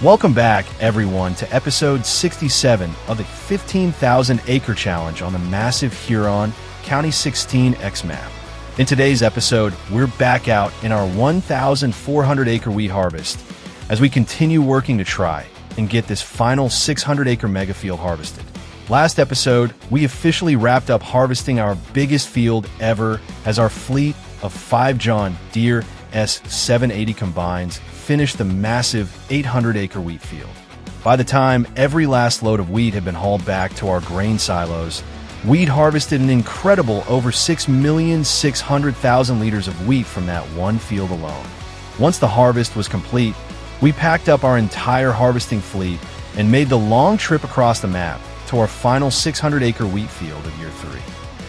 Welcome back, everyone, to episode 67 of the 15,000 acre challenge on the massive Huron County 16 X map. In today's episode, we're back out in our 1,400 acre wheat harvest as we continue working to try and get this final 600 acre mega field harvested. Last episode, we officially wrapped up harvesting our biggest field ever as our fleet of 5 John Deere S780 combines finished the massive 800 acre wheat field. By the time every last load of wheat had been hauled back to our grain silos, we'd harvested an incredible over 6,600,000 liters of wheat from that one field alone. Once the harvest was complete, we packed up our entire harvesting fleet and made the long trip across the map to our final 600 acre wheat field of year 3.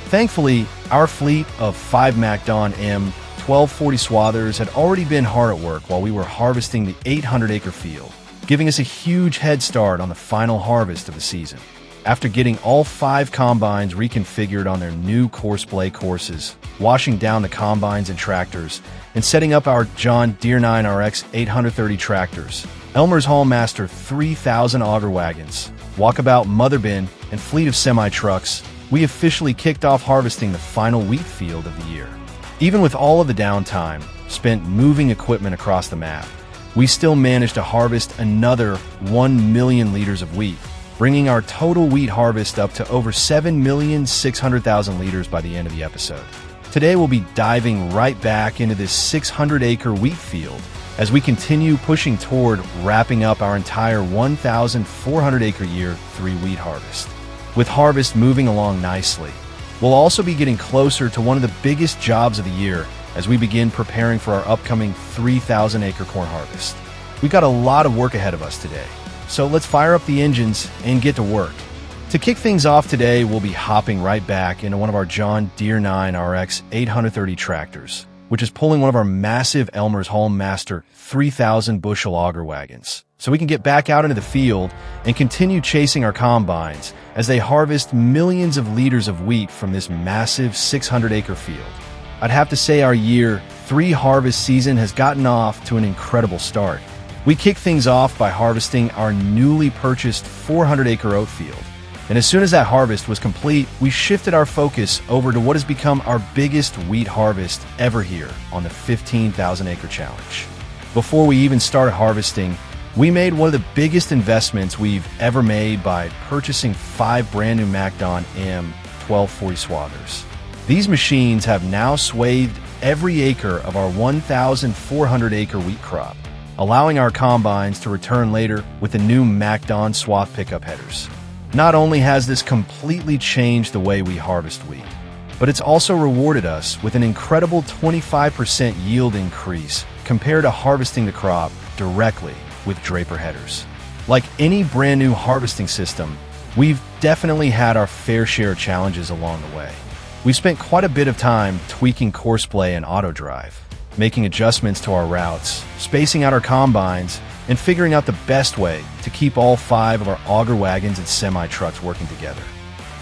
Thankfully, our fleet of 5 MacDon M1240 swathers had already been hard at work while we were harvesting the 800 acre field, giving us a huge head start on the final harvest of the season. After getting all 5 combines reconfigured on their new course-play courses, washing down the combines and tractors, and setting up our John Deere RX 830 tractors, Elmers Haulmaster 3000 auger wagons, Walkabout Mother bin, and fleet of semi-trucks, we officially kicked off harvesting the final wheat field of the year. Even with all of the downtime spent moving equipment across the map, we still managed to harvest another 1 million liters of wheat, bringing our total wheat harvest up to over 7,600,000 liters by the end of the episode. Today we'll be diving right back into this 600 acre wheat field as we continue pushing toward wrapping up our entire 1,400 acre year 3 wheat harvest. With harvest moving along nicely, we'll also be getting closer to one of the biggest jobs of the year as we begin preparing for our upcoming 3,000 acre corn harvest. We've got a lot of work ahead of us today, so let's fire up the engines and get to work. To kick things off today, we'll be hopping right back into one of our John Deere RX 830 tractors, which is pulling one of our massive Elmers Haulmaster 3,000 bushel auger wagons, so we can get back out into the field and continue chasing our combines as they harvest millions of liters of wheat from this massive 600 acre field. I'd have to say our year 3 harvest season has gotten off to an incredible start. We kicked things off by harvesting our newly purchased 400 acre oat field. And as soon as that harvest was complete, we shifted our focus over to what has become our biggest wheat harvest ever here on the 15,000 acre challenge. Before we even started harvesting, we made one of the biggest investments we've ever made by purchasing 5 brand new MacDon M1240 swathers. These machines have now swathed every acre of our 1,400 acre wheat crop, allowing our combines to return later with the new MacDon swath pickup headers. Not only has this completely changed the way we harvest wheat, but it's also rewarded us with an incredible 25% yield increase compared to harvesting the crop directly with draper headers. Like any brand new harvesting system, we've definitely had our fair share of challenges along the way. We spent quite a bit of time tweaking courseplay and auto drive, making adjustments to our routes, spacing out our combines, and figuring out the best way to keep all 5 of our auger wagons and semi-trucks working together.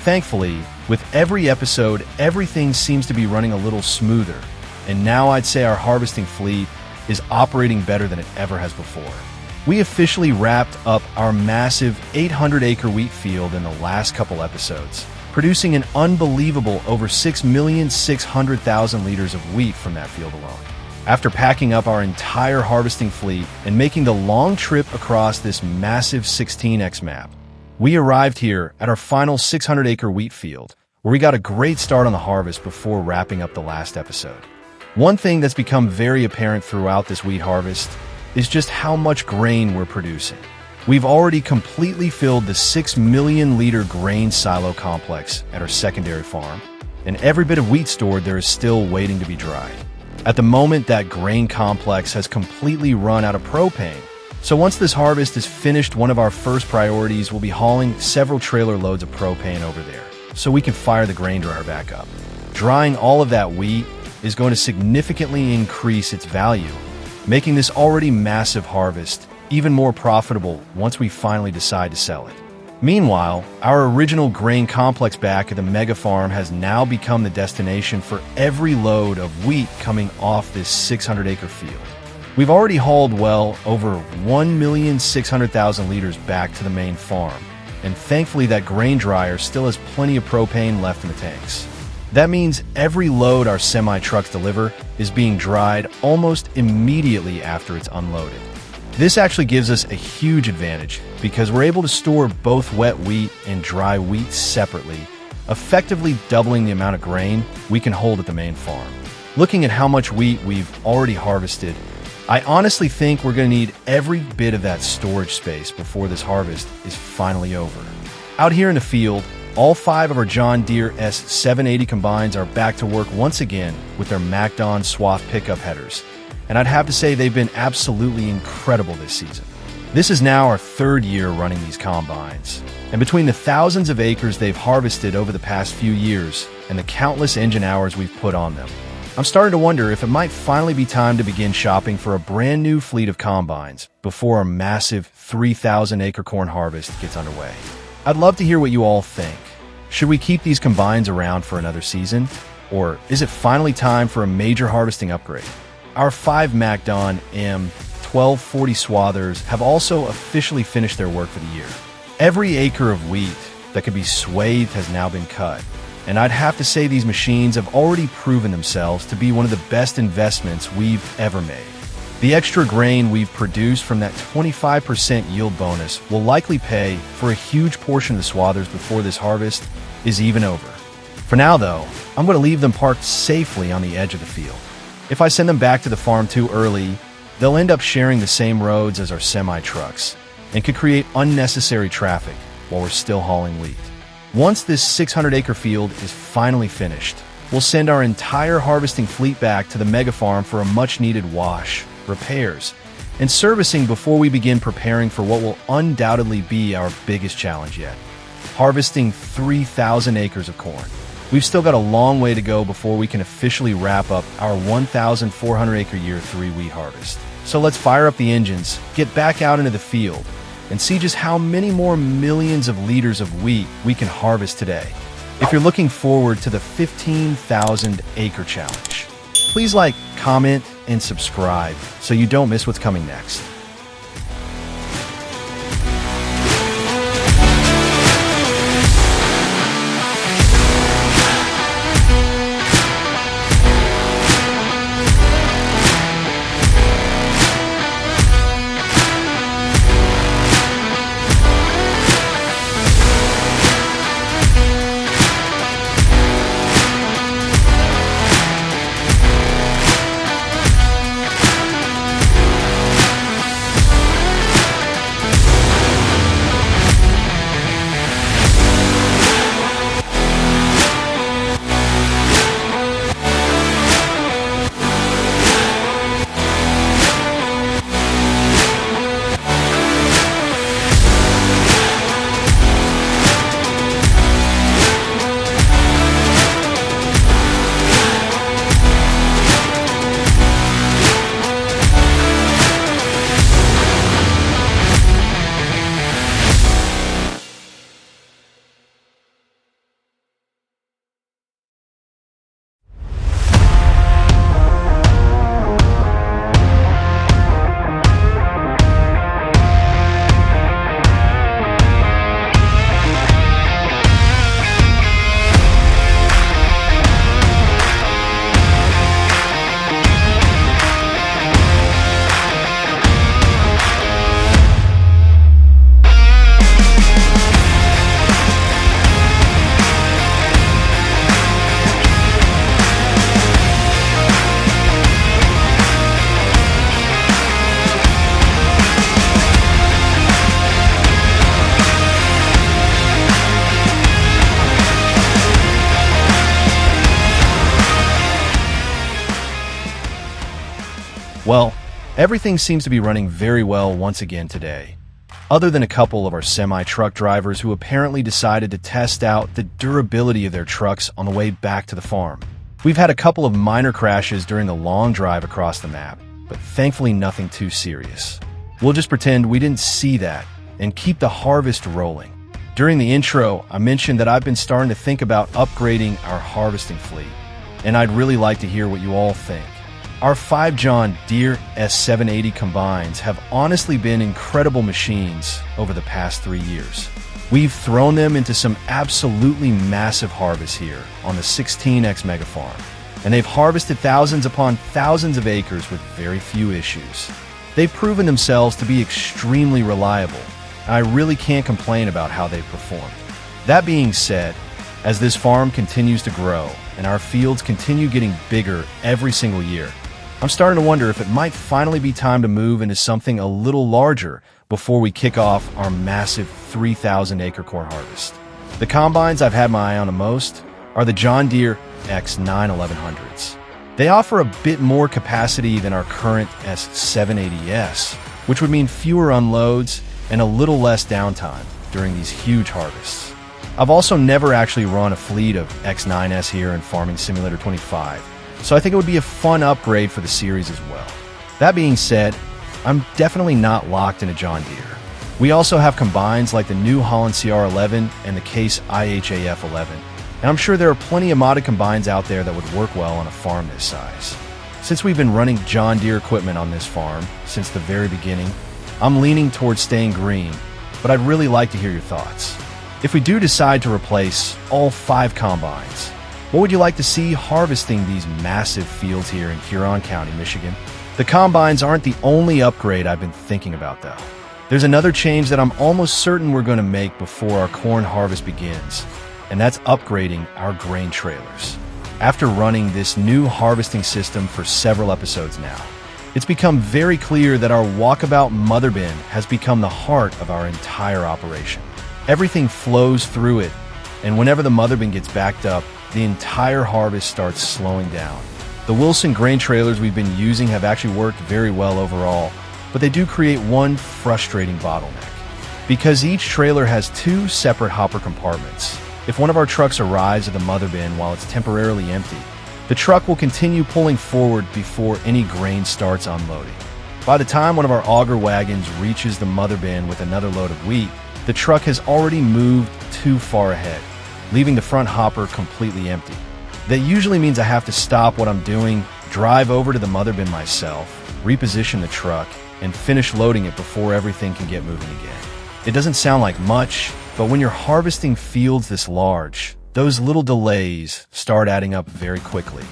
Thankfully, with every episode, everything seems to be running a little smoother, and now I'd say our harvesting fleet is operating better than it ever has before. We officially wrapped up our massive 800 acre wheat field in the last couple episodes, producing an unbelievable over 6,600,000 liters of wheat from that field alone. After packing up our entire harvesting fleet and making the long trip across this massive 16X map, we arrived here at our final 600 acre wheat field, where we got a great start on the harvest before wrapping up the last episode. One thing that's become very apparent throughout this wheat harvest is just how much grain we're producing. We've already completely filled the 6 million liter grain silo complex at our secondary farm, and every bit of wheat stored there is still waiting to be dried. At the moment, that grain complex has completely run out of propane. So once this harvest is finished, one of our first priorities will be hauling several trailer loads of propane over there so we can fire the grain dryer back up. Drying all of that wheat is going to significantly increase its value, making this already massive harvest even more profitable once we finally decide to sell it. Meanwhile, our original grain complex back at the mega farm has now become the destination for every load of wheat coming off this 600 acre field. We've already hauled well over 1,600,000 liters back to the main farm, and thankfully that grain dryer still has plenty of propane left in the tanks. That means every load our semi-trucks deliver is being dried almost immediately after it's unloaded. This actually gives us a huge advantage because we're able to store both wet wheat and dry wheat separately, effectively doubling the amount of grain we can hold at the main farm. Looking at how much wheat we've already harvested, I honestly think we're going to need every bit of that storage space before this harvest is finally over. Out here in the field, all 5 of our John Deere S780 combines are back to work once again with their MacDon swath pickup headers, and I'd have to say they've been absolutely incredible this season. This is now our 3rd year running these combines, and between the thousands of acres they've harvested over the past few years and the countless engine hours we've put on them, I'm starting to wonder if it might finally be time to begin shopping for a brand new fleet of combines before our massive 3,000-acre corn harvest gets underway. I'd love to hear what you all think. Should we keep these combines around for another season? Or is it finally time for a major harvesting upgrade? Our 5 MacDon M1240 swathers have also officially finished their work for the year. Every acre of wheat that could be swathed has now been cut, and I'd have to say these machines have already proven themselves to be one of the best investments we've ever made. The extra grain we've produced from that 25% yield bonus will likely pay for a huge portion of the swathers before this harvest is even over. For now, though, I'm going to leave them parked safely on the edge of the field. If I send them back to the farm too early, they'll end up sharing the same roads as our semi-trucks and could create unnecessary traffic while we're still hauling wheat. Once this 600-acre field is finally finished, we'll send our entire harvesting fleet back to the mega farm for a much-needed wash, repairs, and servicing before we begin preparing for what will undoubtedly be our biggest challenge yet: harvesting 3,000 acres of corn. We've still got a long way to go before we can officially wrap up our 1,400-acre year 3 wheat harvest. So let's fire up the engines, get back out into the field, and see just how many more millions of liters of wheat we can harvest today. If you're looking forward to the 15,000-acre challenge, please like, comment, and subscribe so you don't miss what's coming next. Well, everything seems to be running very well once again today, other than a couple of our semi-truck drivers who apparently decided to test out the durability of their trucks on the way back to the farm. We've had a couple of minor crashes during the long drive across the map, but thankfully nothing too serious. We'll just pretend we didn't see that and keep the harvest rolling. During the intro, I mentioned that I've been starting to think about upgrading our harvesting fleet, and I'd really like to hear what you all think. Our 5 John Deere S780 combines have honestly been incredible machines over the past 3 years. We've thrown them into some absolutely massive harvests here on the 16X Mega Farm, and they've harvested thousands upon thousands of acres with very few issues. They've proven themselves to be extremely reliable, and I really can't complain about how they've performed. That being said, as this farm continues to grow and our fields continue getting bigger every single year, I'm starting to wonder if it might finally be time to move into something a little larger before we kick off our massive 3,000-acre corn harvest. The combines I've had my eye on the most are the John Deere X91100s. They offer a bit more capacity than our current S780S, which would mean fewer unloads and a little less downtime during these huge harvests. I've also never actually run a fleet of X9S here in Farming Simulator 25, so I think it would be a fun upgrade for the series as well. That being said, I'm definitely not locked into John Deere. We also have combines like the New Holland CR11 and the Case IHAF11, and I'm sure there are plenty of modded combines out there that would work well on a farm this size. Since we've been running John Deere equipment on this farm since the very beginning, I'm leaning towards staying green, but I'd really like to hear your thoughts. If we do decide to replace all 5 combines, what would you like to see harvesting these massive fields here in Huron County, Michigan? The combines aren't the only upgrade I've been thinking about, though. There's another change that I'm almost certain we're going to make before our corn harvest begins, and that's upgrading our grain trailers. After running this new harvesting system for several episodes now, it's become very clear that our Walkabout Mother bin has become the heart of our entire operation. Everything flows through it, and whenever the mother bin gets backed up, the entire harvest starts slowing down. The Wilson grain trailers we've been using have actually worked very well overall, but they do create one frustrating bottleneck. Because each trailer has 2 separate hopper compartments, if one of our trucks arrives at the mother bin while it's temporarily empty, the truck will continue pulling forward before any grain starts unloading. By the time one of our auger wagons reaches the mother bin with another load of wheat, the truck has already moved too far ahead, leaving the front hopper completely empty. That usually means I have to stop what I'm doing, drive over to the mother bin myself, reposition the truck, and finish loading it before everything can get moving again. It doesn't sound like much, but when you're harvesting fields this large, those little delays start adding up very quickly.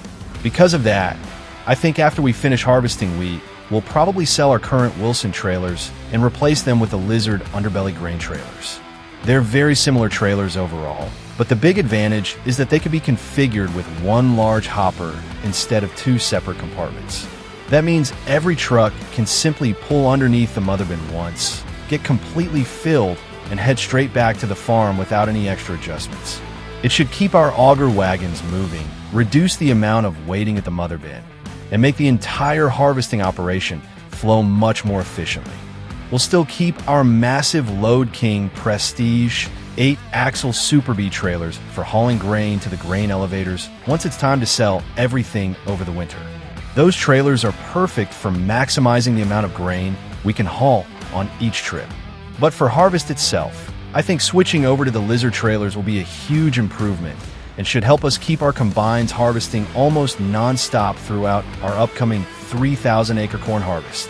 Because of that, I think after we finish harvesting wheat, we'll probably sell our current Wilson trailers and replace them with the Lizard underbelly grain trailers. They're very similar trailers overall, but the big advantage is that they can be configured with one large hopper instead of 2 separate compartments. That means every truck can simply pull underneath the mother bin once, get completely filled, and head straight back to the farm without any extra adjustments. It should keep our auger wagons moving, reduce the amount of waiting at the mother bin, and make the entire harvesting operation flow much more efficiently. We'll still keep our massive Load King Prestige 8-axle Super B trailers for hauling grain to the grain elevators once it's time to sell everything over the winter. Those trailers are perfect for maximizing the amount of grain we can haul on each trip. But for harvest itself, I think switching over to the Lizard trailers will be a huge improvement and should help us keep our combines harvesting almost non-stop throughout our upcoming 3,000-acre corn harvest.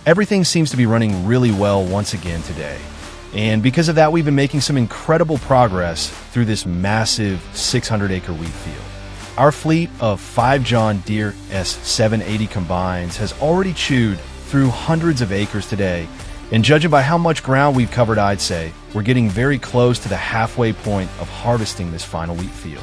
Everything seems to be running really well once again today. And because of that, we've been making some incredible progress through this massive 600-acre wheat field. Our fleet of 5 John Deere S780 combines has already chewed through hundreds of acres today, and judging by how much ground we've covered, I'd say we're getting very close to the halfway point of harvesting this final wheat field.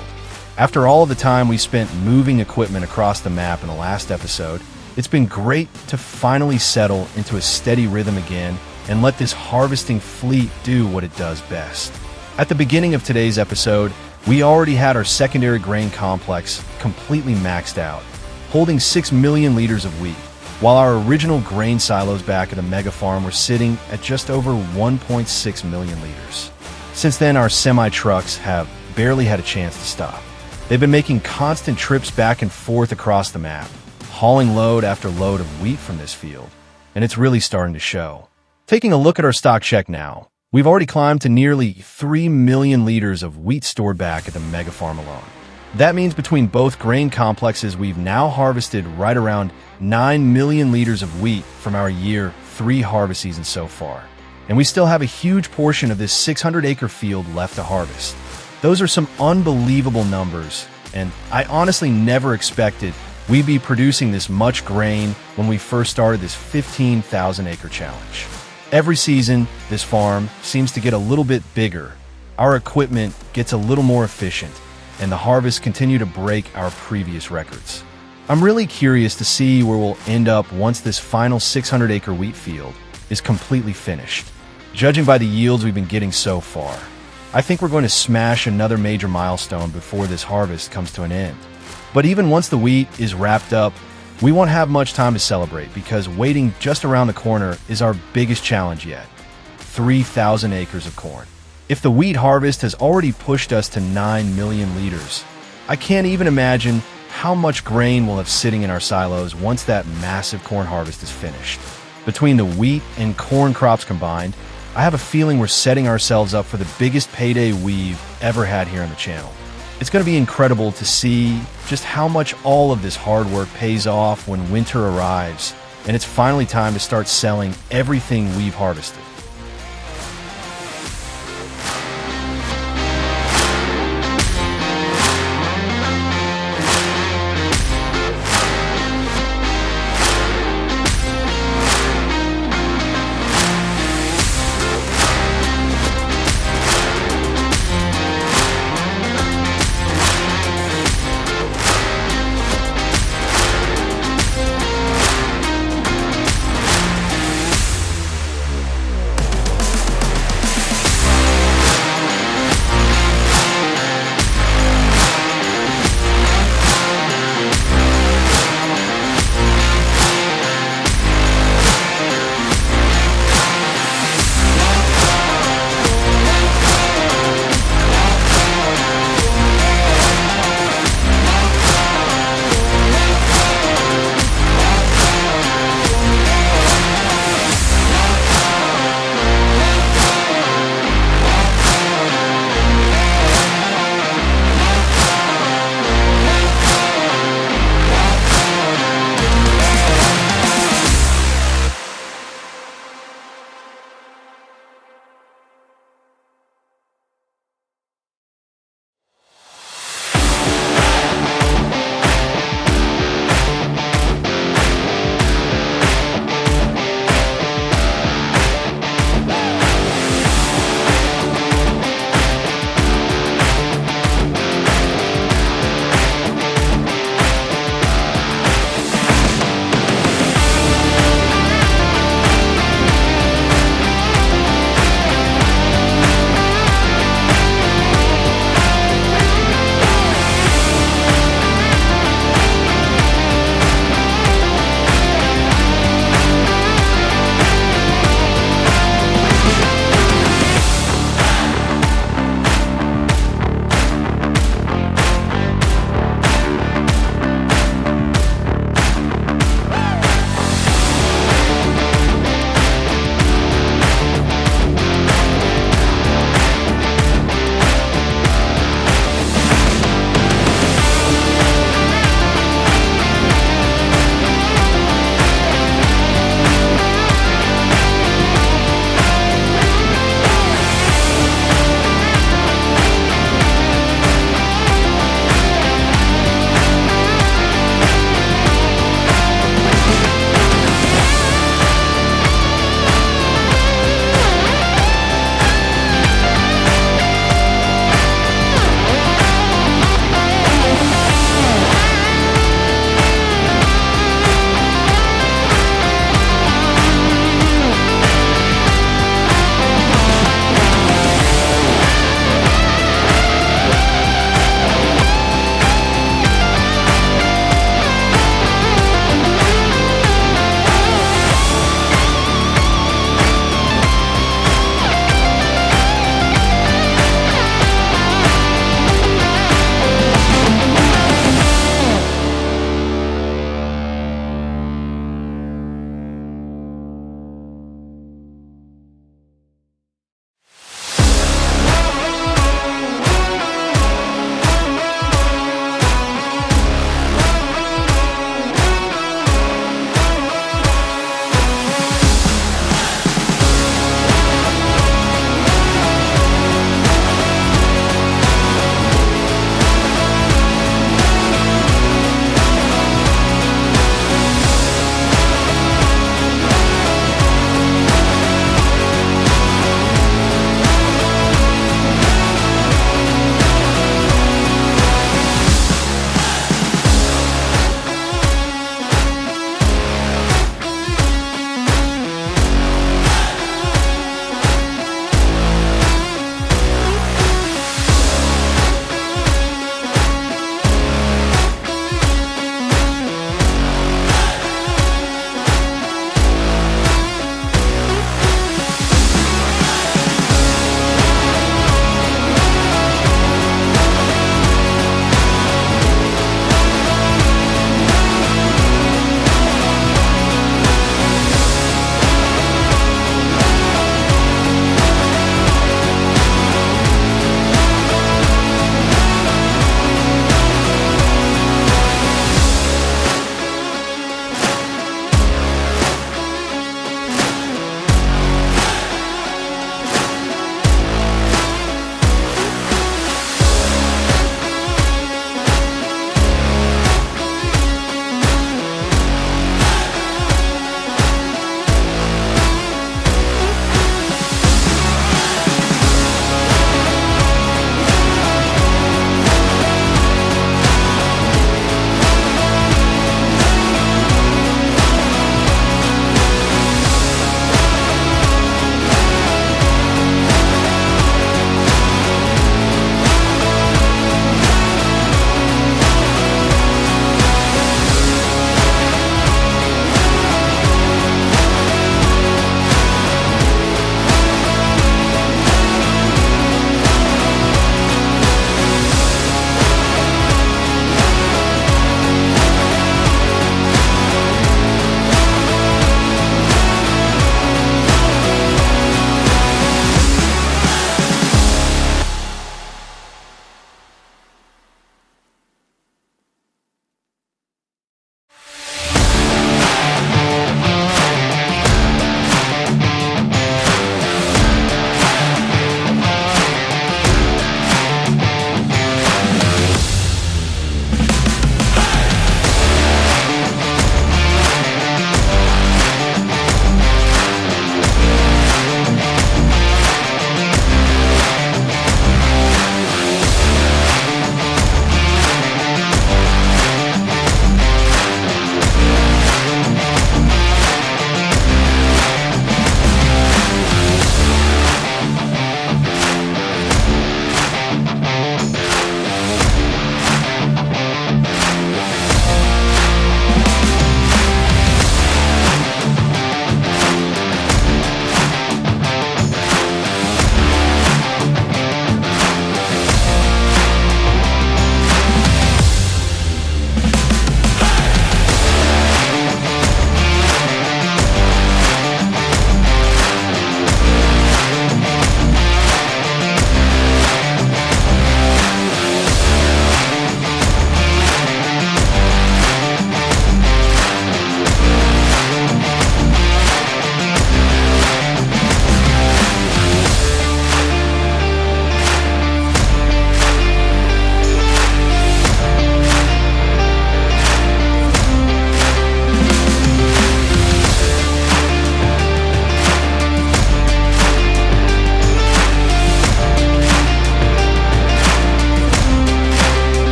After all of the time we spent moving equipment across the map in the last episode, it's been great to finally settle into a steady rhythm again and let this harvesting fleet do what it does best. At the beginning of today's episode, we already had our secondary grain complex completely maxed out, holding 6 million liters of wheat, while our original grain silos back at the mega farm were sitting at just over 1.6 million liters. Since then, our semi-trucks have barely had a chance to stop. They've been making constant trips back and forth across the map, hauling load after load of wheat from this field, and it's really starting to show. Taking a look at our stock check now, we've already climbed to nearly 3 million liters of wheat stored back at the mega farm alone. That means between both grain complexes, we've now harvested right around 9 million liters of wheat from our year 3 harvest season so far. And we still have a huge portion of this 600-acre field left to harvest. Those are some unbelievable numbers, and I honestly never expected we'd be producing this much grain when we first started this 15,000-acre challenge. Every season, this farm seems to get a little bit bigger, our equipment gets a little more efficient, and the harvests continue to break our previous records. I'm really curious to see where we'll end up once this final 600-acre wheat field is completely finished. Judging by the yields we've been getting so far, I think we're going to smash another major milestone before this harvest comes to an end. But even once the wheat is wrapped up, we won't have much time to celebrate because waiting just around the corner is our biggest challenge yet: 3,000 acres of corn. If the wheat harvest has already pushed us to 9 million liters, I can't even imagine how much grain we'll have sitting in our silos once that massive corn harvest is finished. Between the wheat and corn crops combined, I have a feeling we're setting ourselves up for the biggest payday we've ever had here on the channel. It's going to be incredible to see just how much all of this hard work pays off when winter arrives, and it's finally time to start selling everything we've harvested.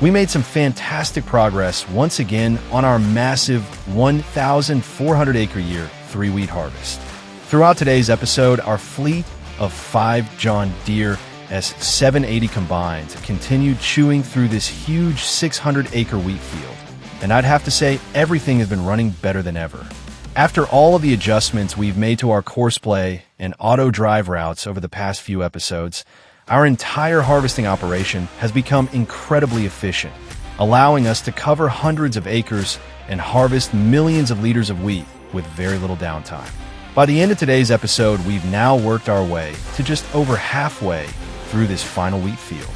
We made some fantastic progress once again on our massive 1,400 acre year 3 wheat harvest. Throughout today's episode, our fleet of 5 John Deere S780 combines continued chewing through this huge 600 acre wheat field. And I'd have to say, everything has been running better than ever. After all of the adjustments we've made to our course play and auto drive routes over the past few episodes, our entire harvesting operation has become incredibly efficient, allowing us to cover hundreds of acres and harvest millions of liters of wheat with very little downtime. By the end of today's episode, we've now worked our way to just over halfway through this final wheat field.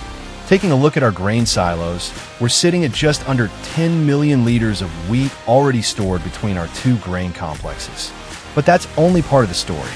Taking a look at our grain silos, we're sitting at just under 10 million liters of wheat already stored between our 2 grain complexes. But that's only part of the story.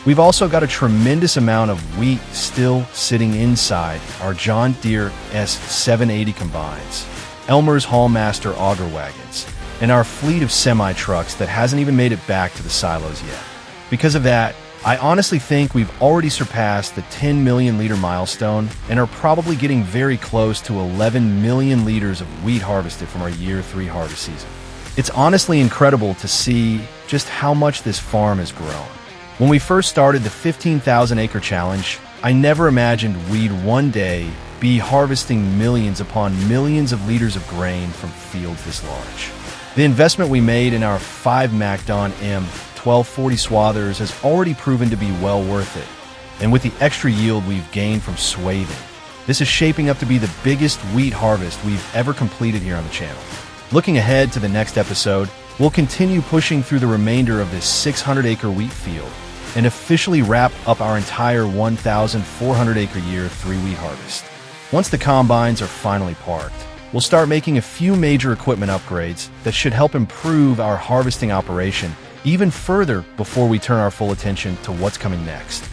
We've also got a tremendous amount of wheat still sitting inside our John Deere S780 combines, Elmers Haulmaster auger wagons, and our fleet of semi-trucks that hasn't even made it back to the silos yet. Because of that, I honestly think we've already surpassed the 10 million liter milestone and are probably getting very close to 11 million liters of wheat harvested from our year 3 harvest season. It's honestly incredible to see just how much this farm has grown. When we first started the 15,000 acre challenge, I never imagined we'd one day be harvesting millions upon millions of liters of grain from fields this large. The investment we made in our 5 MacDon M1240 swathers has already proven to be well worth it, and with the extra yield we've gained from swathing, this is shaping up to be the biggest wheat harvest we've ever completed here on the channel. Looking ahead to the next episode, we'll continue pushing through the remainder of this 600 acre wheat field and officially wrap up our entire 1,400 acre year 3 wheat harvest. Once the combines are finally parked, we'll start making a few major equipment upgrades that should help improve our harvesting operation even further before we turn our full attention to what's coming next,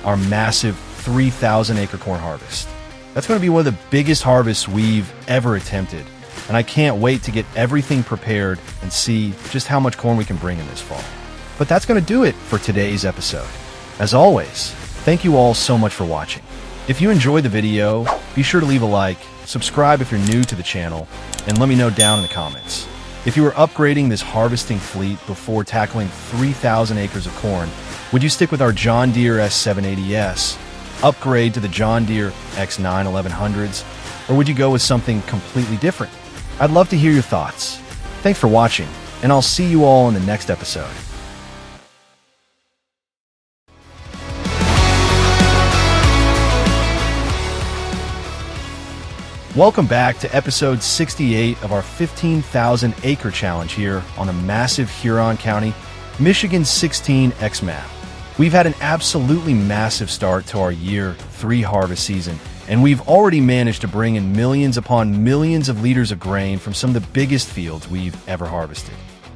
our massive 3,000 acre corn harvest. That's going to be one of the biggest harvests we've ever attempted, and I can't wait to get everything prepared and see just how much corn we can bring in this fall. But that's going to do it for today's episode. As always, thank you all so much for watching. If you enjoyed the video, be sure to leave a like, subscribe if you're new to the channel, and let me know down in the comments. If you were upgrading this harvesting fleet before tackling 3,000 acres of corn, would you stick with our John Deere S780S, upgrade to the John Deere X9 1100s, or would you go with something completely different? I'd love to hear your thoughts. Thanks for watching, and I'll see you all in the next episode. Welcome back to episode 68 of our 15,000 acre challenge here on the massive Huron County, Michigan 16X map. We've had an absolutely massive start to our year 3 harvest season, and we've already managed to bring in millions upon millions of liters of grain from some of the biggest fields we've ever harvested.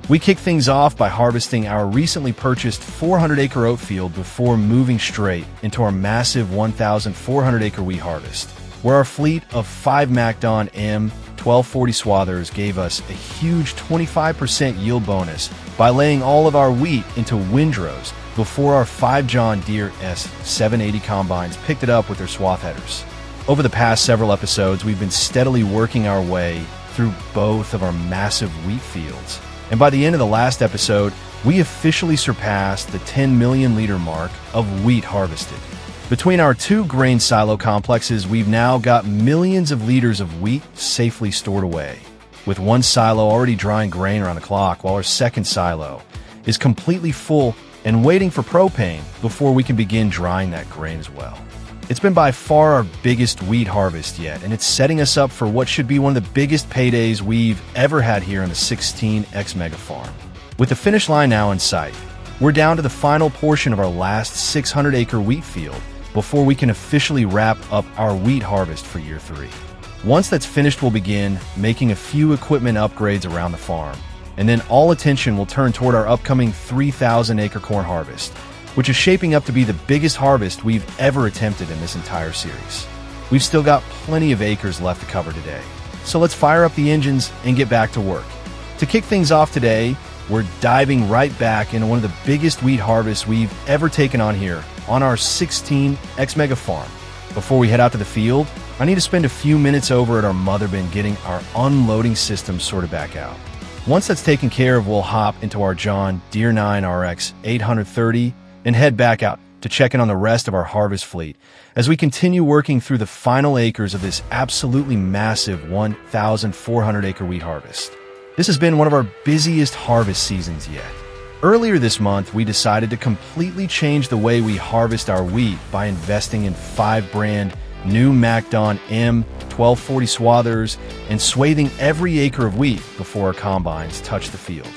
We kicked things off by harvesting our recently purchased 400 acre oat field before moving straight into our massive 1,400 acre wheat harvest, where our fleet of 5 MacDon M1240 swathers gave us a huge 25% yield bonus by laying all of our wheat into windrows before our 5 John Deere S780 combines picked it up with their swath headers. Over the past several episodes, we've been steadily working our way through both of our massive wheat fields, and by the end of the last episode, we officially surpassed the 10 million liter mark of wheat harvested. Between our 2 grain silo complexes, we've now got millions of liters of wheat safely stored away, with one silo already drying grain around the clock, while our second silo is completely full and waiting for propane before we can begin drying that grain as well. It's been by far our biggest wheat harvest yet, and it's setting us up for what should be one of the biggest paydays we've ever had here in the 16X mega farm. With the finish line now in sight, we're down to the final portion of our last 600 acre wheat field before we can officially wrap up our wheat harvest for year 3. Once that's finished, we'll begin making a few equipment upgrades around the farm, and then all attention will turn toward our upcoming 3,000 acre corn harvest, which is shaping up to be the biggest harvest we've ever attempted in this entire series. We've still got plenty of acres left to cover today, so let's fire up the engines and get back to work. To kick things off today, we're diving right back into one of the biggest wheat harvests we've ever taken on here on our 16X mega farm. Before we head out to the field, I need to spend a few minutes over at our mother bin getting our unloading system sorted back out. Once that's taken care of, we'll hop into our John Deere S780 and head back out to check in on the rest of our harvest fleet as we continue working through the final acres of this absolutely massive 1,400 acre wheat harvest. This has been one of our busiest harvest seasons yet. Earlier this month, we decided to completely change the way we harvest our wheat by investing in 5 brand new MacDon M1240 swathers and swathing every acre of wheat before our combines touch the field.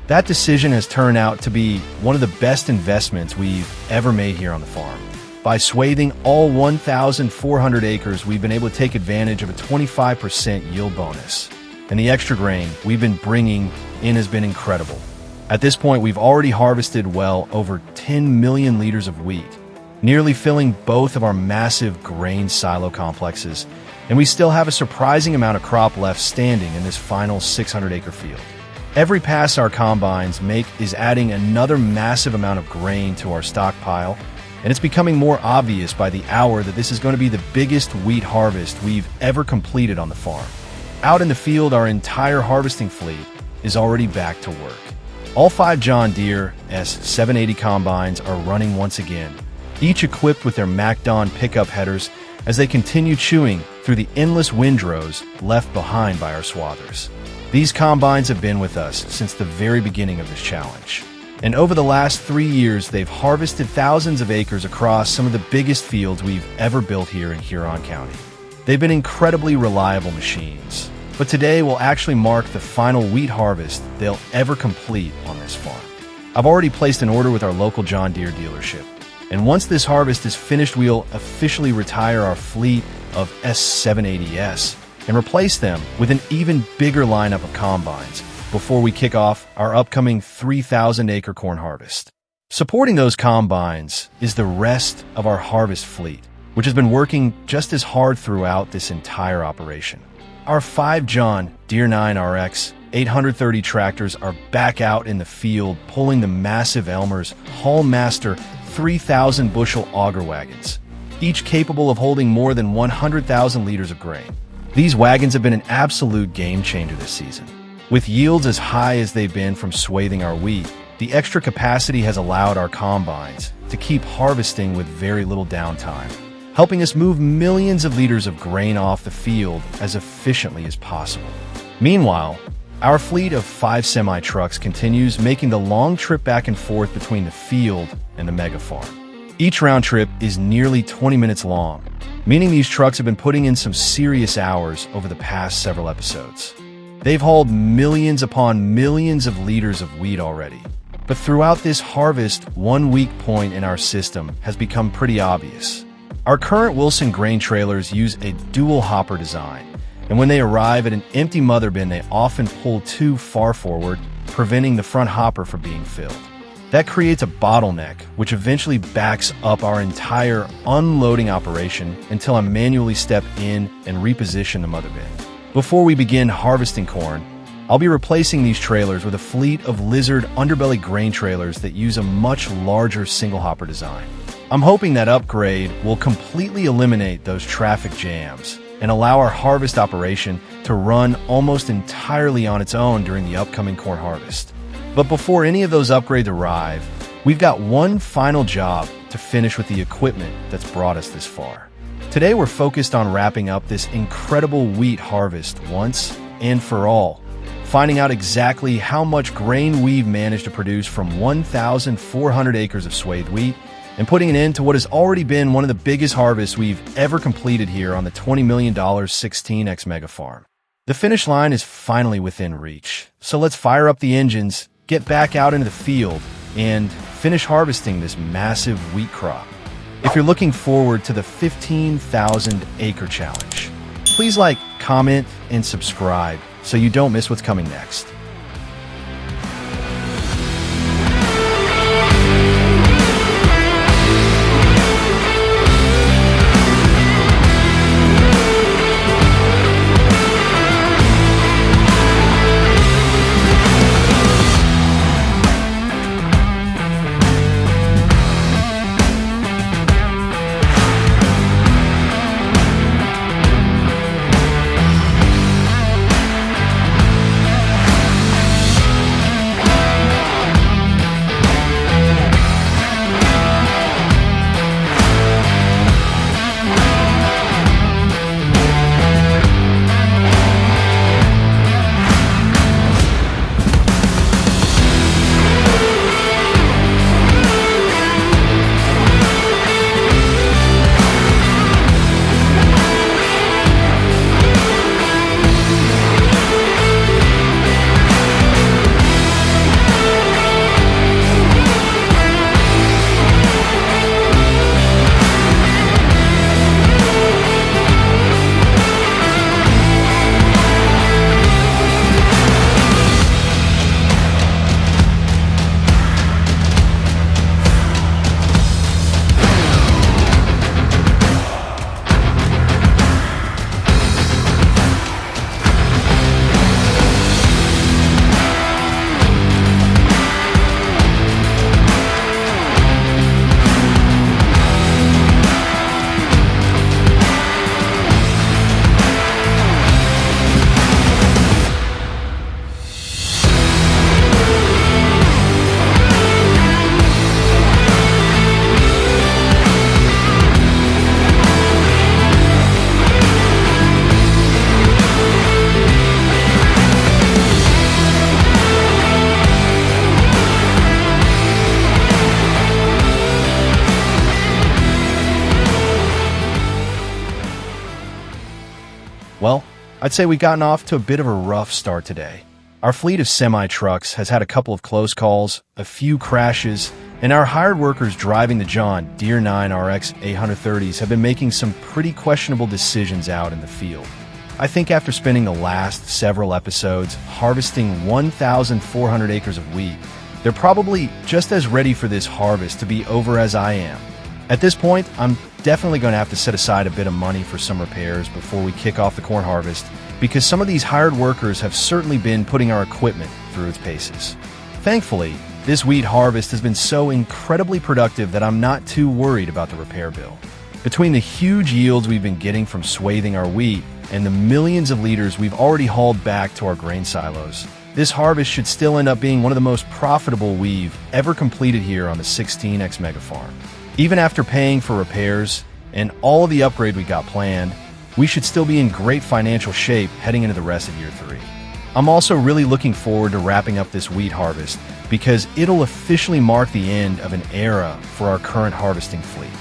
That decision has turned out to be one of the best investments we've ever made here on the farm. By swathing all 1,400 acres, we've been able to take advantage of a 25% yield bonus. And the extra grain we've been bringing in has been incredible. At this point, we've already harvested well over 10 million liters of wheat, nearly filling both of our massive grain silo complexes, and we still have a surprising amount of crop left standing in this final 600-acre field. Every pass our combines make is adding another massive amount of grain to our stockpile, and it's becoming more obvious by the hour that this is going to be the biggest wheat harvest we've ever completed on the farm. Out in the field, our entire harvesting fleet is already back to work. All 5 John Deere S780 combines are running once again, each equipped with their MacDon pickup headers as they continue chewing through the endless windrows left behind by our swathers. These combines have been with us since the very beginning of this challenge. And over the last 3 years, they've harvested thousands of acres across some of the biggest fields we've ever built here in Huron County. They've been incredibly reliable machines. But today will actually mark the final wheat harvest they'll ever complete on this farm. I've already placed an order with our local John Deere dealership. And once this harvest is finished, we'll officially retire our fleet of S780s and replace them with an even bigger lineup of combines before we kick off our upcoming 3,000-acre corn harvest. Supporting those combines is the rest of our harvest fleet, which has been working just as hard throughout this entire operation. Our 5 John Deere RX 830 tractors are back out in the field pulling the massive Elmers Haulmaster 3,000 bushel auger wagons, each capable of holding more than 100,000 liters of grain. These wagons have been an absolute game changer this season. With yields as high as they've been from swathing our wheat, the extra capacity has allowed our combines to keep harvesting with very little downtime, helping us move millions of liters of grain off the field as efficiently as possible. Meanwhile, our fleet of 5 semi-trucks continues making the long trip back and forth between the field and the mega farm. Each round trip is nearly 20 minutes long, meaning these trucks have been putting in some serious hours over the past several episodes. They've hauled millions upon millions of liters of wheat already. But throughout this harvest, one weak point in our system has become pretty obvious. Our current Wilson grain trailers use a dual hopper design, and when they arrive at an empty mother bin, they often pull too far forward, preventing the front hopper from being filled. That creates a bottleneck, which eventually backs up our entire unloading operation until I manually step in and reposition the mother bin. Before we begin harvesting corn, I'll be replacing these trailers with a fleet of Lizard underbelly grain trailers that use a much larger single hopper design. I'm hoping that upgrade will completely eliminate those traffic jams and allow our harvest operation to run almost entirely on its own during the upcoming corn harvest. But before any of those upgrades arrive, we've got one final job to finish with the equipment that's brought us this far. Today we're focused on wrapping up this incredible wheat harvest once and for all, finding out exactly how much grain we've managed to produce from 1,400 acres of swathed wheat, and putting an end to what has already been one of the biggest harvests we've ever completed here on the $20 million 16X mega farm. The finish line is finally within reach, so let's fire up the engines, get back out into the field, and finish harvesting this massive wheat crop. If you're looking forward to the 15,000 acre challenge, please like, comment, and subscribe so you don't miss what's coming next. I'd say we've gotten off to a bit of a rough start today. Our fleet of semi-trucks has had a couple of close calls, a few crashes, and our hired workers driving the John Deere 9 RX 830s have been making some pretty questionable decisions out in the field. I think after spending the last several episodes harvesting 1,400 acres of wheat, they're probably just as ready for this harvest to be over as I am. At this point, I'm definitely going to have to set aside a bit of money for some repairs before we kick off the corn harvest, because some of these hired workers have certainly been putting our equipment through its paces. Thankfully, this wheat harvest has been so incredibly productive that I'm not too worried about the repair bill. Between the huge yields we've been getting from swathing our wheat and the millions of liters we've already hauled back to our grain silos, this harvest should still end up being one of the most profitable we've ever completed here on the 16X Mega Farm. Even after paying for repairs and all of the upgrade we got planned, we should still be in great financial shape heading into the rest of year 3. I'm also really looking forward to wrapping up this wheat harvest because it'll officially mark the end of an era for our current harvesting fleet.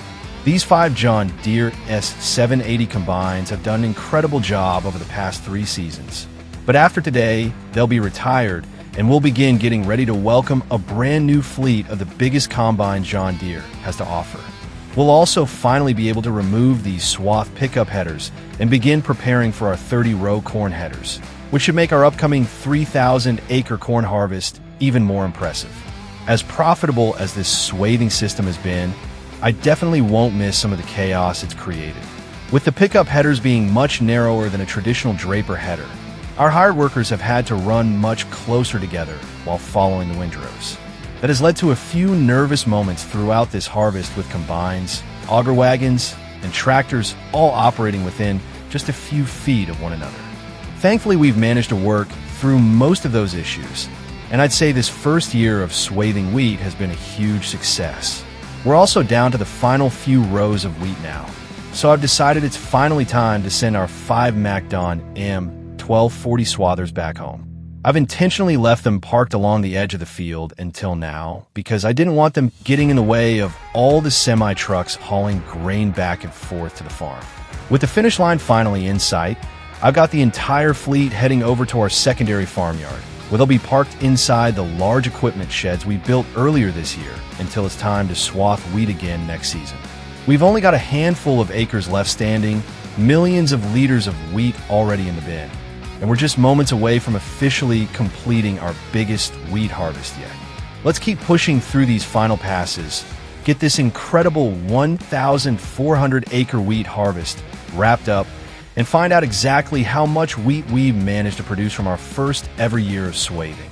These 5 John Deere S780 combines have done an incredible job over the past 3 seasons. But after today, they'll be retired, and we'll begin getting ready to welcome a brand new fleet of the biggest combine John Deere has to offer. We'll also finally be able to remove these swath pickup headers and begin preparing for our 30-row corn headers, which should make our upcoming 3,000-acre corn harvest even more impressive. As profitable as this swathing system has been, I definitely won't miss some of the chaos it's created. With the pickup headers being much narrower than a traditional draper header, our hired workers have had to run much closer together while following the windrows. That has led to a few nervous moments throughout this harvest with combines, auger wagons, and tractors all operating within just a few feet of one another. Thankfully, we've managed to work through most of those issues, and I'd say this first year of swathing wheat has been a huge success. We're also down to the final few rows of wheat now, so I've decided it's finally time to send our 5 MacDon M1240 swathers back home. I've intentionally left them parked along the edge of the field until now because I didn't want them getting in the way of all the semi-trucks hauling grain back and forth to the farm. With the finish line finally in sight, I've got the entire fleet heading over to our secondary farmyard, where they'll be parked inside the large equipment sheds we built earlier this year until it's time to swath wheat again next season. We've only got a handful of acres left standing, millions of liters of wheat already in the bin, and we're just moments away from officially completing our biggest wheat harvest yet. Let's keep pushing through these final passes, get this incredible 1,400 acre wheat harvest wrapped up, and find out exactly how much wheat we've managed to produce from our first ever year of swathing.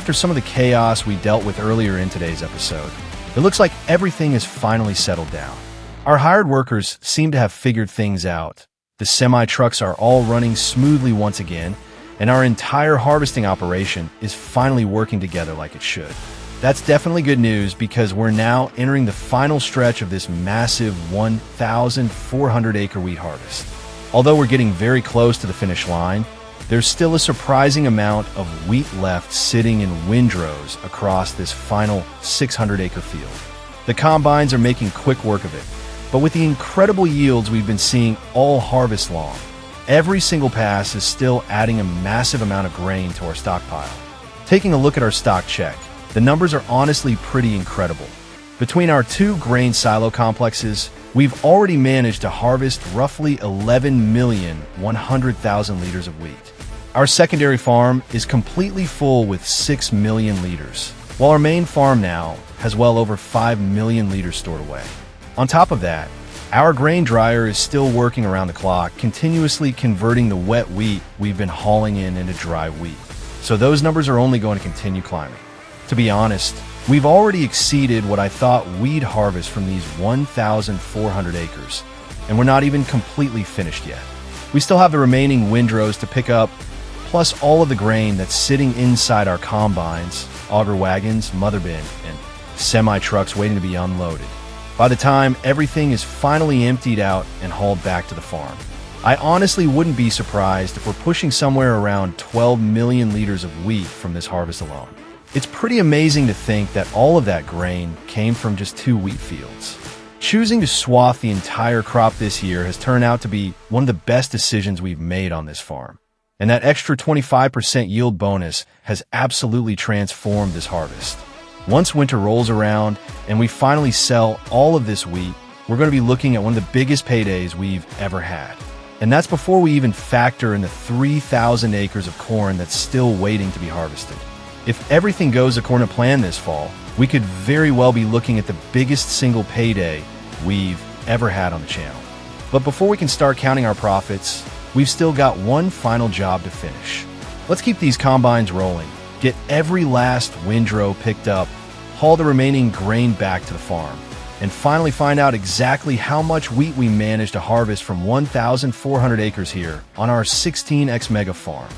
after some of the chaos we dealt with earlier in today's episode, it looks like everything is finally settled down. Our hired workers seem to have figured things out. The semi-trucks are all running smoothly once again, and our entire harvesting operation is finally working together like it should. That's definitely good news because we're now entering the final stretch of this massive 1,400-acre wheat harvest. Although we're getting very close to the finish line, there's still a surprising amount of wheat left sitting in windrows across this final 600-acre field. The combines are making quick work of it, but with the incredible yields we've been seeing all harvest long, every single pass is still adding a massive amount of grain to our stockpile. Taking a look at our stock check, the numbers are honestly pretty incredible. Between our two grain silo complexes, we've already managed to harvest roughly 11,100,000 liters of wheat. Our secondary farm is completely full with 6 million liters, while our main farm now has well over 5 million liters stored away. On top of that, our grain dryer is still working around the clock, continuously converting the wet wheat we've been hauling in into dry wheat. So those numbers are only going to continue climbing. To be honest, we've already exceeded what I thought we'd harvest from these 1,400 acres, and we're not even completely finished yet. We still have the remaining windrows to pick up, plus all of the grain that's sitting inside our combines, auger wagons, mother bin, and semi-trucks waiting to be unloaded. By the time everything is finally emptied out and hauled back to the farm, I honestly wouldn't be surprised if we're pushing somewhere around 12 million liters of wheat from this harvest alone. It's pretty amazing to think that all of that grain came from just 2 wheat fields. Choosing to swath the entire crop this year has turned out to be one of the best decisions we've made on this farm. And that extra 25% yield bonus has absolutely transformed this harvest. Once winter rolls around and we finally sell all of this wheat, we're going to be looking at one of the biggest paydays we've ever had. And that's before we even factor in the 3,000 acres of corn that's still waiting to be harvested. If everything goes according to plan this fall, we could very well be looking at the biggest single payday we've ever had on the channel. But before we can start counting our profits, we've still got one final job to finish. Let's keep these combines rolling, get every last windrow picked up, haul the remaining grain back to the farm, and finally find out exactly how much wheat we managed to harvest from 1,400 acres here on our 16x mega farm.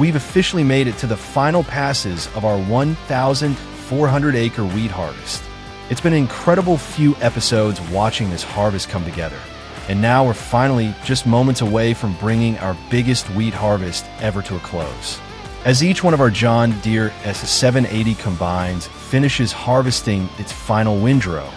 we've officially made it to the final passes of our 1,400-acre wheat harvest. It's been an incredible few episodes watching this harvest come together, and now we're finally just moments away from bringing our biggest wheat harvest ever to a close. As each one of our John Deere S780 combines finishes harvesting its final windrow,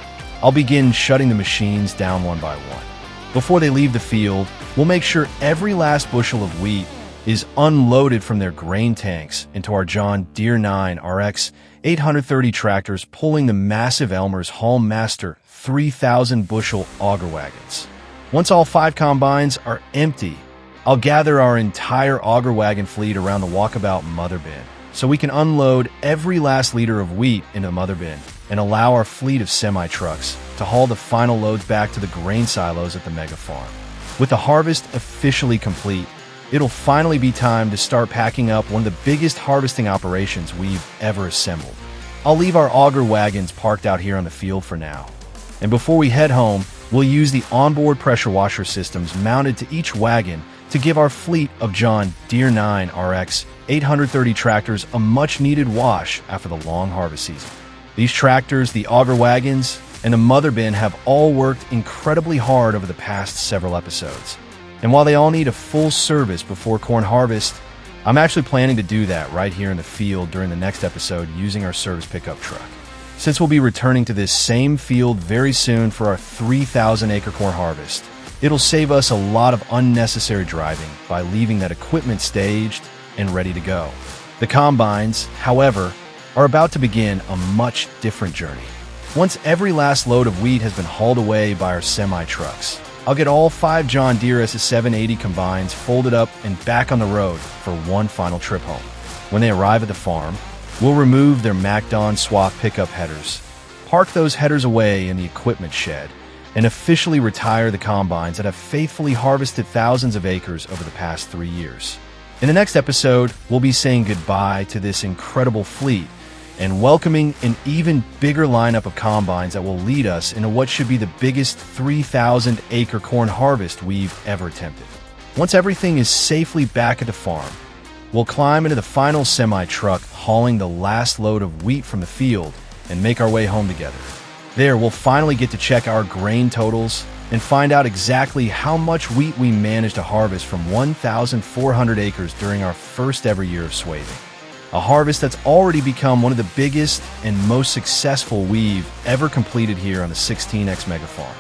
I'll begin shutting the machines down one by one. Before they leave the field, we'll make sure every last bushel of wheat is unloaded from their grain tanks into our John Deere 9 RX 830 tractors pulling the massive Elmers Haulmaster 3,000 bushel auger wagons. Once all 5 combines are empty, I'll gather our entire auger wagon fleet around the Walkabout Mother bin so we can unload every last liter of wheat into the Mother bin and allow our fleet of semi-trucks to haul the final loads back to the grain silos at the mega farm. With the harvest officially complete, it'll finally be time to start packing up one of the biggest harvesting operations we've ever assembled. I'll leave our auger wagons parked out here on the field for now. And before we head home, we'll use the onboard pressure washer systems mounted to each wagon to give our fleet of John Deere 9 RX 830 tractors a much-needed wash after the long harvest season. These tractors, the auger wagons, and the mother bin have all worked incredibly hard over the past several episodes. And while they all need a full service before corn harvest, I'm actually planning to do that right here in the field during the next episode using our service pickup truck. Since we'll be returning to this same field very soon for our 3,000-acre corn harvest, it'll save us a lot of unnecessary driving by leaving that equipment staged and ready to go. The combines, however, are about to begin a much different journey. Once every last load of wheat has been hauled away by our semi-trucks, I'll get all 5 John Deere S780 combines folded up and back on the road for one final trip home. When they arrive at the farm, we'll remove their MacDon swath pickup headers, park those headers away in the equipment shed, and officially retire the combines that have faithfully harvested thousands of acres over the past 3 years. In the next episode, we'll be saying goodbye to this incredible fleet and welcoming an even bigger lineup of combines that will lead us into what should be the biggest 3,000-acre corn harvest we've ever attempted. Once everything is safely back at the farm, we'll climb into the final semi-truck hauling the last load of wheat from the field and make our way home together. There, we'll finally get to check our grain totals and find out exactly how much wheat we managed to harvest from 1,400 acres during our first ever year of swathing. A harvest that's already become one of the biggest and most successful we've ever completed here on the 16X Mega Farm.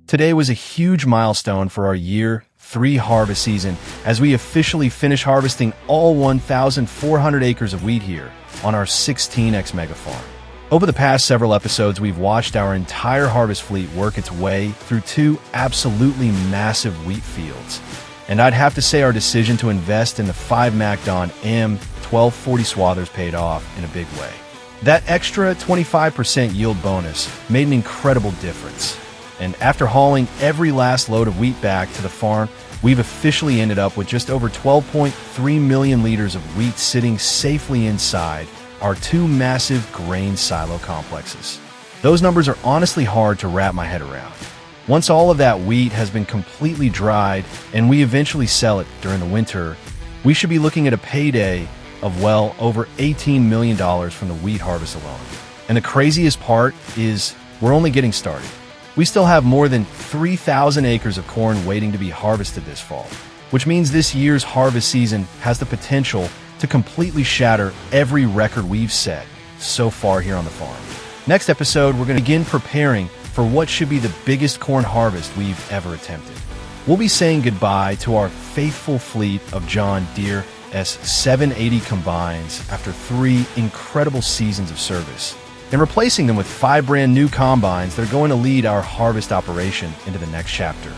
Today was a huge milestone for our year 3 harvest season as we officially finish harvesting all 1,400 acres of wheat here on our 16X mega farm. Over the past several episodes, we've watched our entire harvest fleet work its way through 2 absolutely massive wheat fields. And I'd have to say our decision to invest in the 5 MacDon M1240 swathers paid off in a big way. That extra 25% yield bonus made an incredible difference. And after hauling every last load of wheat back to the farm, we've officially ended up with just over 12.3 million liters of wheat sitting safely inside our 2 massive grain silo complexes. Those numbers are honestly hard to wrap my head around. Once all of that wheat has been completely dried and we eventually sell it during the winter, we should be looking at a payday of well over $18 million from the wheat harvest alone. And the craziest part is we're only getting started. We still have more than 3,000 acres of corn waiting to be harvested this fall, which means this year's harvest season has the potential to completely shatter every record we've set so far here on the farm. Next episode, we're going to begin preparing for what should be the biggest corn harvest we've ever attempted. We'll be saying goodbye to our faithful fleet of John Deere S780 combines after 3 incredible seasons of service, and replacing them with 5 brand new combines that are going to lead our harvest operation into the next chapter.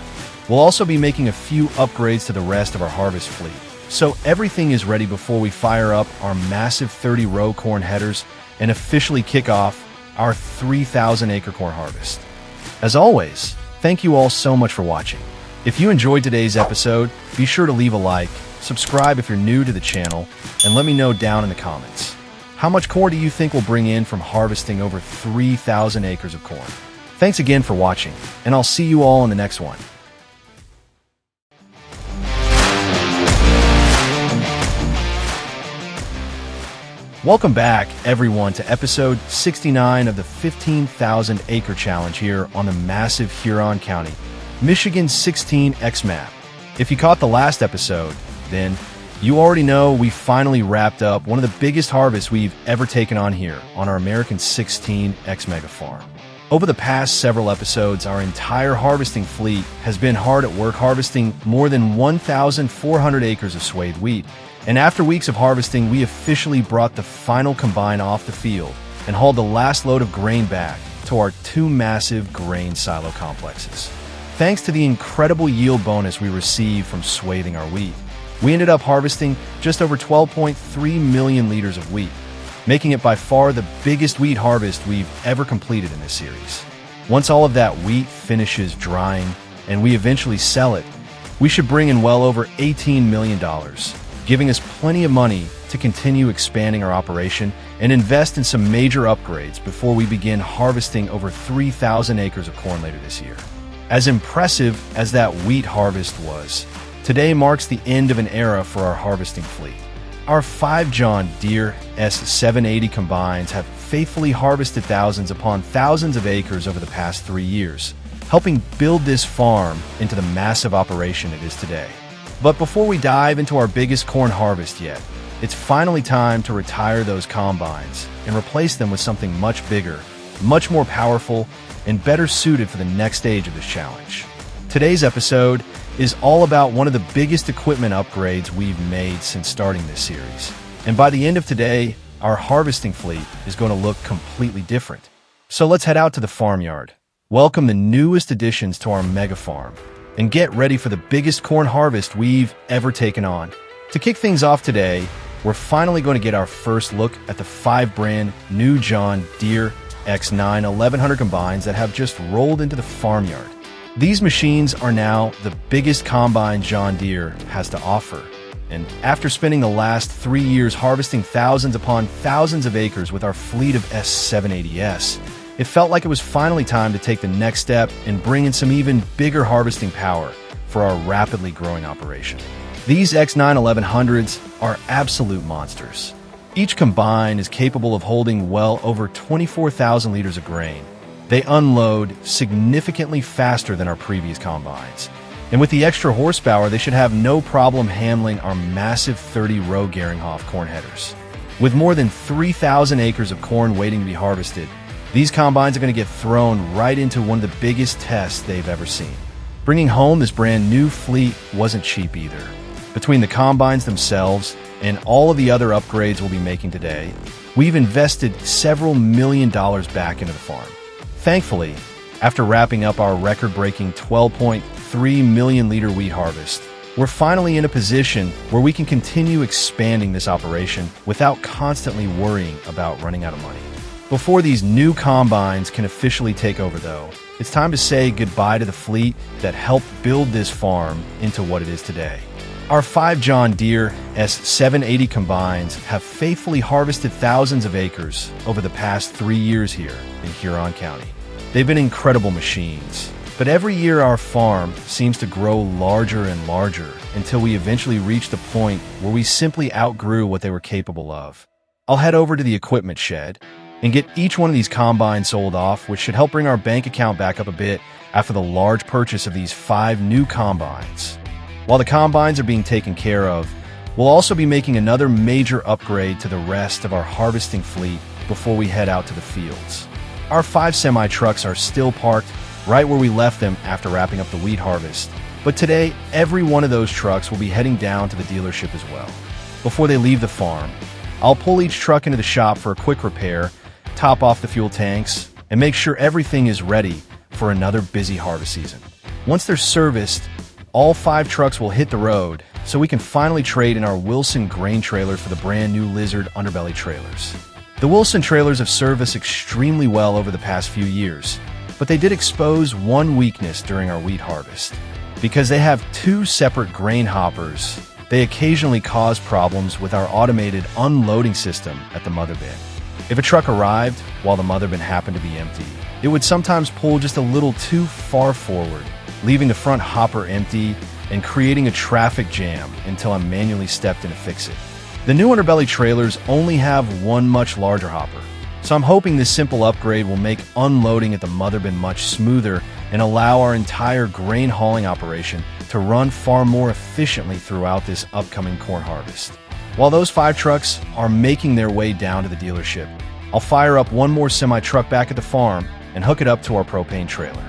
We'll also be making a few upgrades to the rest of our harvest fleet, so everything is ready before we fire up our massive 30-row corn headers and officially kick off our 3,000-acre corn harvest. As always, thank you all so much for watching. If you enjoyed today's episode, be sure to leave a like, subscribe if you're new to the channel, and let me know down in the comments. How much corn do you think we'll bring in from harvesting over 3,000 acres of corn? Thanks again for watching, and I'll see you all in the next one. Welcome back, everyone, to episode 69 of the 15,000 acre challenge here on the massive Huron County, Michigan 16X map. If you caught the last episode, then you already know we finally wrapped up one of the biggest harvests we've ever taken on here on our American 16X mega farm. Over the past several episodes, our entire harvesting fleet has been hard at work harvesting more than 1,400 acres of swathed wheat. And after weeks of harvesting, we officially brought the final combine off the field and hauled the last load of grain back to our 2 massive grain silo complexes. Thanks to the incredible yield bonus we received from swathing our wheat, we ended up harvesting just over 12.3 million liters of wheat, making it by far the biggest wheat harvest we've ever completed in this series. Once all of that wheat finishes drying and we eventually sell it, we should bring in well over $18 million, giving us plenty of money to continue expanding our operation and invest in some major upgrades before we begin harvesting over 3,000 acres of corn later this year. As impressive as that wheat harvest was, today marks the end of an era for our harvesting fleet. Our 5 John Deere S780 combines have faithfully harvested thousands upon thousands of acres over the past 3 years, helping build this farm into the massive operation it is today. But before we dive into our biggest corn harvest yet, it's finally time to retire those combines and replace them with something much bigger, much more powerful, and better suited for the next stage of this challenge. Today's episode is all about one of the biggest equipment upgrades we've made since starting this series. And by the end of today, our harvesting fleet is going to look completely different. So let's head out to the farmyard, welcome the newest additions to our mega farm, and get ready for the biggest corn harvest we've ever taken on. To kick things off today, we're finally going to get our first look at the 5 brand new John Deere X9 1100 combines that have just rolled into the farmyard. These machines are now the biggest combine John Deere has to offer. And after spending the last 3 years harvesting thousands upon thousands of acres with our fleet of S780s, it felt like it was finally time to take the next step and bring in some even bigger harvesting power for our rapidly growing operation. These X9 1100s are absolute monsters. Each combine is capable of holding well over 24,000 liters of grain. They unload significantly faster than our previous combines. And with the extra horsepower, they should have no problem handling our massive 30-row Geringhoff corn headers. With more than 3,000 acres of corn waiting to be harvested, These combines are going to get thrown right into one of the biggest tests they've ever seen. Bringing home this brand new fleet wasn't cheap either. Between the combines themselves and all of the other upgrades we'll be making today, we've invested several $1 million back into the farm. Thankfully, after wrapping up our record-breaking 12.3 million liter wheat harvest, we're finally in a position where we can continue expanding this operation without constantly worrying about running out of money. Before these new combines can officially take over, though, it's time to say goodbye to the fleet that helped build this farm into what it is today. Our 5 John Deere S780 combines have faithfully harvested thousands of acres over the past 3 years here in Huron County. They've been incredible machines, but every year our farm seems to grow larger and larger until we eventually reach the point where we simply outgrew what they were capable of. I'll head over to the equipment shed and get each one of these combines sold off, which should help bring our bank account back up a bit after the large purchase of these 5 new combines. While the combines are being taken care of, we'll also be making another major upgrade to the rest of our harvesting fleet before we head out to the fields. Our 5 semi-trucks are still parked right where we left them after wrapping up the wheat harvest, but today every one of those trucks will be heading down to the dealership as well. Before they leave the farm, I'll pull each truck into the shop for a quick repair, top off the fuel tanks, and make sure everything is ready for another busy harvest season. Once they're serviced, all 5 trucks will hit the road so we can finally trade in our Wilson grain trailer for the brand new Lizard underbelly trailers. The Wilson trailers have served us extremely well over the past few years, but they did expose one weakness during our wheat harvest. Because they have 2 separate grain hoppers, they occasionally cause problems with our automated unloading system at the mother bin. If a truck arrived while the mother bin happened to be empty, it would sometimes pull just a little too far forward, leaving the front hopper empty and creating a traffic jam until I manually stepped in to fix it. The new underbelly trailers only have one much larger hopper, so I'm hoping this simple upgrade will make unloading at the mother bin much smoother and allow our entire grain hauling operation to run far more efficiently throughout this upcoming corn harvest. While those 5 trucks are making their way down to the dealership, I'll fire up one more semi-truck back at the farm and hook it up to our propane trailer.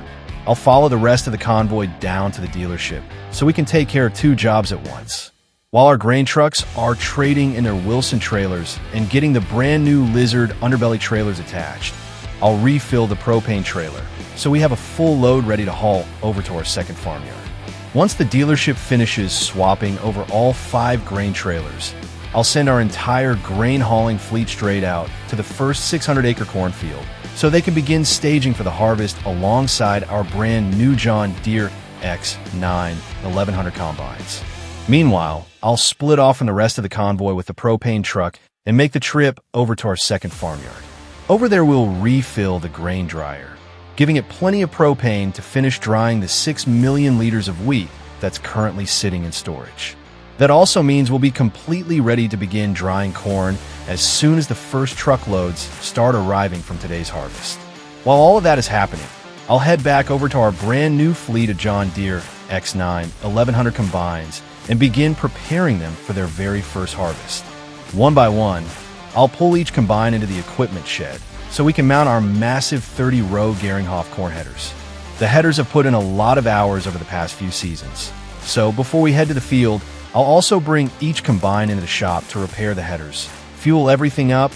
I'll follow the rest of the convoy down to the dealership so we can take care of 2 jobs at once. While our grain trucks are trading in their Wilson trailers and getting the brand new Lizard underbelly trailers attached, I'll refill the propane trailer so we have a full load ready to haul over to our second farmyard. Once the dealership finishes swapping over all 5 grain trailers, I'll send our entire grain hauling fleet straight out to the first 600-acre cornfield so they can begin staging for the harvest alongside our brand new John Deere X9 1100 combines. Meanwhile, I'll split off from the rest of the convoy with the propane truck and make the trip over to our second farmyard. Over there, we'll refill the grain dryer, giving it plenty of propane to finish drying the 6 million liters of wheat that's currently sitting in storage. That also means we'll be completely ready to begin drying corn as soon as the first truckloads start arriving from today's harvest. While all of that is happening, I'll head back over to our brand new fleet of John Deere X9 1100 combines and begin preparing them for their very first harvest. One by one, I'll pull each combine into the equipment shed so we can mount our massive 30-row Geringhoff corn headers. The headers have put in a lot of hours over the past few seasons, so before we head to the field, I'll also bring each combine into the shop to repair the headers, fuel everything up,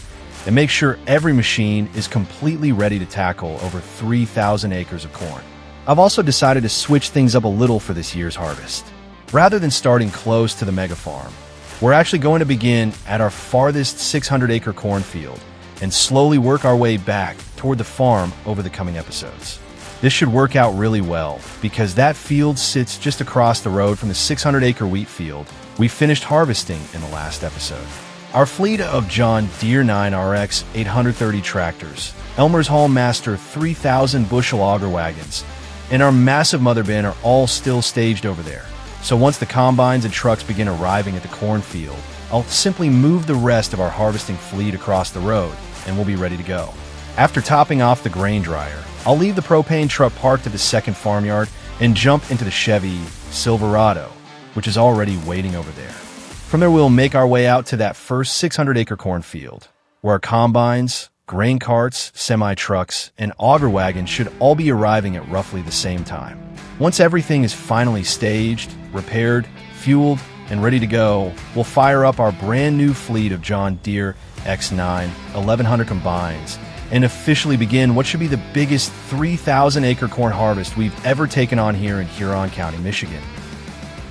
and make sure every machine is completely ready to tackle over 3,000 acres of corn. I've also decided to switch things up a little for this year's harvest. Rather than starting close to the mega farm, we're actually going to begin at our farthest 600-acre cornfield and slowly work our way back toward the farm over the coming episodes. This should work out really well because that field sits just across the road from the 600-acre wheat field we finished harvesting in the last episode. Our fleet of John Deere 9 RX 830 tractors, Elmers Haulmaster 3,000 bushel auger wagons, and our massive mother bin are all still staged over there. So once the combines and trucks begin arriving at the cornfield, I'll simply move the rest of our harvesting fleet across the road and we'll be ready to go. After topping off the grain dryer, I'll leave the propane truck parked at the second farmyard and jump into the Chevy Silverado, which is already waiting over there. From there, we'll make our way out to that first 600-acre cornfield, where our combines grain carts, semi-trucks, and auger wagons should all be arriving at roughly the same time. Once everything is finally staged, repaired, fueled, and ready to go, we'll fire up our brand new fleet of John Deere S780 1100 combines and officially begin what should be the biggest 3,000-acre corn harvest we've ever taken on here in Huron County, Michigan.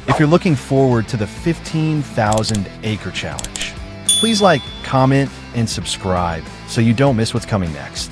If you're looking forward to the 15,000-acre challenge, please like, comment, and subscribe so you don't miss what's coming next.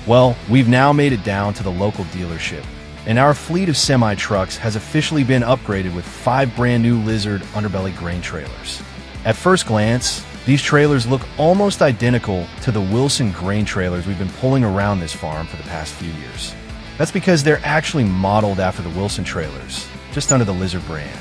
Well, we've now made it down to the local dealership, and our fleet of semi-trucks has officially been upgraded with 5 brand new Lizard underbelly grain trailers. At first glance, these trailers look almost identical to the Wilson grain trailers we've been pulling around this farm for the past few years. That's because they're actually modeled after the Wilson trailers, just under the Lizard brand.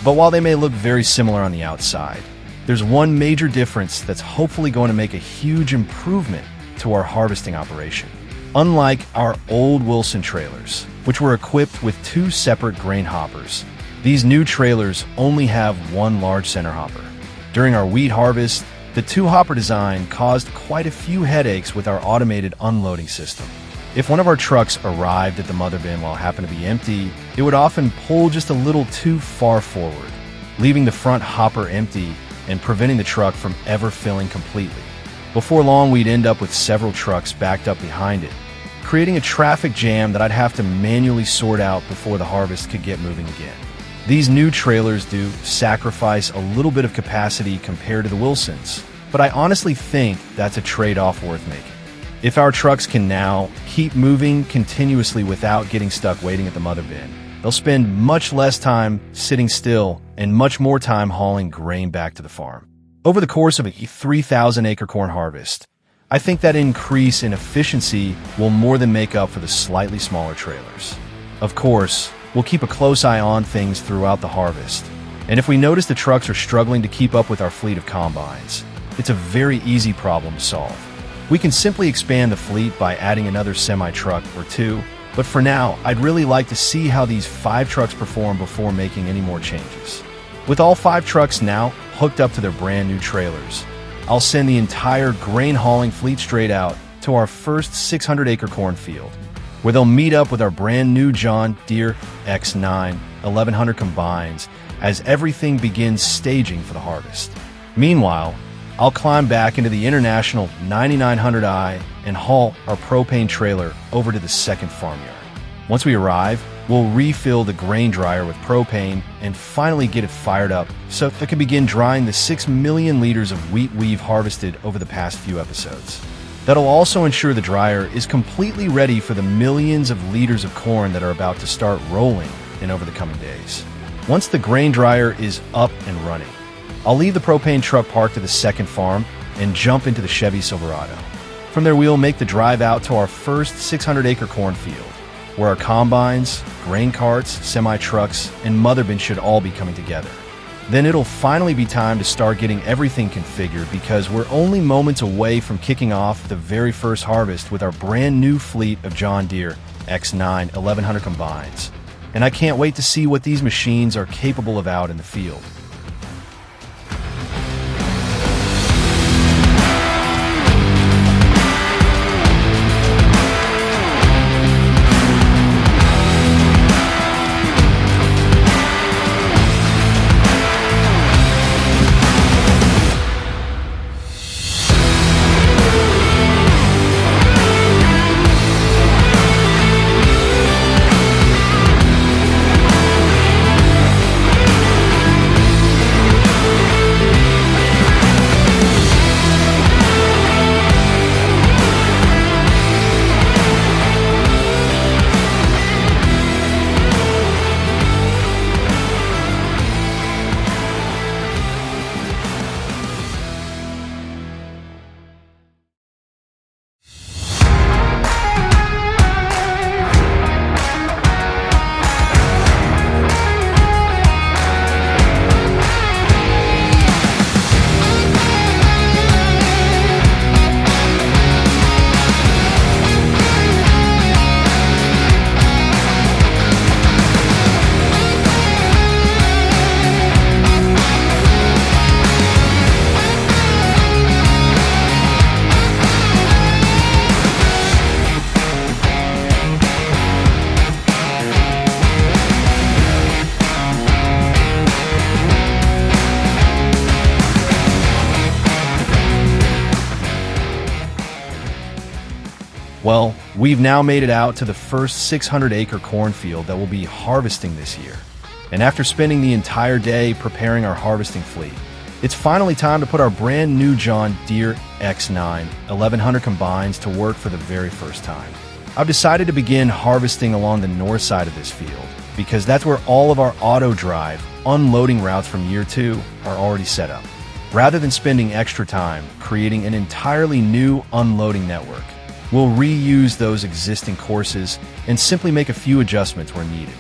But while they may look very similar on the outside, there's one major difference that's hopefully going to make a huge improvement to our harvesting operation. Unlike our old Wilson trailers, which were equipped with 2 separate grain hoppers, these new trailers only have one large center hopper. During our wheat harvest, the 2-hopper design caused quite a few headaches with our automated unloading system. If one of our trucks arrived at the mother bin while it happened to be empty, it would often pull just a little too far forward, leaving the front hopper empty and preventing the truck from ever filling completely. Before long, we'd end up with several trucks backed up behind it, creating a traffic jam that I'd have to manually sort out before the harvest could get moving again. These new trailers do sacrifice a little bit of capacity compared to the Wilsons, but I honestly think that's a trade-off worth making. If our trucks can now keep moving continuously without getting stuck waiting at the mother bin, they'll spend much less time sitting still and much more time hauling grain back to the farm. Over the course of a 3,000-acre corn harvest, I think that increase in efficiency will more than make up for the slightly smaller trailers. Of course, we'll keep a close eye on things throughout the harvest, and if we notice the trucks are struggling to keep up with our fleet of combines, it's a very easy problem to solve. We can simply expand the fleet by adding another semi-truck or 2, but for now, I'd really like to see how these 5 trucks perform before making any more changes. With all 5 trucks now hooked up to their brand new trailers, I'll send the entire grain hauling fleet straight out to our first 600-acre cornfield, where they'll meet up with our brand new John Deere S780 1100 combines as everything begins staging for the harvest. Meanwhile, I'll climb back into the International 9900i and haul our propane trailer over to the second farmyard. Once we arrive, we'll refill the grain dryer with propane and finally get it fired up so it can begin drying the 6 million liters of wheat we've harvested over the past few episodes. That'll also ensure the dryer is completely ready for the millions of liters of corn that are about to start rolling in over the coming days. Once the grain dryer is up and running, I'll leave the propane truck parked at the second farm and jump into the Chevy Silverado. From there, we'll make the drive out to our first 600-acre cornfield, where our combines, grain carts, semi-trucks, and mother bin should all be coming together. Then it'll finally be time to start getting everything configured because we're only moments away from kicking off the very first harvest with our brand new fleet of John Deere X9 1100 combines. And I can't wait to see what these machines are capable of out in the field. Well, we've now made it out to the first 600-acre cornfield that we'll be harvesting this year. And after spending the entire day preparing our harvesting fleet, it's finally time to put our brand new John Deere X9 1100 combines to work for the very first time. I've decided to begin harvesting along the north side of this field because that's where all of our auto drive unloading routes from year 2 are already set up. Rather than spending extra time creating an entirely new unloading network, we'll reuse those existing courses and simply make a few adjustments where needed.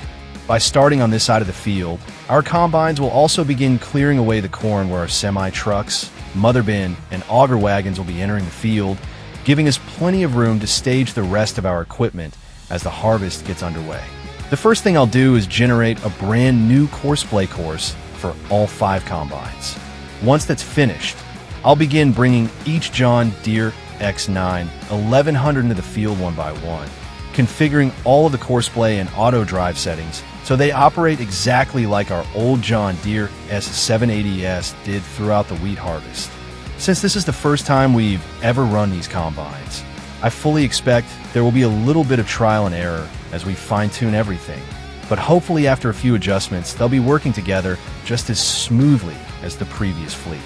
By starting on this side of the field, our combines will also begin clearing away the corn where our semi-trucks, mother bin, and auger wagons will be entering the field, giving us plenty of room to stage the rest of our equipment as the harvest gets underway. The first thing I'll do is generate a brand new course-play course for all 5 combines. Once that's finished, I'll begin bringing each John Deere X9 1100 into the field one by one, configuring all of the courseplay and auto drive settings so they operate exactly like our old John Deere S780s did throughout the wheat harvest. Since this is the first time we've ever run these combines, I fully expect there will be a little bit of trial and error as we fine-tune everything, but hopefully after a few adjustments, they'll be working together just as smoothly as the previous fleet.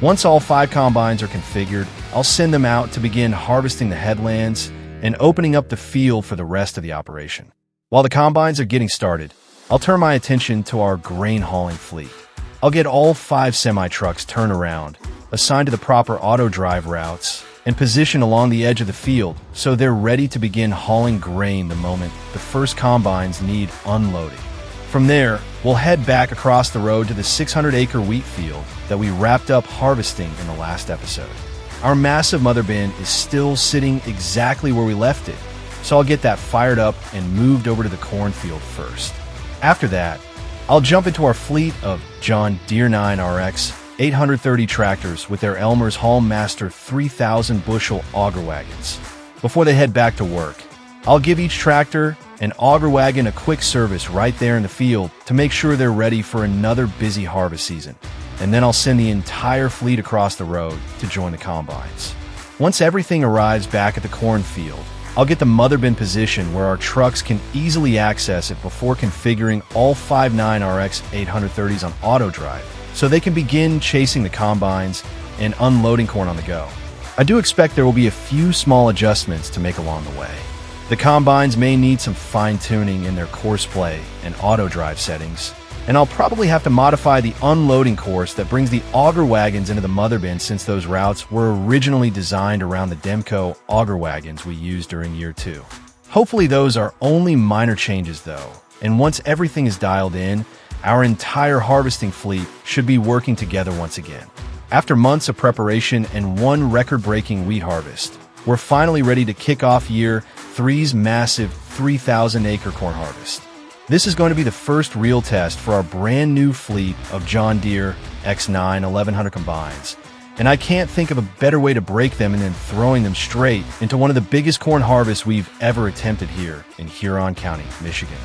Once all 5 combines are configured, I'll send them out to begin harvesting the headlands and opening up the field for the rest of the operation. While the combines are getting started, I'll turn my attention to our grain hauling fleet. I'll get all 5 semi-trucks turned around, assigned to the proper auto drive routes, and positioned along the edge of the field so they're ready to begin hauling grain the moment the first combines need unloading. From there, we'll head back across the road to the 600-acre wheat field that we wrapped up harvesting in the last episode. Our massive mother bin is still sitting exactly where we left it, so I'll get that fired up and moved over to the cornfield first. After that, I'll jump into our fleet of John Deere 9 RX 830 tractors with their Elmers Haulmaster 3,000 bushel auger wagons. Before they head back to work, I'll give each tractor and auger wagon a quick service right there in the field to make sure they're ready for another busy harvest season. and then I'll send the entire fleet across the road to join the combines. Once everything arrives back at the cornfield, I'll get the mother bin positioned where our trucks can easily access it before configuring all 5.9 RX 830s on auto drive, so they can begin chasing the combines and unloading corn on the go. I do expect there will be a few small adjustments to make along the way. The combines may need some fine-tuning in their course play and auto drive settings, and I'll probably have to modify the unloading course that brings the auger wagons into the mother bin, since those routes were originally designed around the Demco auger wagons we used during year 2. Hopefully those are only minor changes though, and once everything is dialed in, our entire harvesting fleet should be working together once again. After months of preparation and one record-breaking wheat harvest, we're finally ready to kick off year 3's massive 3,000-acre corn harvest. This is going to be the first real test for our brand new fleet of John Deere X9 1100 combines, and I can't think of a better way to break them and then throwing them straight into one of the biggest corn harvests we've ever attempted here in Huron County, Michigan.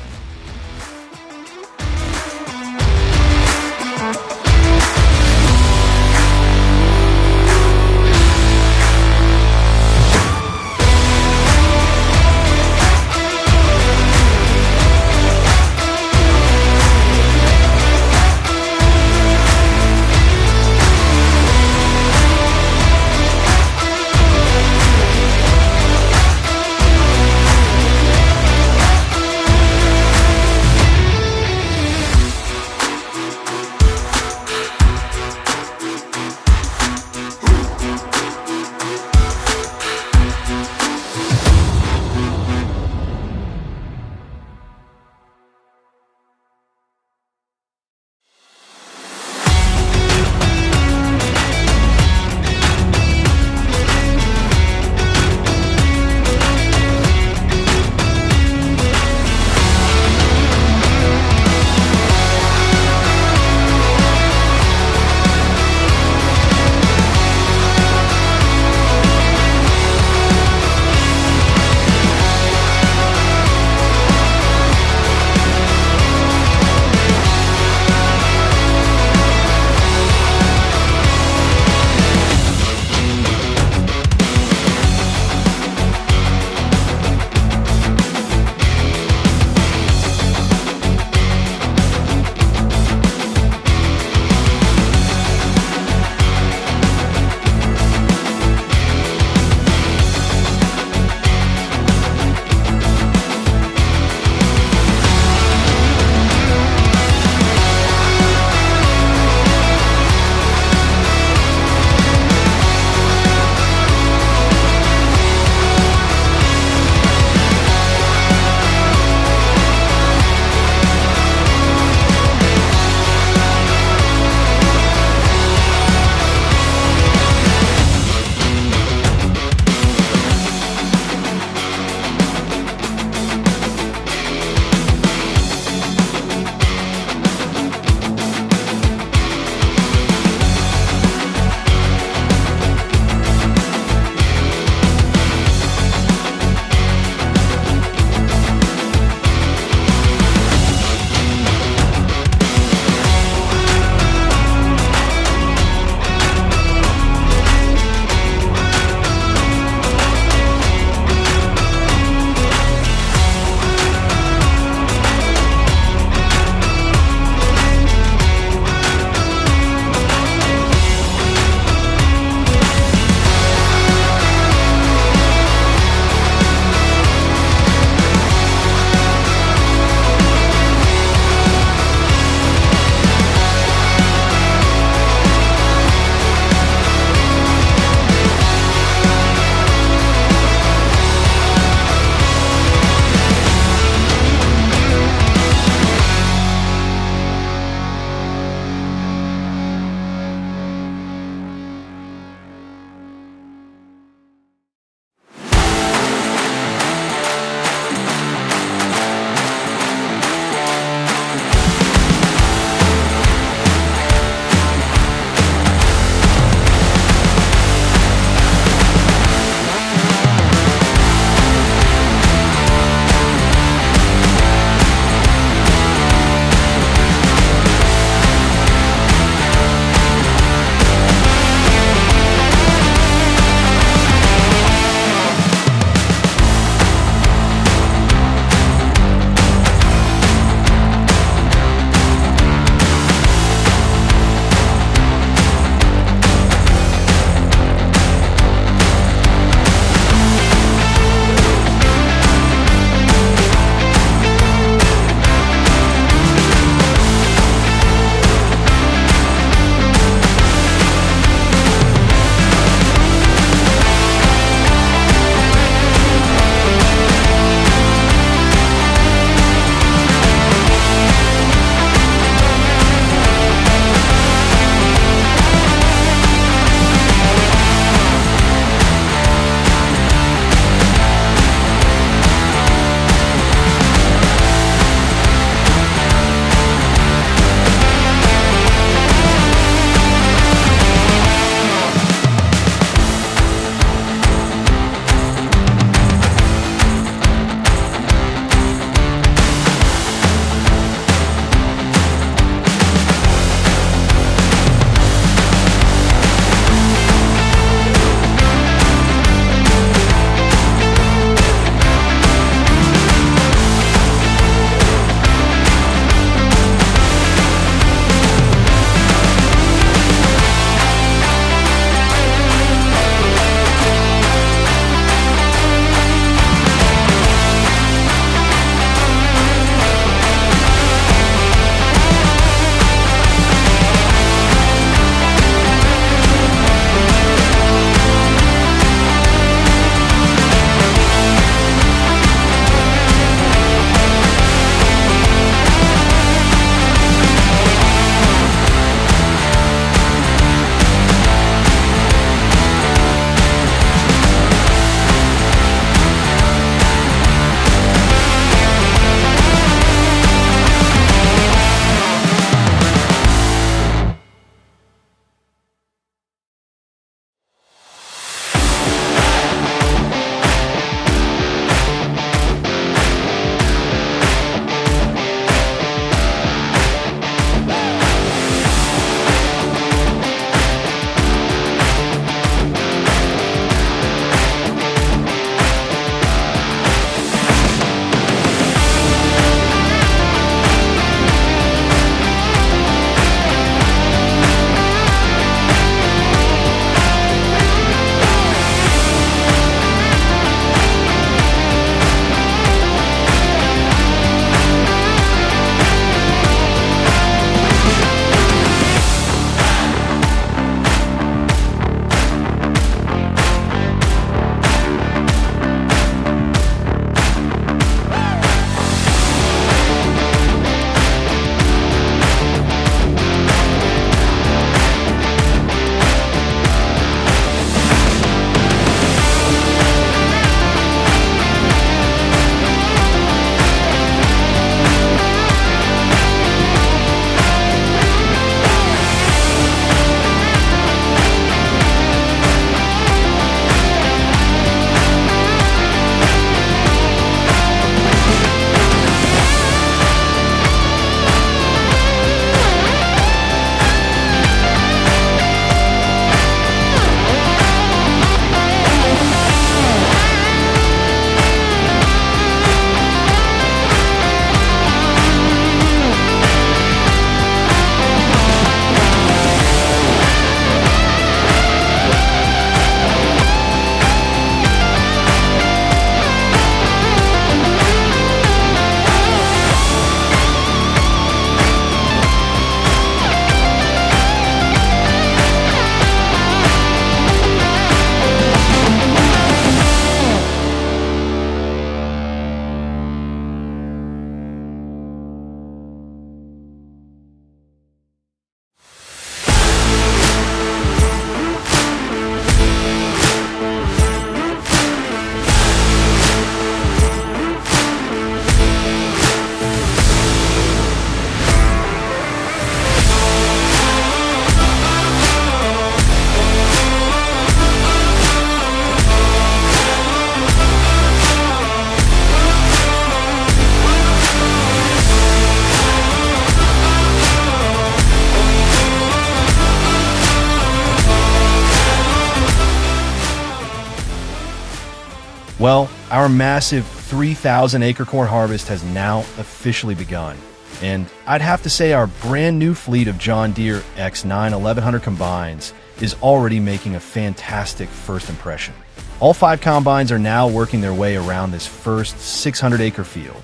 Well, our massive 3,000 acre corn harvest has now officially begun. And I'd have to say our brand new fleet of John Deere X9 1100 combines is already making a fantastic first impression. All 5 combines are now working their way around this first 600 acre field,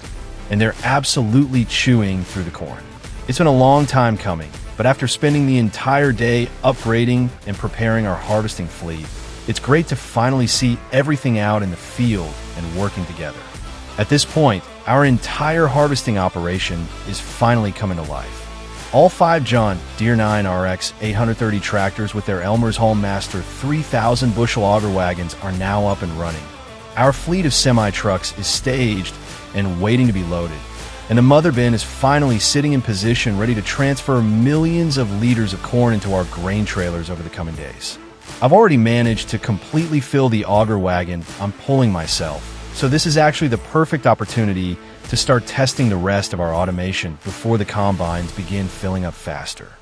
and they're absolutely chewing through the corn. It's been a long time coming, but after spending the entire day upgrading and preparing our harvesting fleet, it's great to finally see everything out in the field and working together. At this point, our entire harvesting operation is finally coming to life. All 5 John Deere 9 RX 830 tractors with their Elmers Haulmaster 3,000 bushel auger wagons are now up and running. Our fleet of semi-trucks is staged and waiting to be loaded, and the mother bin is finally sitting in position ready to transfer millions of liters of corn into our grain trailers over the coming days. I've already managed to completely fill the auger wagon I'm pulling myself, so this is actually the perfect opportunity to start testing the rest of our automation before the combines begin filling up faster.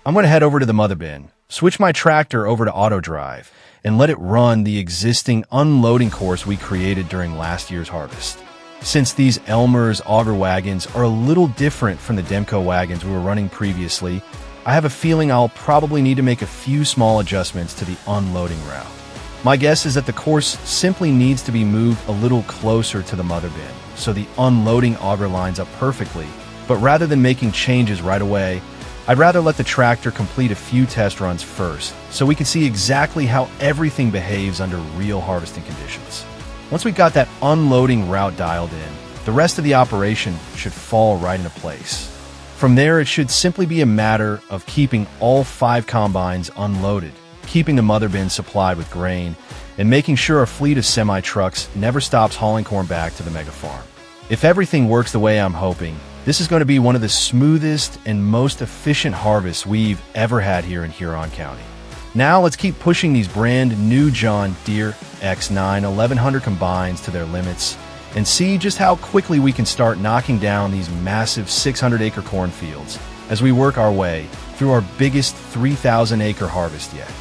I'm going to head over to the mother bin, switch my tractor over to auto drive, and let it run the existing unloading course we created during last year's harvest. Since these Elmers auger wagons are a little different from the Demco wagons we were running previously, I have a feeling I'll probably need to make a few small adjustments to the unloading route. My guess is that the course simply needs to be moved a little closer to the mother bin, so the unloading auger lines up perfectly, but rather than making changes right away, I'd rather let the tractor complete a few test runs first, so we can see exactly how everything behaves under real harvesting conditions. Once we got that unloading route dialed in, the rest of the operation should fall right into place. From there, it should simply be a matter of keeping all 5 combines unloaded, keeping the mother bin supplied with grain, and making sure our fleet of semi-trucks never stops hauling corn back to the mega farm. If everything works the way I'm hoping, this is going to be one of the smoothest and most efficient harvests we've ever had here in Huron County. Now let's keep pushing these brand new John Deere X9 1100 combines to their limits and see just how quickly we can start knocking down these massive 600 acre cornfields as we work our way through our biggest 3,000 acre harvest yet.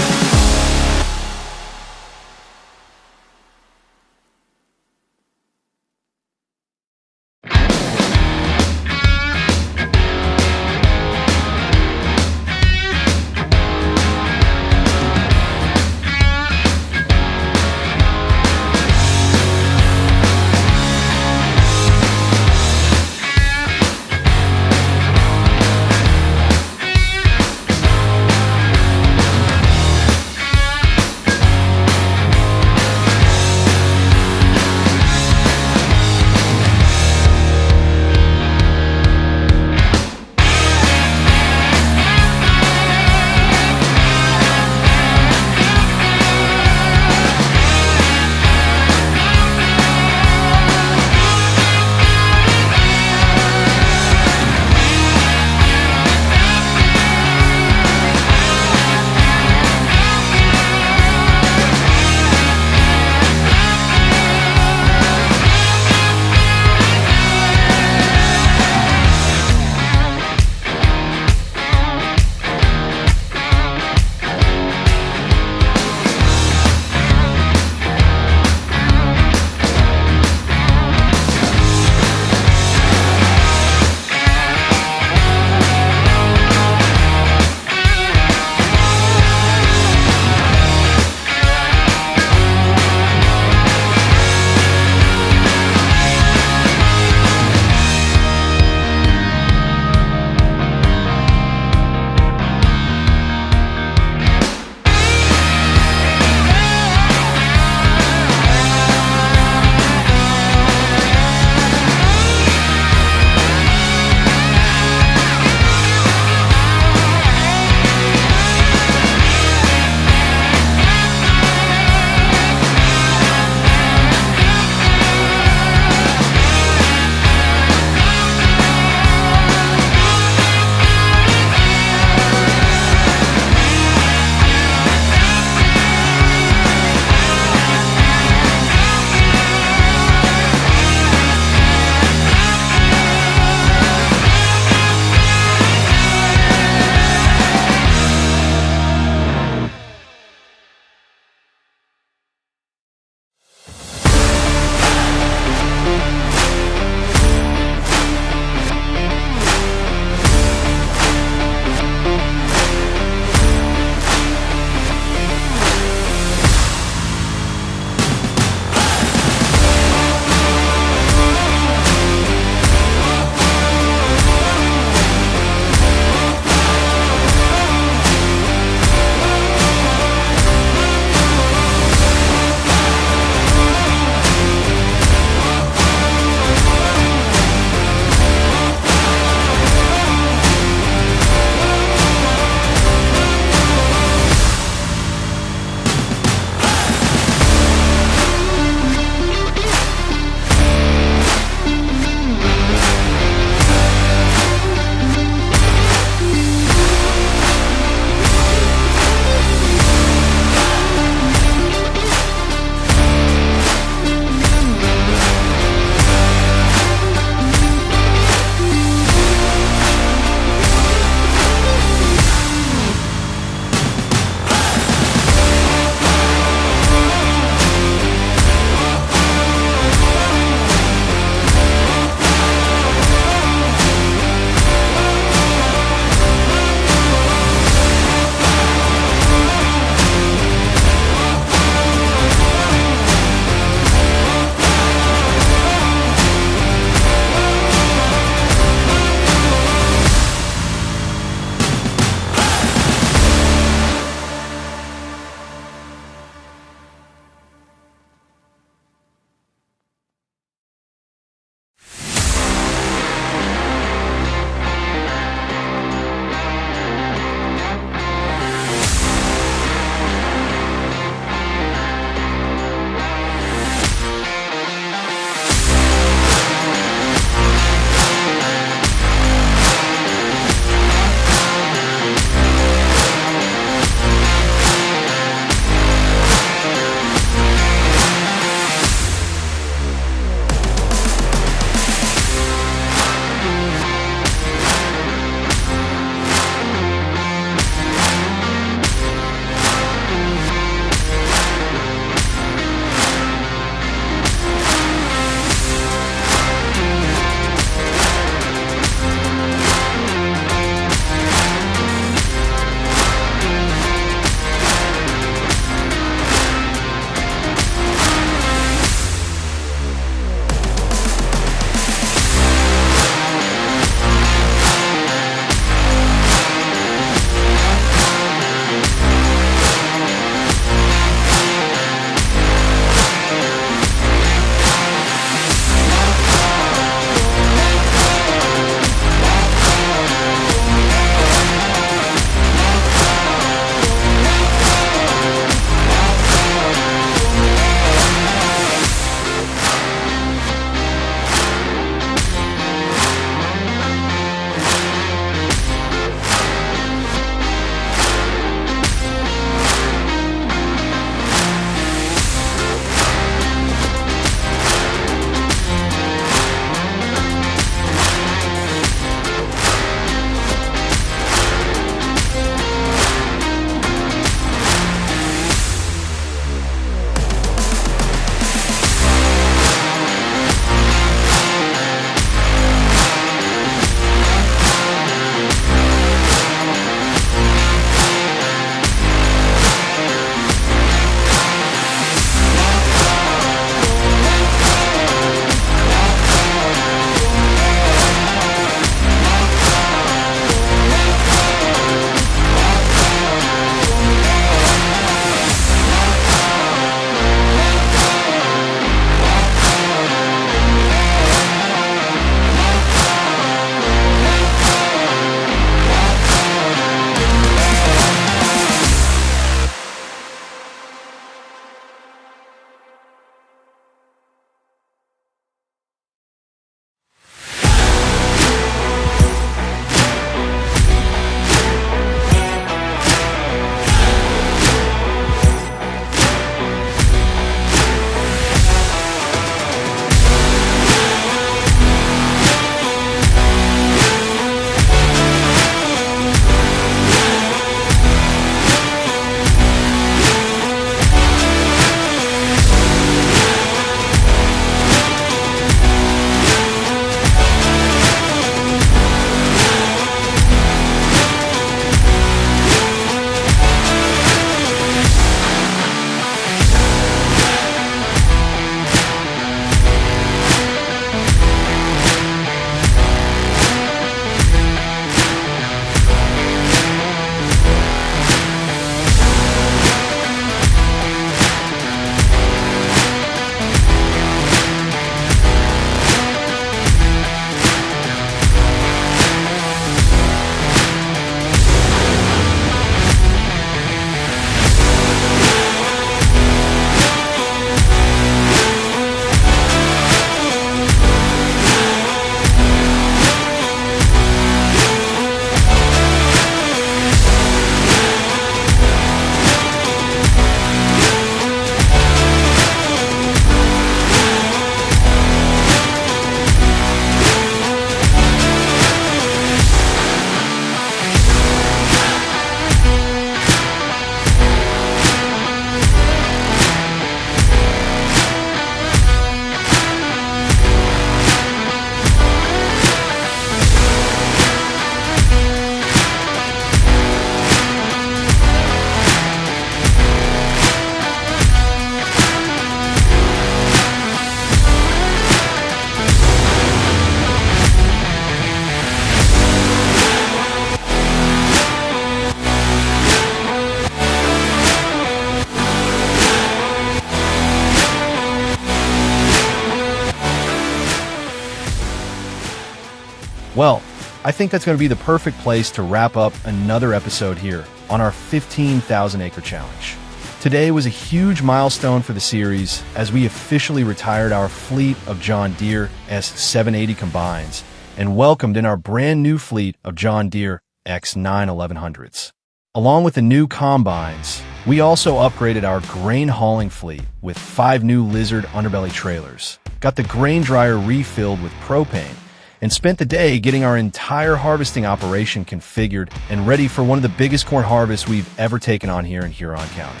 Well, I think that's going to be the perfect place to wrap up another episode here on our 15,000 acre challenge. Today was a huge milestone for the series as we officially retired our fleet of John Deere S780 combines and welcomed in our brand new fleet of John Deere X9 1100s. Along with the new combines, we also upgraded our grain hauling fleet with 5 new Lizard underbelly trailers, got the grain dryer refilled with propane, and spent the day getting our entire harvesting operation configured and ready for one of the biggest corn harvests we've ever taken on here in Huron County.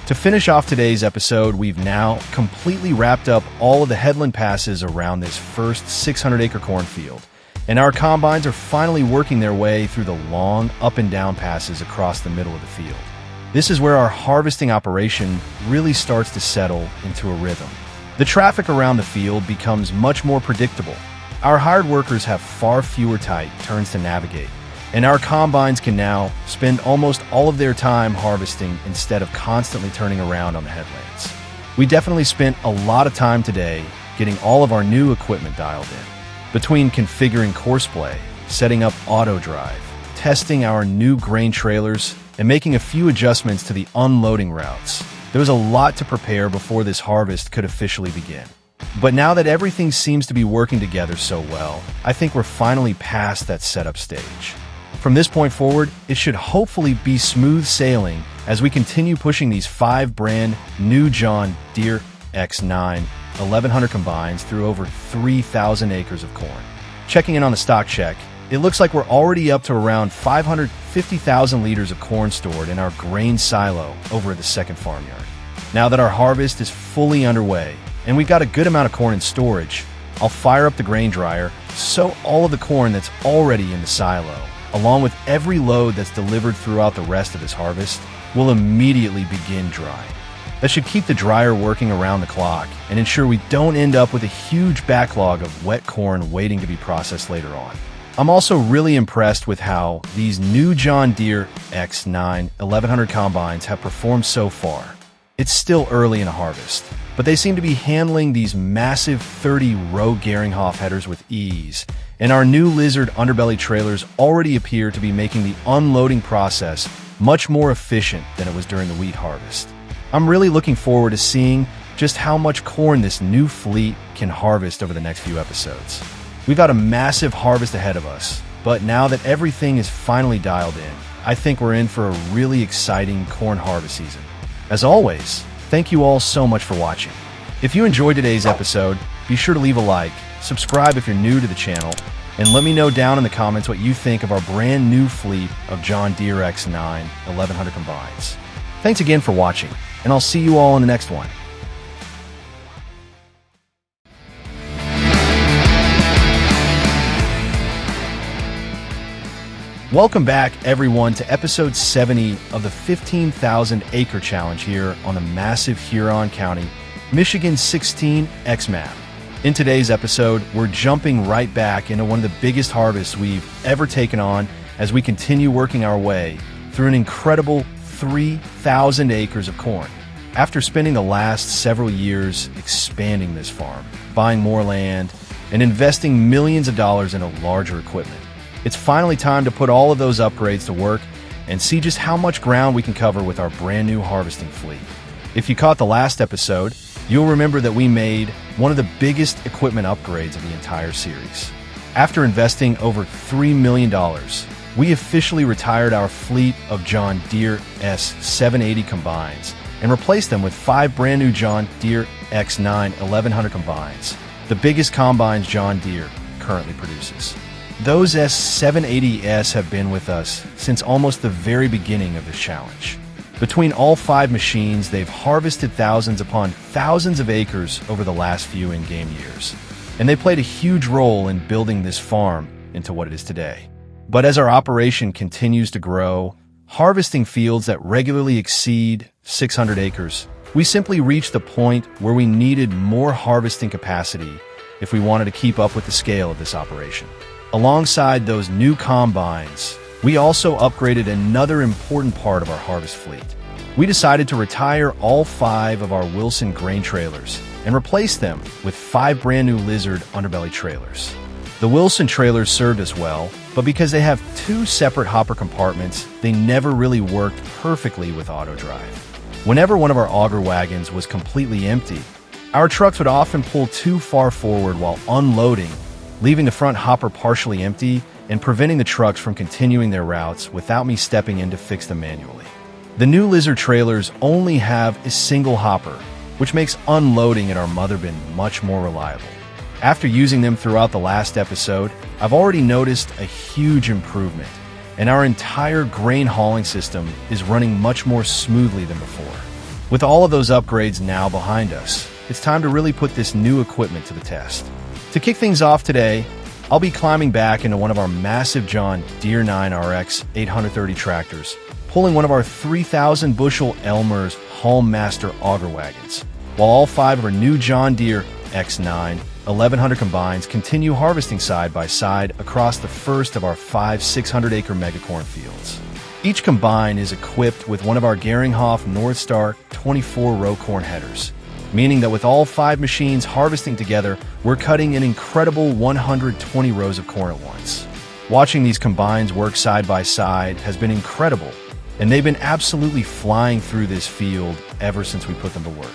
To finish off today's episode, we've now completely wrapped up all of the headland passes around this first 600-acre cornfield, and our combines are finally working their way through the long up and down passes across the middle of the field. This is where our harvesting operation really starts to settle into a rhythm. The traffic around the field becomes much more predictable. Our hired workers have far fewer tight turns to navigate, and our combines can now spend almost all of their time harvesting instead of constantly turning around on the headlands. We definitely spent a lot of time today getting all of our new equipment dialed in. Between configuring courseplay, setting up auto drive, testing our new grain trailers, and making a few adjustments to the unloading routes, there was a lot to prepare before this harvest could officially begin. But now that everything seems to be working together so well, I think we're finally past that setup stage. From this point forward, it should hopefully be smooth sailing as we continue pushing these 5 brand new John Deere X9 1100 combines through over 3,000 acres of corn. Checking in on the stock check, it looks like we're already up to around 550,000 liters of corn stored in our grain silo over at the second farmyard. Now that our harvest is fully underway and we've got a good amount of corn in storage, I'll fire up the grain dryer, sow all of the corn that's already in the silo, along with every load that's delivered throughout the rest of this harvest, will immediately begin drying. That should keep the dryer working around the clock and ensure we don't end up with a huge backlog of wet corn waiting to be processed later on. I'm also really impressed with how these new John Deere X9 1100 combines have performed so far. It's still early in a harvest, but they seem to be handling these massive 30-row Geringhoff headers with ease, and our new Lizard underbelly trailers already appear to be making the unloading process much more efficient than it was during the wheat harvest. I'm really looking forward to seeing just how much corn this new fleet can harvest over the next few episodes. We've got a massive harvest ahead of us, but now that everything is finally dialed in, I think we're in for a really exciting corn harvest season. As always, thank you all so much for watching. If you enjoyed today's episode, be sure to leave a like, subscribe if you're new to the channel, and let me know down in the comments what you think of our brand new fleet of John Deere X9 1100 combines. Thanks again for watching, and I'll see you all in the next one. Welcome back, everyone, to episode 70 of the 15,000 acre challenge here on the massive Huron County, Michigan 16 X-Map. In today's episode, we're jumping right back into one of the biggest harvests we've ever taken on as we continue working our way through an incredible 3,000 acres of corn. After spending the last several years expanding this farm, buying more land, and investing millions of dollars into larger equipment, it's finally time to put all of those upgrades to work and see just how much ground we can cover with our brand new harvesting fleet. If you caught the last episode, you'll remember that we made one of the biggest equipment upgrades of the entire series. After investing over $3 million, we officially retired our fleet of John Deere S780 combines and replaced them with 5 brand new John Deere X9 1100 combines, the biggest combines John Deere currently produces. Those S780s have been with us since almost the very beginning of this challenge. Between all 5 machines, they've harvested thousands upon thousands of acres over the last few in-game years, and they played a huge role in building this farm into what it is today. But as our operation continues to grow, harvesting fields that regularly exceed 600 acres, we simply reached the point where we needed more harvesting capacity if we wanted to keep up with the scale of this operation. Alongside those new combines, we also upgraded another important part of our harvest fleet. We decided to retire all 5 of our Wilson grain trailers and replace them with 5 brand new Lizard underbelly trailers. The Wilson trailers served us well, but because they have two separate hopper compartments, they never really worked perfectly with auto drive. Whenever one of our auger wagons was completely empty, our trucks would often pull too far forward while unloading, leaving the front hopper partially empty and preventing the trucks from continuing their routes without me stepping in to fix them manually. The new Lizard trailers only have a single hopper, which makes unloading at our mother bin much more reliable. After using them throughout the last episode, I've already noticed a huge improvement, and our entire grain hauling system is running much more smoothly than before. With all of those upgrades now behind us, it's time to really put this new equipment to the test. To kick things off today, I'll be climbing back into one of our massive John Deere RX 830 tractors, pulling one of our 3,000 bushel Elmers Haulmaster auger wagons, while all 5 of our new John Deere X9 1100 combines continue harvesting side by side across the first of our 5 600-acre mega corn fields. Each combine is equipped with one of our Geringhoff Northstar 24-row corn headers, meaning that with all 5 machines harvesting together, we're cutting an incredible 120 rows of corn at once. Watching these combines work side by side has been incredible, and they've been absolutely flying through this field ever since we put them to work.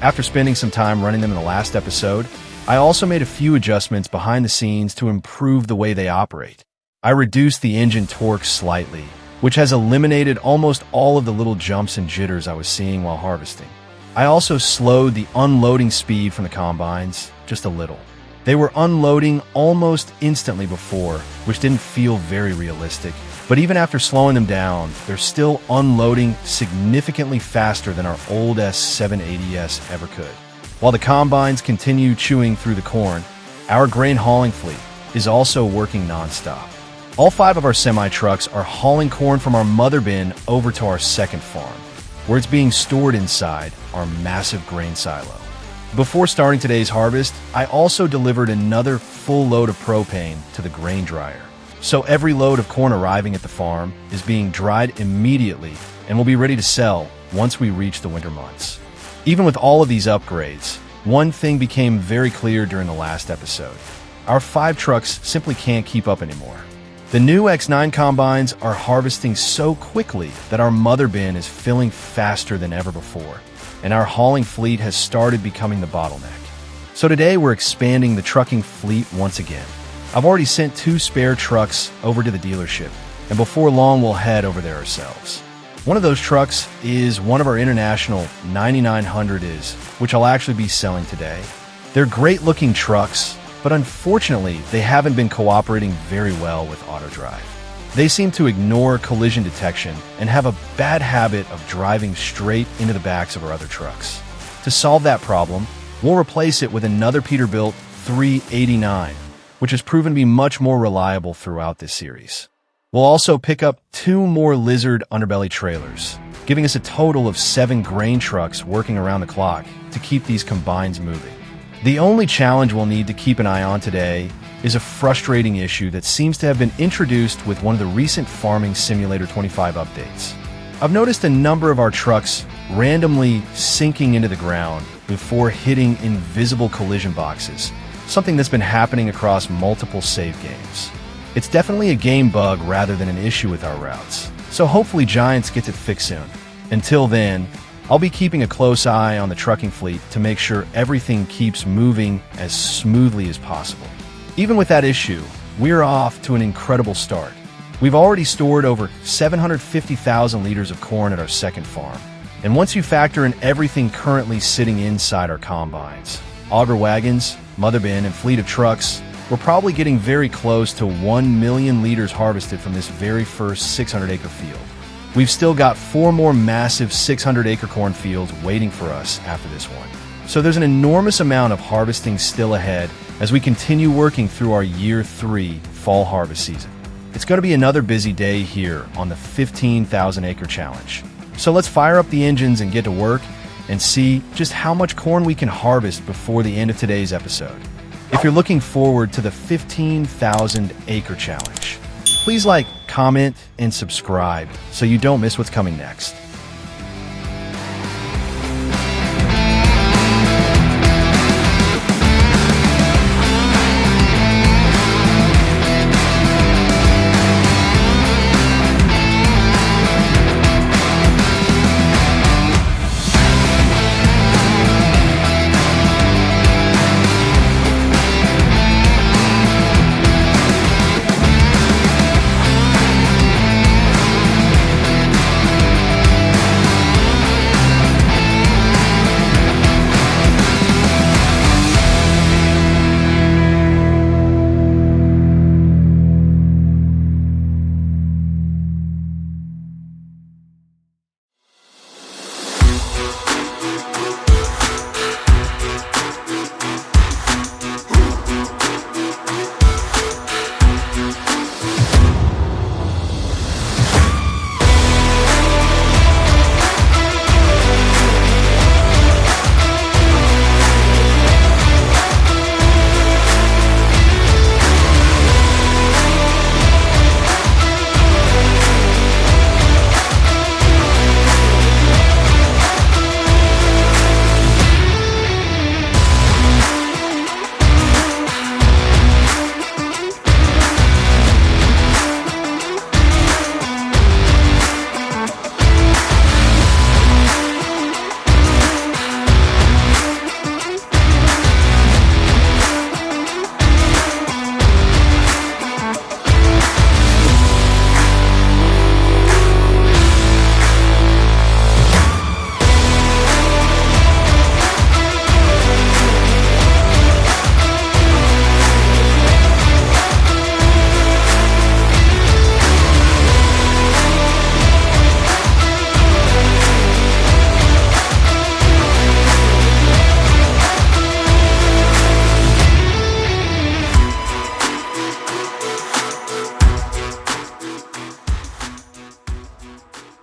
After spending some time running them in the last episode, I also made a few adjustments behind the scenes to improve the way they operate. I reduced the engine torque slightly, which has eliminated almost all of the little jumps and jitters I was seeing while harvesting. I also slowed the unloading speed from the combines just a little. They were unloading almost instantly before, which didn't feel very realistic, but even after slowing them down, they're still unloading significantly faster than our old S780s ever could. While the combines continue chewing through the corn, our grain hauling fleet is also working nonstop. All 5 of our semi-trucks are hauling corn from our mother bin over to our second farm, where it's being stored inside our massive grain silo. Before starting today's harvest, I also delivered another full load of propane to the grain dryer. So every load of corn arriving at the farm is being dried immediately and will be ready to sell once we reach the winter months. Even with all of these upgrades, one thing became very clear during the last episode. Our 5 trucks simply can't keep up anymore. The new X9 combines are harvesting so quickly that our mother bin is filling faster than ever before, and our hauling fleet has started becoming the bottleneck. So today we're expanding the trucking fleet once again. I've already sent 2 spare trucks over to the dealership, and before long we'll head over there ourselves. One of those trucks is one of our international 9900s, which I'll actually be selling today. They're great-looking trucks, but unfortunately, they haven't been cooperating very well with auto drive. They seem to ignore collision detection and have a bad habit of driving straight into the backs of our other trucks. To solve that problem, we'll replace it with another Peterbilt 389, which has proven to be much more reliable throughout this series. We'll also pick up 2 more Lizard underbelly trailers, giving us a total of 7 grain trucks working around the clock to keep these combines moving. The only challenge we'll need to keep an eye on today is a frustrating issue that seems to have been introduced with one of the recent Farming Simulator 25 updates. I've noticed a number of our trucks randomly sinking into the ground before hitting invisible collision boxes, something that's been happening across multiple save games. It's definitely a game bug rather than an issue with our routes, so hopefully Giants gets it fixed soon. Until then, I'll be keeping a close eye on the trucking fleet to make sure everything keeps moving as smoothly as possible. Even with that issue, we're off to an incredible start. We've already stored over 750,000 liters of corn at our second farm, and once you factor in everything currently sitting inside our combines, auger wagons, mother bin, and fleet of trucks, we're probably getting very close to 1 million liters harvested from this very first 600-acre field. We've still got 4 more massive 600-acre corn fields waiting for us after this one. So there's an enormous amount of harvesting still ahead as we continue working through our Year 3 fall harvest season. It's going to be another busy day here on the 15,000-acre challenge. So let's fire up the engines and get to work and see just how much corn we can harvest before the end of today's episode. If you're looking forward to the 15,000-acre challenge, please like, comment, and subscribe so you don't miss what's coming next.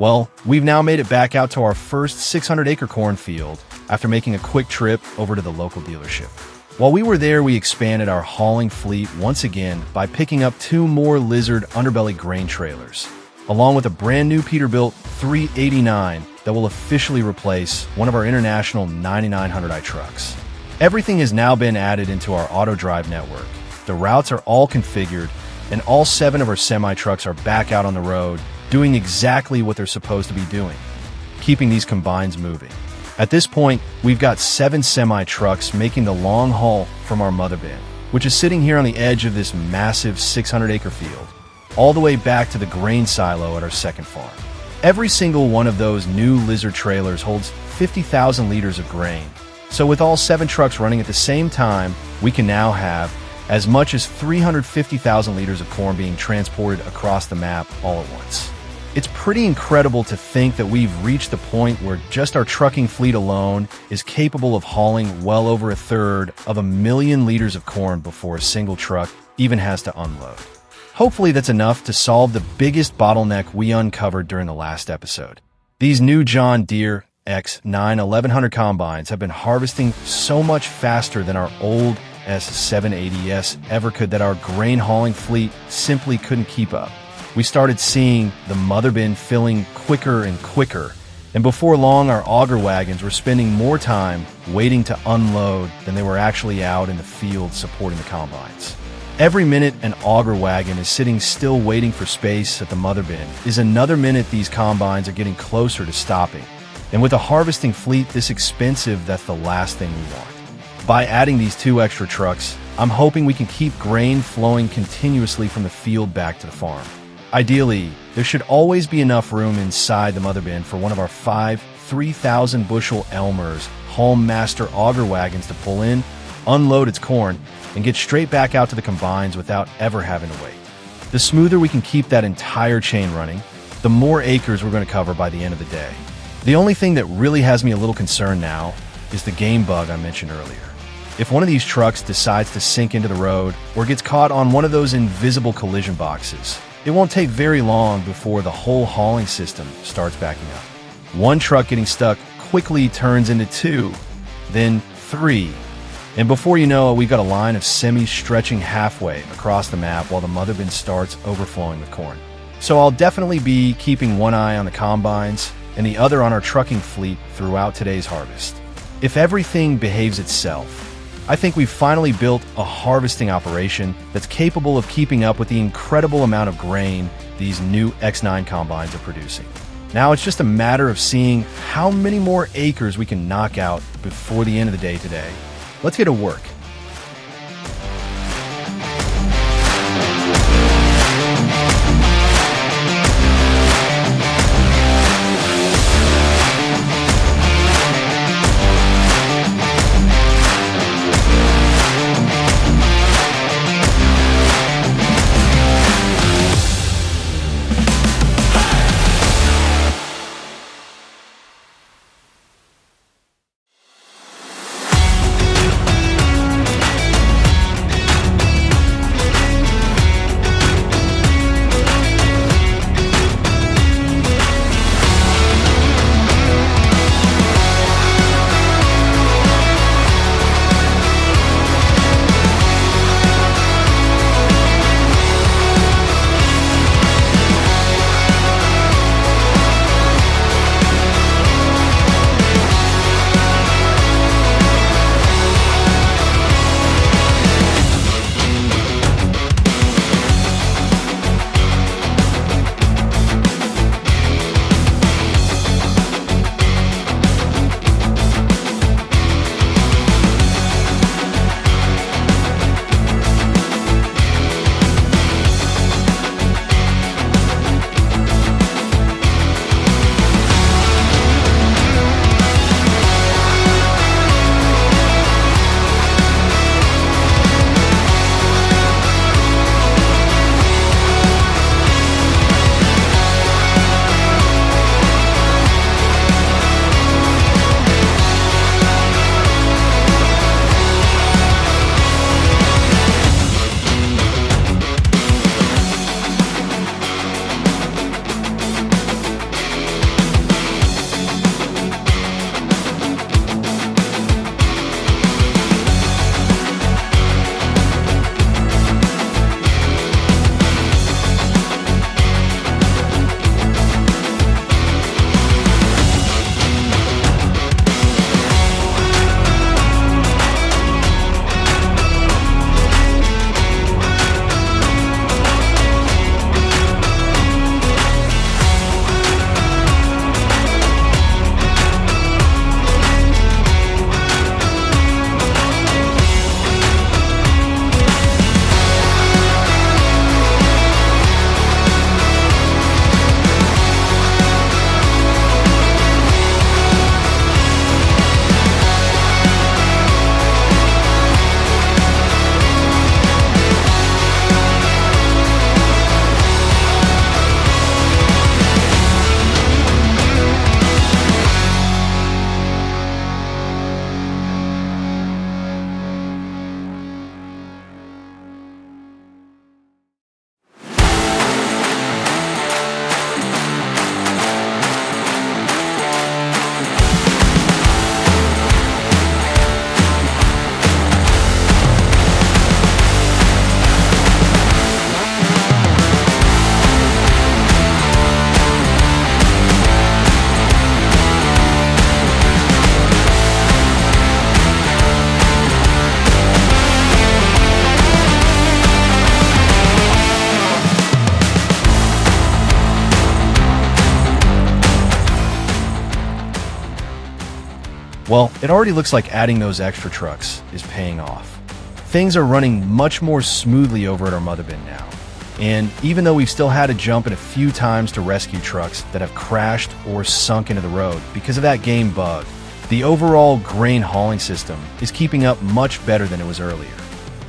Well, we've now made it back out to our first 600-acre cornfield after making a quick trip over to the local dealership. While we were there, we expanded our hauling fleet once again by picking up 2 more Lizard underbelly grain trailers, along with a brand new Peterbilt 389 that will officially replace one of our international 9900i trucks. Everything has now been added into our auto drive network. The routes are all configured, and all 7 of our semi-trucks are back out on the road, doing exactly what they're supposed to be doing, keeping these combines moving. At this point, we've got 7 semi-trucks making the long haul from our mother bin, which is sitting here on the edge of this massive 600-acre field, all the way back to the grain silo at our second farm. Every single one of those new Lizard trailers holds 50,000 liters of grain. So with all 7 trucks running at the same time, we can now have as much as 350,000 liters of corn being transported across the map all at once. It's pretty incredible to think that we've reached the point where just our trucking fleet alone is capable of hauling well over 1/3 of 1,000,000 liters of corn before a single truck even has to unload. Hopefully that's enough to solve the biggest bottleneck we uncovered during the last episode. These new John Deere S780 combines have been harvesting so much faster than our old S780s ever could that our grain hauling fleet simply couldn't keep up. We started seeing the mother bin filling quicker and quicker, and before long our auger wagons were spending more time waiting to unload than they were actually out in the field supporting the combines. Every minute an auger wagon is sitting still waiting for space at the mother bin is another minute these combines are getting closer to stopping. And with a harvesting fleet this expensive, that's the last thing we want. By adding these 2 extra trucks, I'm hoping we can keep grain flowing continuously from the field back to the farm. Ideally, there should always be enough room inside the mother bin for one of our 5 3,000 bushel Elmers Haulmaster auger wagons to pull in, unload its corn, and get straight back out to the combines without ever having to wait. The smoother we can keep that entire chain running, the more acres we're going to cover by the end of the day. The only thing that really has me a little concerned now is the game bug I mentioned earlier. If one of these trucks decides to sink into the road or gets caught on one of those invisible collision boxes, it won't take very long before the whole hauling system starts backing up. One truck getting stuck quickly turns into 2, then 3, and before you know it, we've got a line of semis stretching halfway across the map while the mother bin starts overflowing with corn. So I'll definitely be keeping one eye on the combines and the other on our trucking fleet throughout today's harvest. If everything behaves itself, I think we've finally built a harvesting operation that's capable of keeping up with the incredible amount of grain these new X9 combines are producing. Now it's just a matter of seeing how many more acres we can knock out before the end of the day today. Let's get to work. Well, it already looks like adding those extra trucks is paying off. Things are running much more smoothly over at our mother bin now. And even though we've still had to jump in a few times to rescue trucks that have crashed or sunk into the road because of that game bug, the overall grain hauling system is keeping up much better than it was earlier.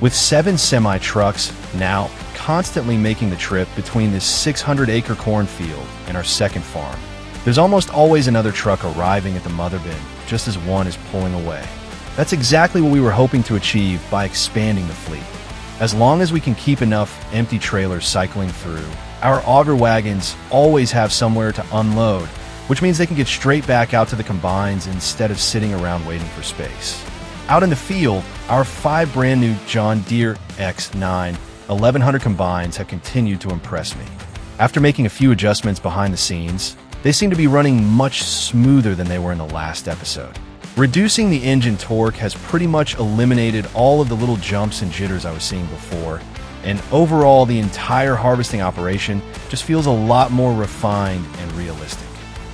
With 7 semi-trucks now constantly making the trip between this 600-acre cornfield and our second farm, there's almost always another truck arriving at the mother bin just as one is pulling away. That's exactly what we were hoping to achieve by expanding the fleet. As long as we can keep enough empty trailers cycling through, our auger wagons always have somewhere to unload, which means they can get straight back out to the combines instead of sitting around waiting for space. Out in the field, our 5 brand new John Deere X9 1100 combines have continued to impress me. After making a few adjustments behind the scenes, they seem to be running much smoother than they were in the last episode. Reducing the engine torque has pretty much eliminated all of the little jumps and jitters I was seeing before, and overall the entire harvesting operation just feels a lot more refined and realistic.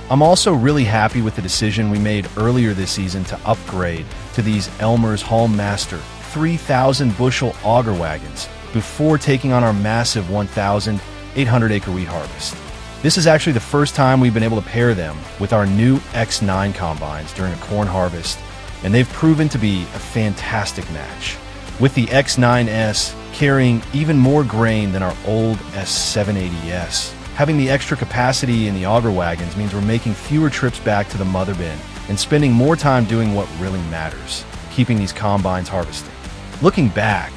I'm also really happy with the decision we made earlier this season to upgrade to these Elmers Haulmaster 3,000 bushel auger wagons before taking on our massive 1,800-acre wheat harvest. This is actually the first time we've been able to pair them with our new X9 combines during a corn harvest, and they've proven to be a fantastic match. With the X9S carrying even more grain than our old S780S, having the extra capacity in the auger wagons means we're making fewer trips back to the mother bin and spending more time doing what really matters, keeping these combines harvesting. Looking back,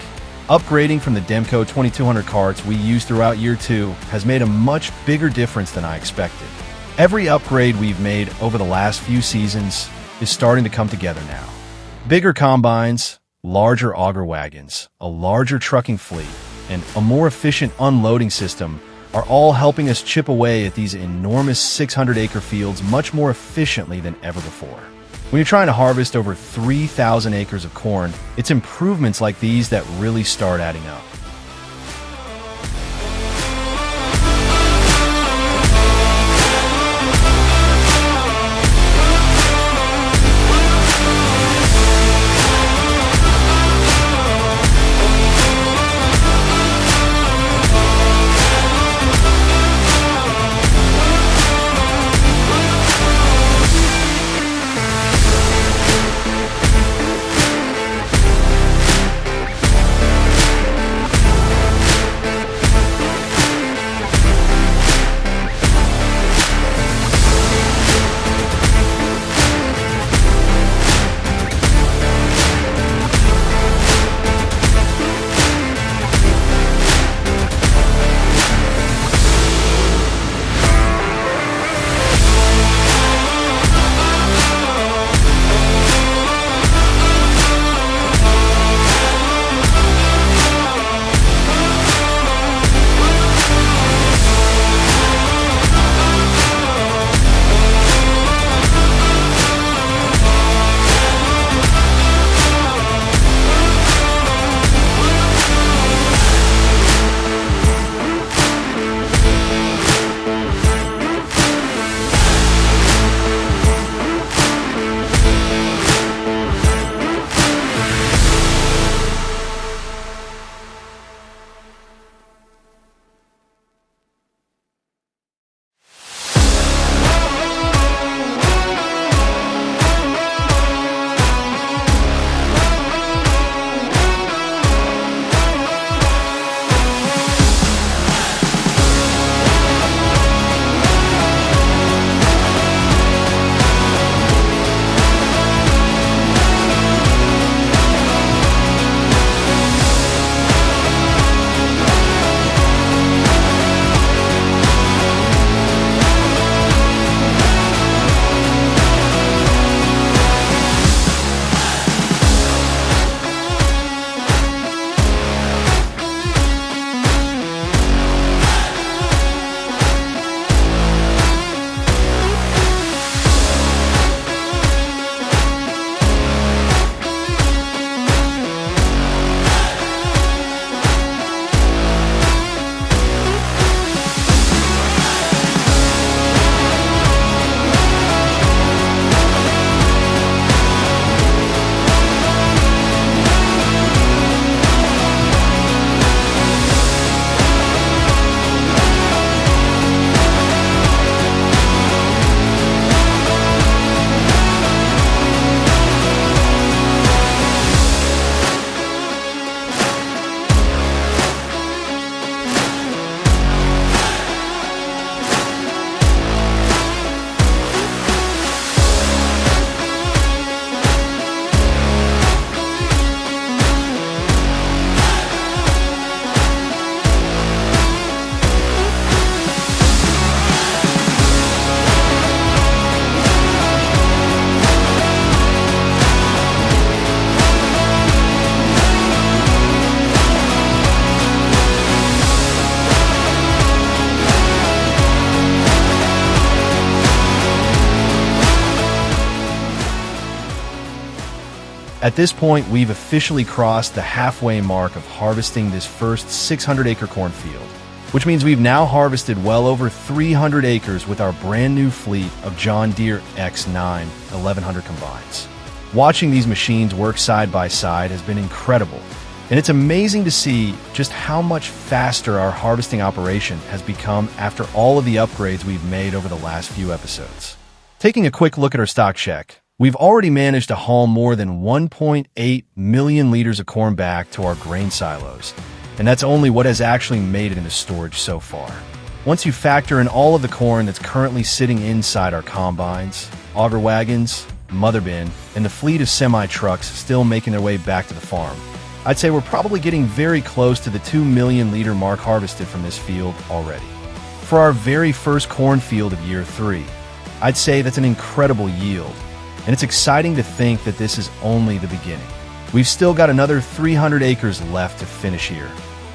upgrading from the Demco 2200 carts we used throughout year 2 has made a much bigger difference than I expected. Every upgrade we've made over the last few seasons is starting to come together now. Bigger combines, larger auger wagons, a larger trucking fleet, and a more efficient unloading system are all helping us chip away at these enormous 600-acre fields much more efficiently than ever before. When you're trying to harvest over 3,000 acres of corn, it's improvements like these that really start adding up. At this point, we've officially crossed the halfway mark of harvesting this first 600-acre cornfield, which means we've now harvested well over 300 acres with our brand new fleet of John Deere X9 1100 combines. Watching these machines work side by side has been incredible, and it's amazing to see just how much faster our harvesting operation has become after all of the upgrades we've made over the last few episodes. Taking a quick look at our stock check, we've already managed to haul more than 1.8 million liters of corn back to our grain silos, and that's only what has actually made it into storage so far. Once you factor in all of the corn that's currently sitting inside our combines, auger wagons, mother bin, and the fleet of semi-trucks still making their way back to the farm, I'd say we're probably getting very close to the 2 million liter mark harvested from this field already. For our very first cornfield of year 3, I'd say that's an incredible yield, and it's exciting to think that this is only the beginning. We've still got another 300 acres left to finish here,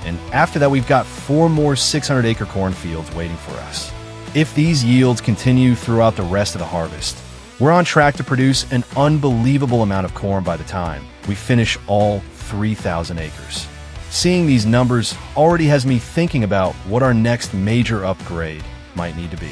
and after that we've got 4 more 600-acre cornfields waiting for us. If these yields continue throughout the rest of the harvest, we're on track to produce an unbelievable amount of corn by the time we finish all 3,000 acres. Seeing these numbers already has me thinking about what our next major upgrade might need to be.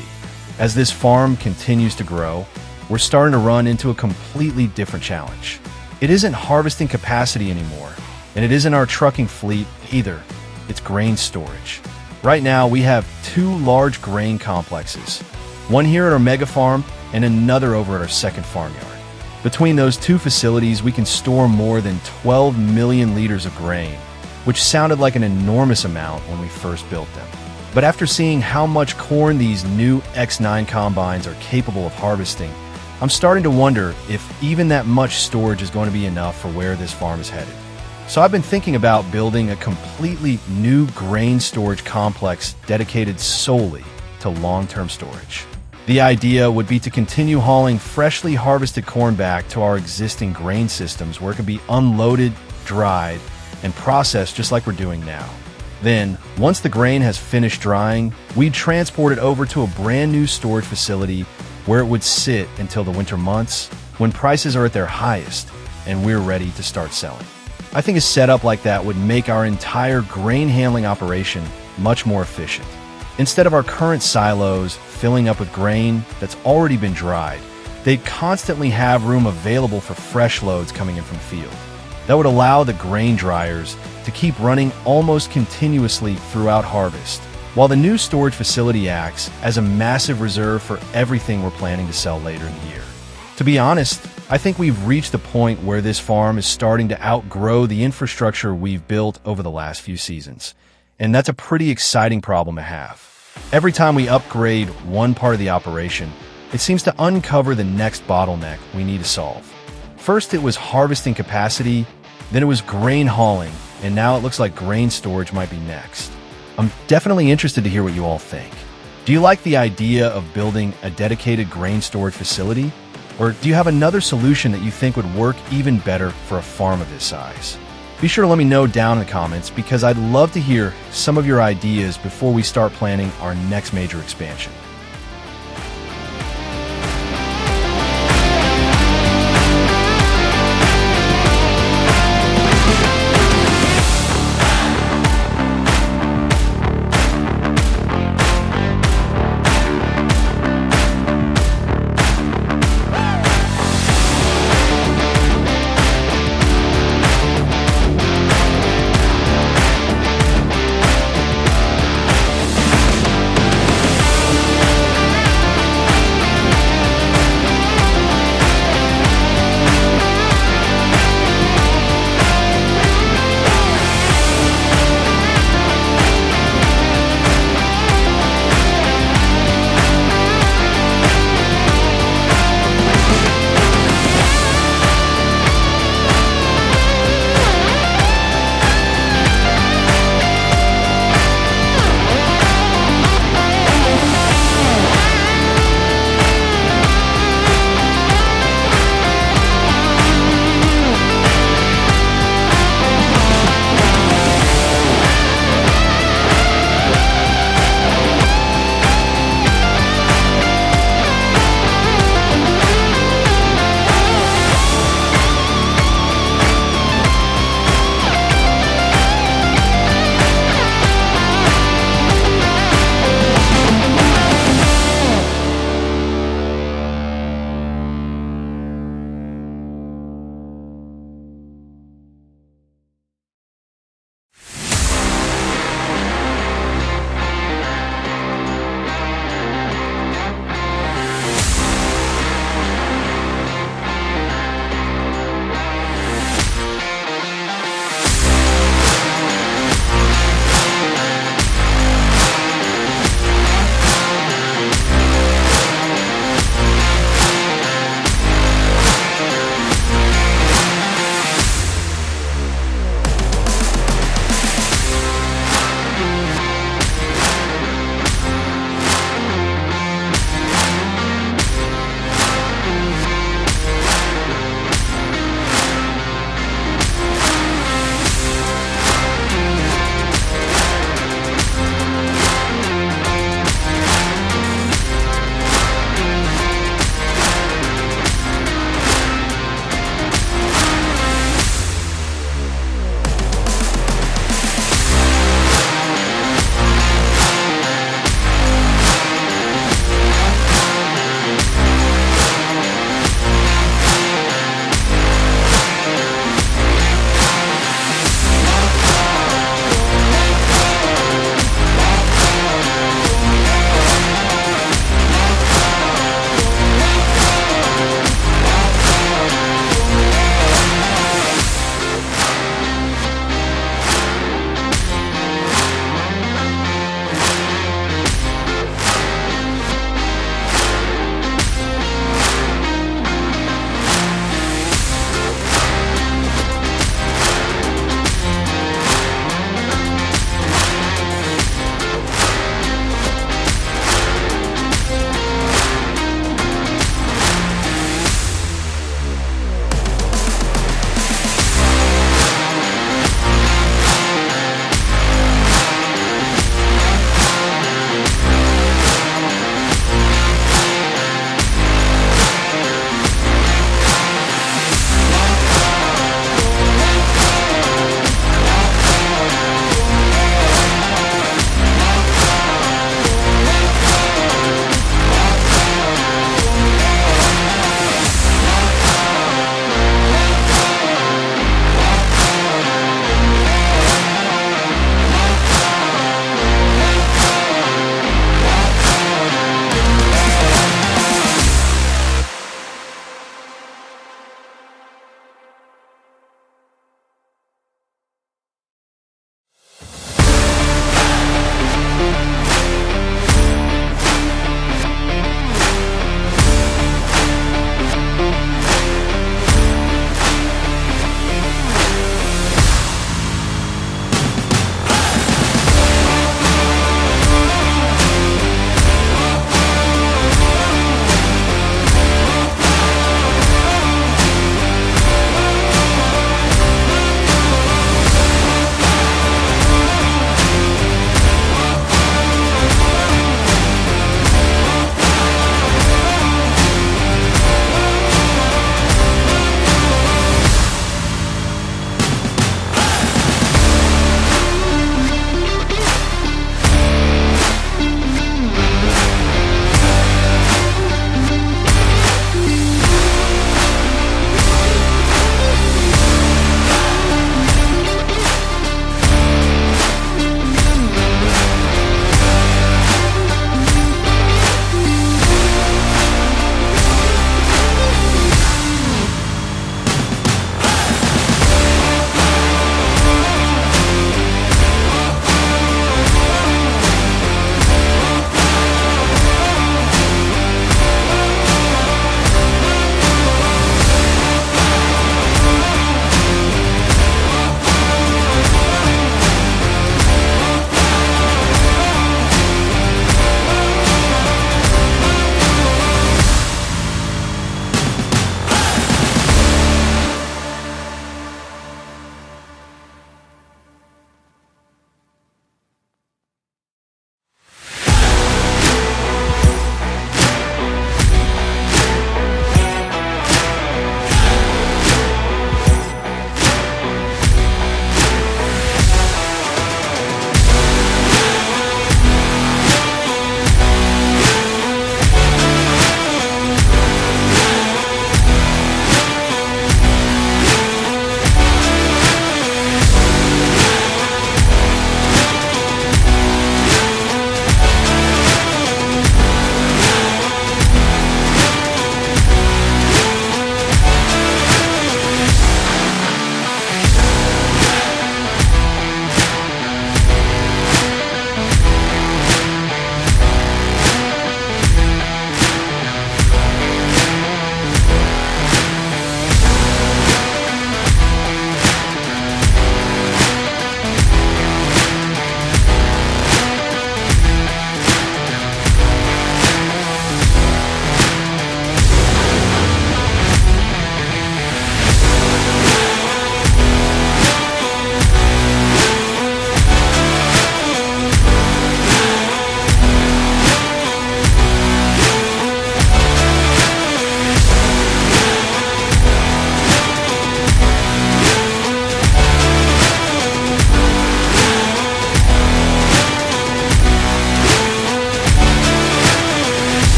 As this farm continues to grow, we're starting to run into a completely different challenge. It isn't harvesting capacity anymore, and it isn't our trucking fleet either. It's grain storage. Right now, we have 2 large grain complexes, one here at our mega farm and another over at our second farmyard. Between those 2 facilities, we can store more than 12 million liters of grain, which sounded like an enormous amount when we first built them. But after seeing how much corn these new X9 combines are capable of harvesting, I'm starting to wonder if even that much storage is going to be enough for where this farm is headed. So I've been thinking about building a completely new grain storage complex dedicated solely to long-term storage. The idea would be to continue hauling freshly harvested corn back to our existing grain systems where it can be unloaded, dried, and processed just like we're doing now. Then, once the grain has finished drying, we'd transport it over to a brand new storage facility where it would sit until the winter months when prices are at their highest and we're ready to start selling. I think a setup like that would make our entire grain handling operation much more efficient. Instead of our current silos filling up with grain that's already been dried, they'd constantly have room available for fresh loads coming in from field. That would allow the grain dryers to keep running almost continuously throughout harvest, while the new storage facility acts as a massive reserve for everything we're planning to sell later in the year. To be honest, I think we've reached the point where this farm is starting to outgrow the infrastructure we've built over the last few seasons, and that's a pretty exciting problem to have. Every time we upgrade one part of the operation, it seems to uncover the next bottleneck we need to solve. First it was harvesting capacity, then it was grain hauling, and now it looks like grain storage might be next. I'm definitely interested to hear what you all think. Do you like the idea of building a dedicated grain storage facility? Or do you have another solution that you think would work even better for a farm of this size? Be sure to let me know down in the comments because I'd love to hear some of your ideas before we start planning our next major expansion.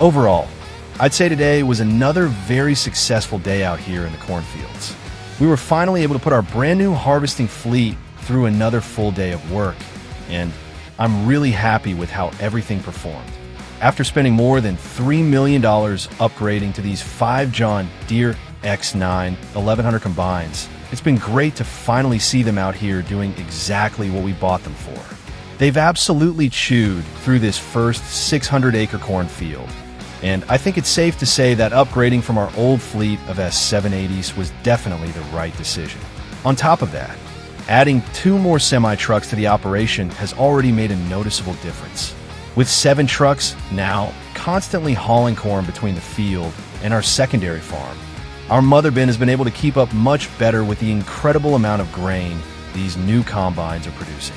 Overall, I'd say today was another very successful day out here in the cornfields. We were finally able to put our brand new harvesting fleet through another full day of work, and I'm really happy with how everything performed. After spending more than $3 million upgrading to these 5 John Deere X9 1100 combines, it's been great to finally see them out here doing exactly what we bought them for. They've absolutely chewed through this first 600-acre cornfield, and I think it's safe to say that upgrading from our old fleet of S780s was definitely the right decision. On top of that, adding 2 more semi-trucks to the operation has already made a noticeable difference. With 7 trucks now constantly hauling corn between the field and our secondary farm, our mother bin has been able to keep up much better with the incredible amount of grain these new combines are producing.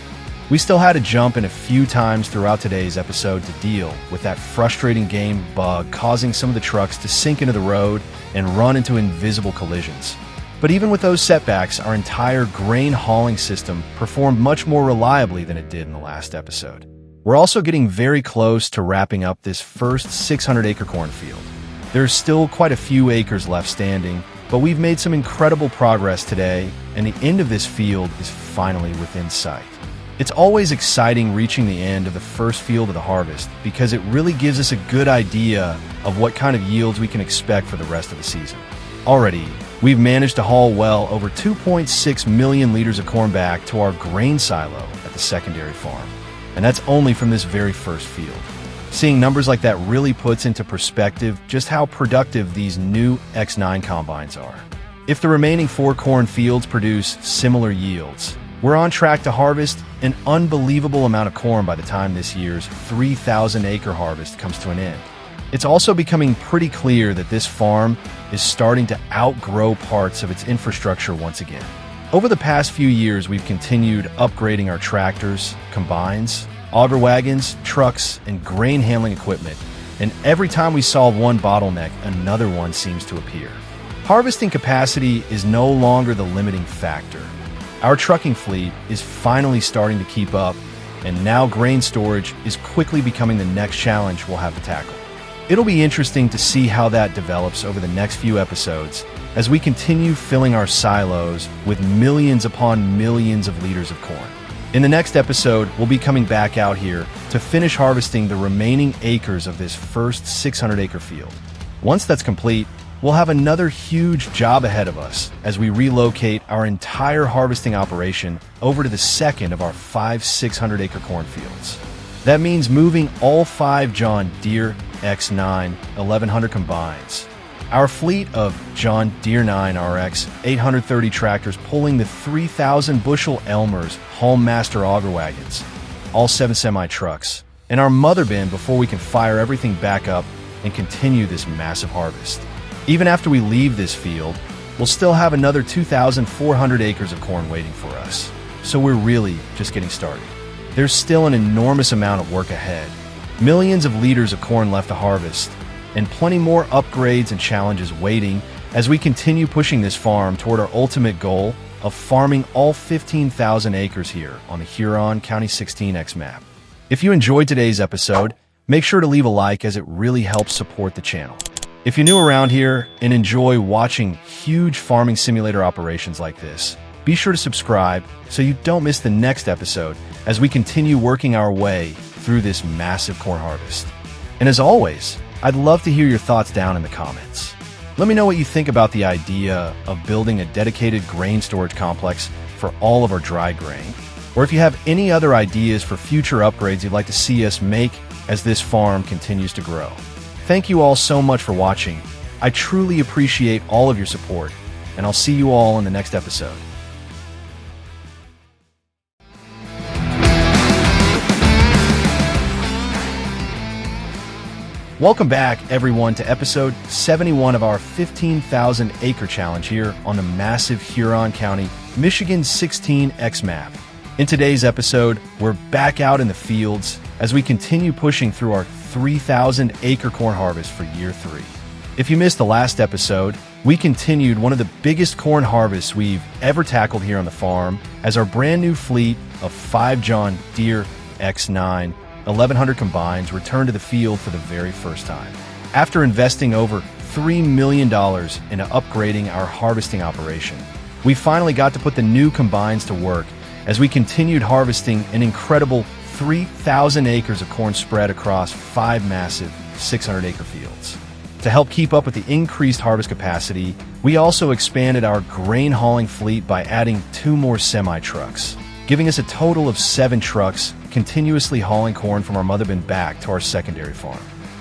We still had to jump in a few times throughout today's episode to deal with that frustrating game bug causing some of the trucks to sink into the road and run into invisible collisions. But even with those setbacks, our entire grain hauling system performed much more reliably than it did in the last episode. We're also getting very close to wrapping up this first 600-acre cornfield. There's still quite a few acres left standing, but we've made some incredible progress today, and the end of this field is finally within sight. It's always exciting reaching the end of the first field of the harvest because it really gives us a good idea of what kind of yields we can expect for the rest of the season. Already, we've managed to haul well over 2.6 million liters of corn back to our grain silo at the secondary farm, and that's only from this very first field. Seeing numbers like that really puts into perspective just how productive these new X9 combines are. If the remaining 4 corn fields produce similar yields, we're on track to harvest an unbelievable amount of corn by the time this year's 3,000-acre harvest comes to an end. It's also becoming pretty clear that this farm is starting to outgrow parts of its infrastructure once again. Over the past few years, we've continued upgrading our tractors, combines, auger wagons, trucks, and grain handling equipment, and every time we solve one bottleneck, another one seems to appear. Harvesting capacity is no longer the limiting factor. Our trucking fleet is finally starting to keep up, and now grain storage is quickly becoming the next challenge we'll have to tackle. It'll be interesting to see how that develops over the next few episodes as we continue filling our silos with millions upon millions of liters of corn. In the next episode, we'll be coming back out here to finish harvesting the remaining acres of this first 600-acre field. Once that's complete, we'll have another huge job ahead of us as we relocate our entire harvesting operation over to the second of our 5 600-acre cornfields. That means moving all 5 John Deere X9 1100 combines, our fleet of John Deere 9 RX 830 tractors pulling the 3,000 bushel Elmers Haulmaster auger wagons, all 7 semi-trucks, and our mother bin before we can fire everything back up and continue this massive harvest. Even after we leave this field, we'll still have another 2,400 acres of corn waiting for us. So we're really just getting started. There's still an enormous amount of work ahead, millions of liters of corn left to harvest, and plenty more upgrades and challenges waiting as we continue pushing this farm toward our ultimate goal of farming all 15,000 acres here on the Huron County 16X map. If you enjoyed today's episode, make sure to leave a like as it really helps support the channel. If you're new around here and enjoy watching huge farming simulator operations like this, be sure to subscribe so you don't miss the next episode as we continue working our way through this massive corn harvest. And as always, I'd love to hear your thoughts down in the comments. Let me know what you think about the idea of building a dedicated grain storage complex for all of our dry grain, or if you have any other ideas for future upgrades you'd like to see us make as this farm continues to grow. Thank you all so much for watching. I truly appreciate all of your support, and I'll see you all in the next episode. Welcome back, everyone, to episode 71 of our 15,000 acre challenge here on the massive Huron County, Michigan 16X map. In today's episode, we're back out in the fields as we continue pushing through our 3,000 acre corn harvest for year 3. If you missed the last episode, we continued one of the biggest corn harvests we've ever tackled here on the farm as our brand new fleet of 5 John Deere X9 1100 combines returned to the field for the very first time. After investing over $3 million into upgrading our harvesting operation, we finally got to put the new combines to work as we continued harvesting an incredible 3,000 acres of corn spread across 5 massive 600-acre fields. To help keep up with the increased harvest capacity, we also expanded our grain hauling fleet by adding 2 more semi-trucks, giving us a total of 7 trucks continuously hauling corn from our mother bin back to our secondary farm.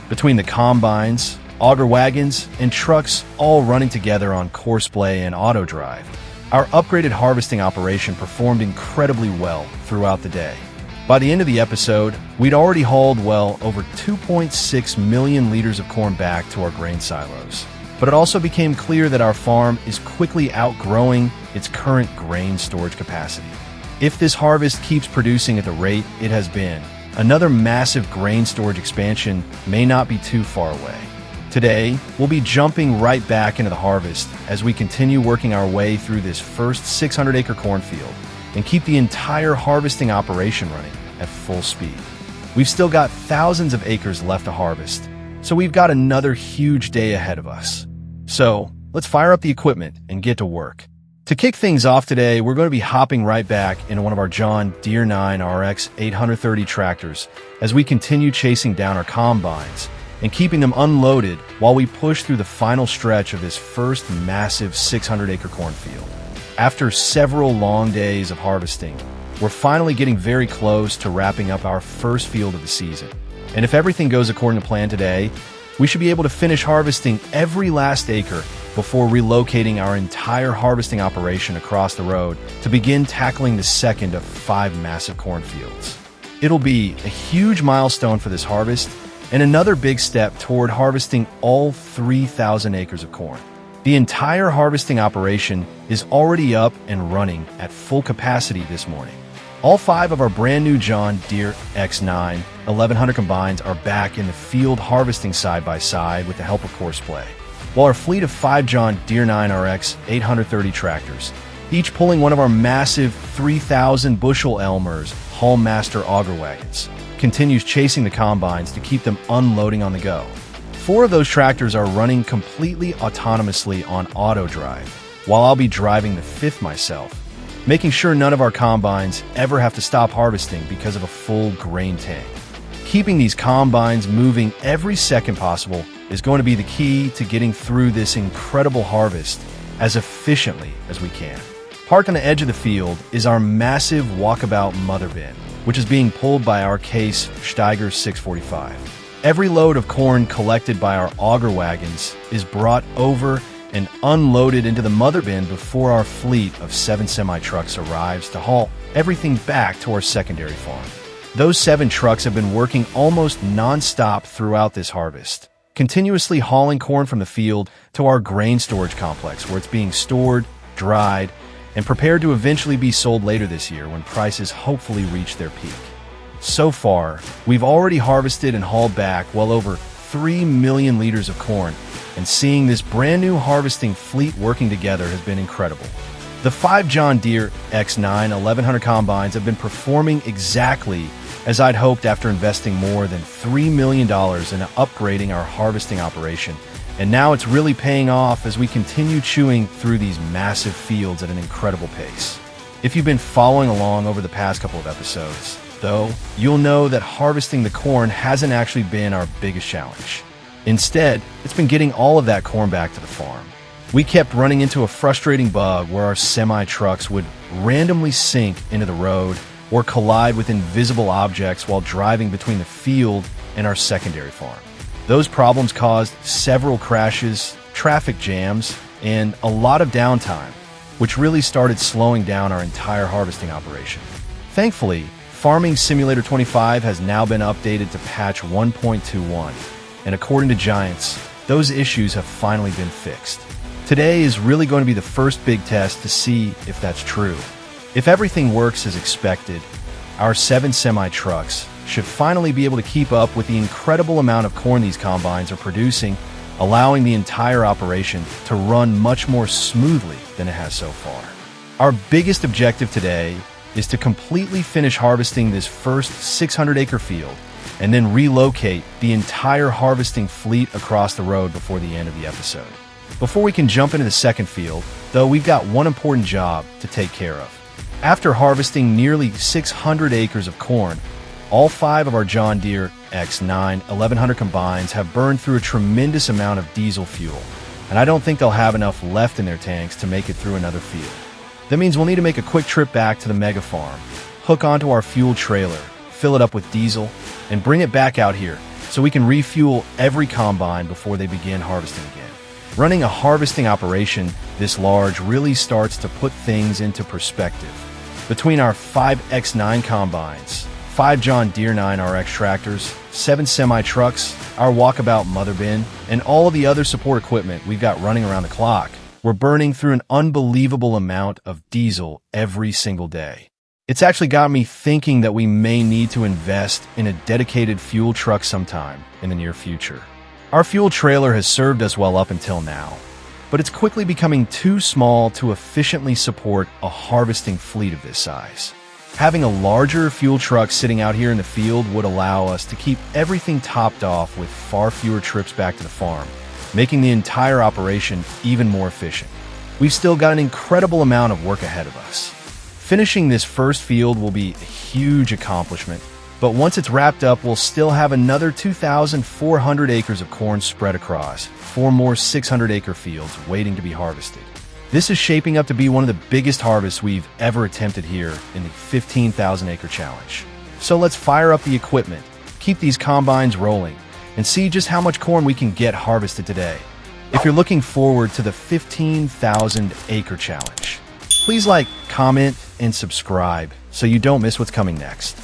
Between the combines, auger wagons, and trucks all running together on courseplay and auto drive, our upgraded harvesting operation performed incredibly well throughout the day. By the end of the episode, we'd already hauled well over 2.6 million liters of corn back to our grain silos. But it also became clear that our farm is quickly outgrowing its current grain storage capacity. If this harvest keeps producing at the rate it has been, another massive grain storage expansion may not be too far away. Today, we'll be jumping right back into the harvest as we continue working our way through this first 600-acre cornfield and keep the entire harvesting operation running at full speed. We've still got thousands of acres left to harvest, so we've got another huge day ahead of us. So, let's fire up the equipment and get to work. To kick things off today, we're going to be hopping right back into one of our John Deere RX 830 tractors as we continue chasing down our combines and keeping them unloaded while we push through the final stretch of this first massive 600-acre cornfield. After several long days of harvesting, we're finally getting very close to wrapping up our first field of the season. And if everything goes according to plan today, we should be able to finish harvesting every last acre before relocating our entire harvesting operation across the road to begin tackling the second of 5 massive cornfields. It'll be a huge milestone for this harvest and another big step toward harvesting all 3,000 acres of corn. The entire harvesting operation is already up and running at full capacity this morning. All 5 of our brand new John Deere X9 1100 combines are back in the field harvesting side by side with the help of courseplay, while our fleet of 5 John Deere RX 830 tractors, each pulling one of our massive 3,000 bushel Elmers Haulmaster auger wagons, continues chasing the combines to keep them unloading on the go. 4 of those tractors are running completely autonomously on auto drive, while I'll be driving the 5th myself, making sure none of our combines ever have to stop harvesting because of a full grain tank. Keeping these combines moving every second possible is going to be the key to getting through this incredible harvest as efficiently as we can. Parked on the edge of the field is our massive Walkabout Mother bin, which is being pulled by our Case Steiger 645. Every load of corn collected by our auger wagons is brought over and unloaded into the mother bin before our fleet of 7 semi-trucks arrives to haul everything back to our secondary farm. Those 7 trucks have been working almost non-stop throughout this harvest, continuously hauling corn from the field to our grain storage complex where it's being stored, dried, and prepared to eventually be sold later this year when prices hopefully reach their peak. So far, we've already harvested and hauled back well over 3 million liters of corn, and seeing this brand new harvesting fleet working together has been incredible. The 5 John Deere X9 1100 combines have been performing exactly as I'd hoped after investing more than $3 million into upgrading our harvesting operation, and now it's really paying off as we continue chewing through these massive fields at an incredible pace. If you've been following along over the past couple of episodes, though, you'll know that harvesting the corn hasn't actually been our biggest challenge. Instead, it's been getting all of that corn back to the farm. We kept running into a frustrating bug where our semi-trucks would randomly sink into the road or collide with invisible objects while driving between the field and our secondary farm. Those problems caused several crashes, traffic jams, and a lot of downtime, which really started slowing down our entire harvesting operation. Thankfully, Farming Simulator 25 has now been updated to patch 1.21, and according to Giants, those issues have finally been fixed. Today is really going to be the first big test to see if that's true. If everything works as expected, our 7 semi-trucks should finally be able to keep up with the incredible amount of corn these combines are producing, allowing the entire operation to run much more smoothly than it has so far. Our biggest objective today is to completely finish harvesting this first 600-acre field and then relocate the entire harvesting fleet across the road before the end of the episode. Before we can jump into the second field, though, we've got one important job to take care of. After harvesting nearly 600 acres of corn, all 5 of our John Deere X9 1100 combines have burned through a tremendous amount of diesel fuel, and I don't think they'll have enough left in their tanks to make it through another field. That means we'll need to make a quick trip back to the mega farm, hook onto our fuel trailer, fill it up with diesel, and bring it back out here so we can refuel every combine before they begin harvesting again. Running a harvesting operation this large really starts to put things into perspective. Between our 5 X9 combines, 5 John Deere 9RX tractors, 7 semi-trucks, our Walkabout Mother bin, and all of the other support equipment we've got running around the clock, we're burning through an unbelievable amount of diesel every single day. It's actually got me thinking that we may need to invest in a dedicated fuel truck sometime in the near future. Our fuel trailer has served us well up until now, but it's quickly becoming too small to efficiently support a harvesting fleet of this size. Having a larger fuel truck sitting out here in the field would allow us to keep everything topped off with far fewer trips back to the farm, making the entire operation even more efficient. We've still got an incredible amount of work ahead of us. Finishing this first field will be a huge accomplishment, but once it's wrapped up, we'll still have another 2,400 acres of corn spread across 4 more 600-acre fields waiting to be harvested. This is shaping up to be one of the biggest harvests we've ever attempted here in the 15,000-acre challenge. So let's fire up the equipment, keep these combines rolling, and see just how much corn we can get harvested today. If you're looking forward to the 15,000-acre challenge, please like, comment, and subscribe so you don't miss what's coming next.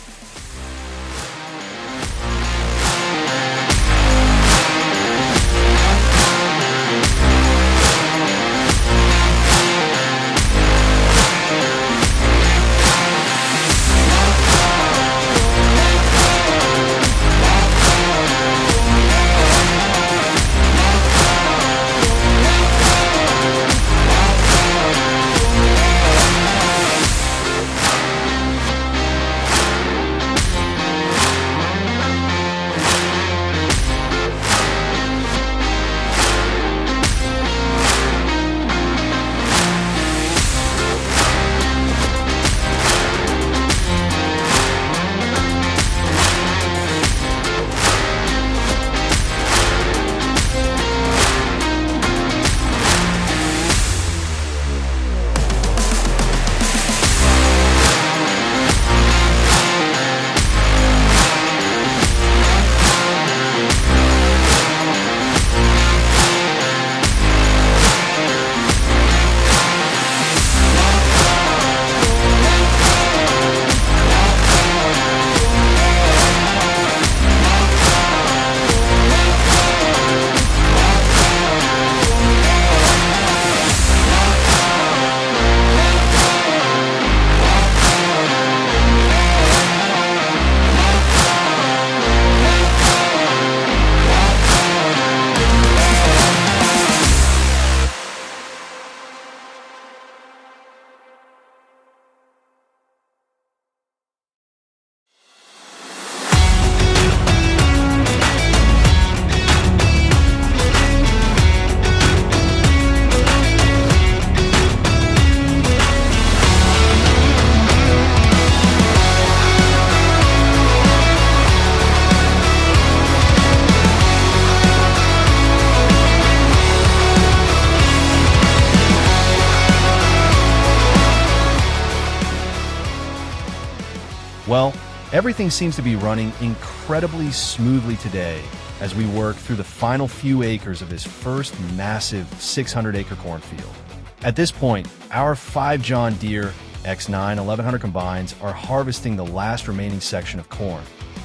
Well, everything seems to be running incredibly smoothly today as we work through the final few acres of this first massive 600-acre cornfield. At this point, our 5 John Deere X9 1100 combines are harvesting the last remaining section of corn,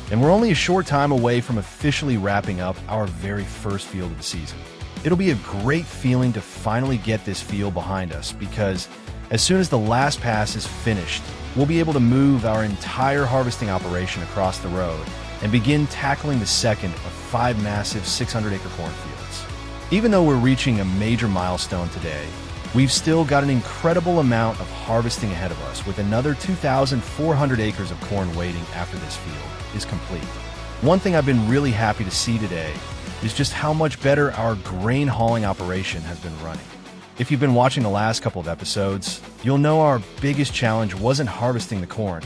and we're only a short time away from officially wrapping up our very first field of the season. It'll be a great feeling to finally get this field behind us because as soon as the last pass is finished, we'll be able to move our entire harvesting operation across the road and begin tackling the second of 5 massive 600-acre cornfields. Even though we're reaching a major milestone today, we've still got an incredible amount of harvesting ahead of us with another 2,400 acres of corn waiting after this field is complete. One thing I've been really happy to see today is just how much better our grain hauling operation has been running. If you've been watching the last couple of episodes, you'll know our biggest challenge wasn't harvesting the corn,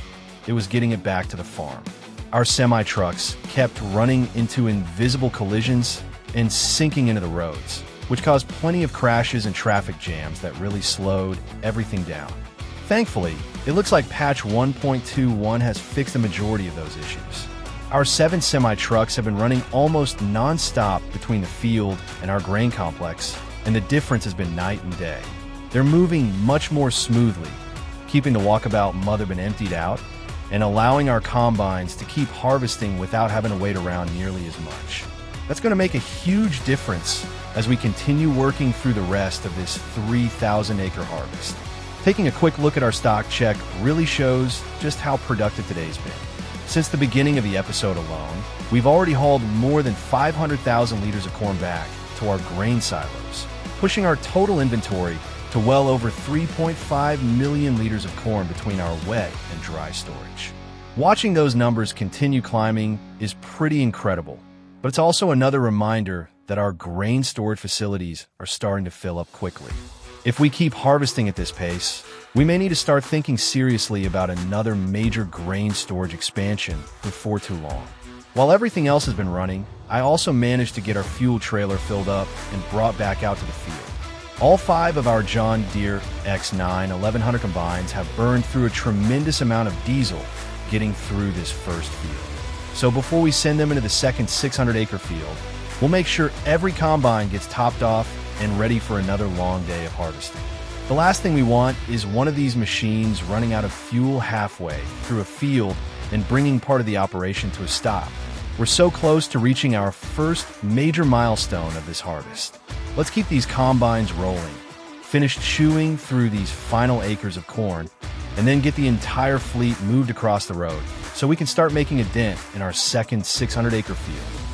it was getting it back to the farm. Our semi-trucks kept running into invisible collisions and sinking into the roads, which caused plenty of crashes and traffic jams that really slowed everything down. Thankfully, it looks like patch 1.21 has fixed the majority of those issues. Our 7 semi-trucks have been running almost non-stop between the field and our grain complex, and the difference has been night and day. They're moving much more smoothly, keeping the Walkabout Mother been emptied out, and allowing our combines to keep harvesting without having to wait around nearly as much. That's going to make a huge difference as we continue working through the rest of this 3,000-acre harvest. Taking a quick look at our stock check really shows just how productive today's been. Since the beginning of the episode alone, we've already hauled more than 500,000 liters of corn back to our grain silos, pushing our total inventory to well over 3.5 million liters of corn between our wet and dry storage. Watching those numbers continue climbing is pretty incredible, but it's also another reminder that our grain storage facilities are starting to fill up quickly. If we keep harvesting at this pace, we may need to start thinking seriously about another major grain storage expansion before too long. While everything else has been running, I also managed to get our fuel trailer filled up and brought back out to the field. All 5 of our John Deere X9 1100 combines have burned through a tremendous amount of diesel getting through this first field. So before we send them into the second 600-acre field, we'll make sure every combine gets topped off and ready for another long day of harvesting. The last thing we want is one of these machines running out of fuel halfway through a field and bringing part of the operation to a stop. We're so close to reaching our first major milestone of this harvest. Let's keep these combines rolling, finish chewing through these final acres of corn, and then get the entire fleet moved across the road so we can start making a dent in our second 600-acre field.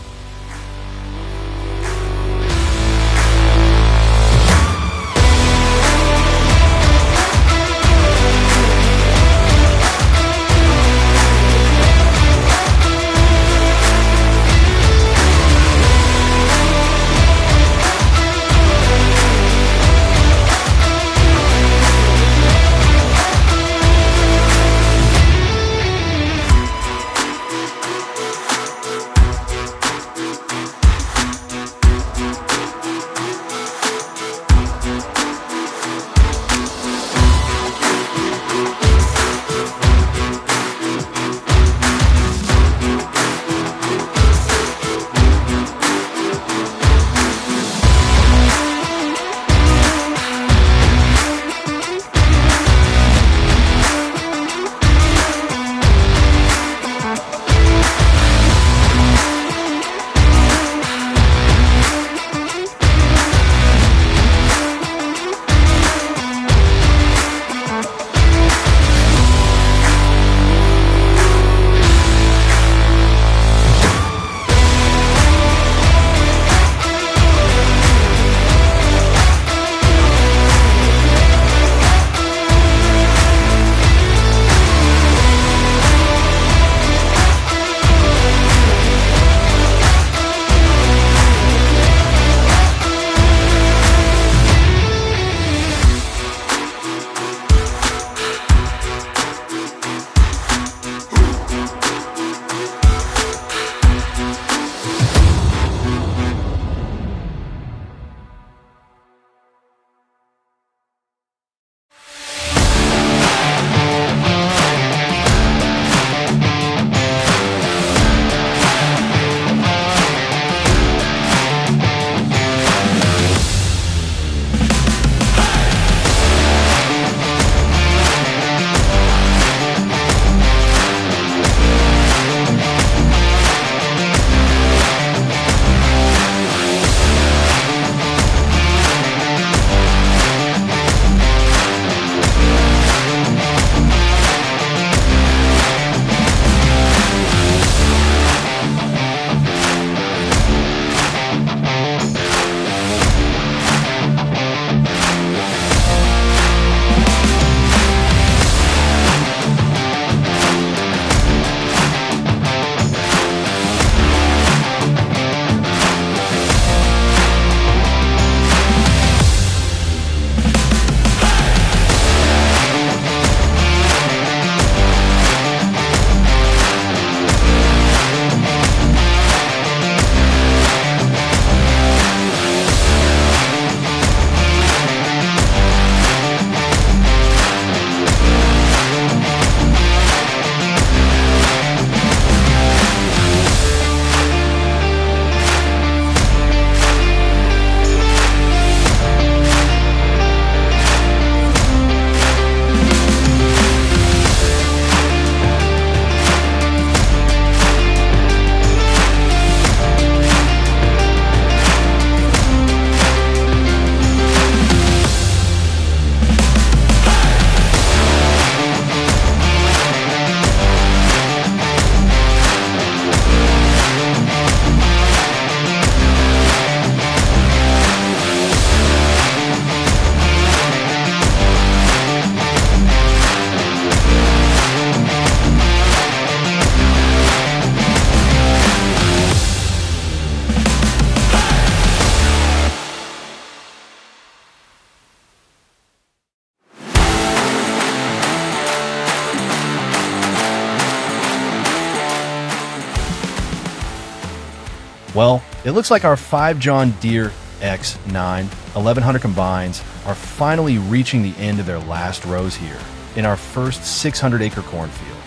Well, it looks like our 5 John Deere X9 1100 combines are finally reaching the end of their last rows here in our first 600-acre cornfield.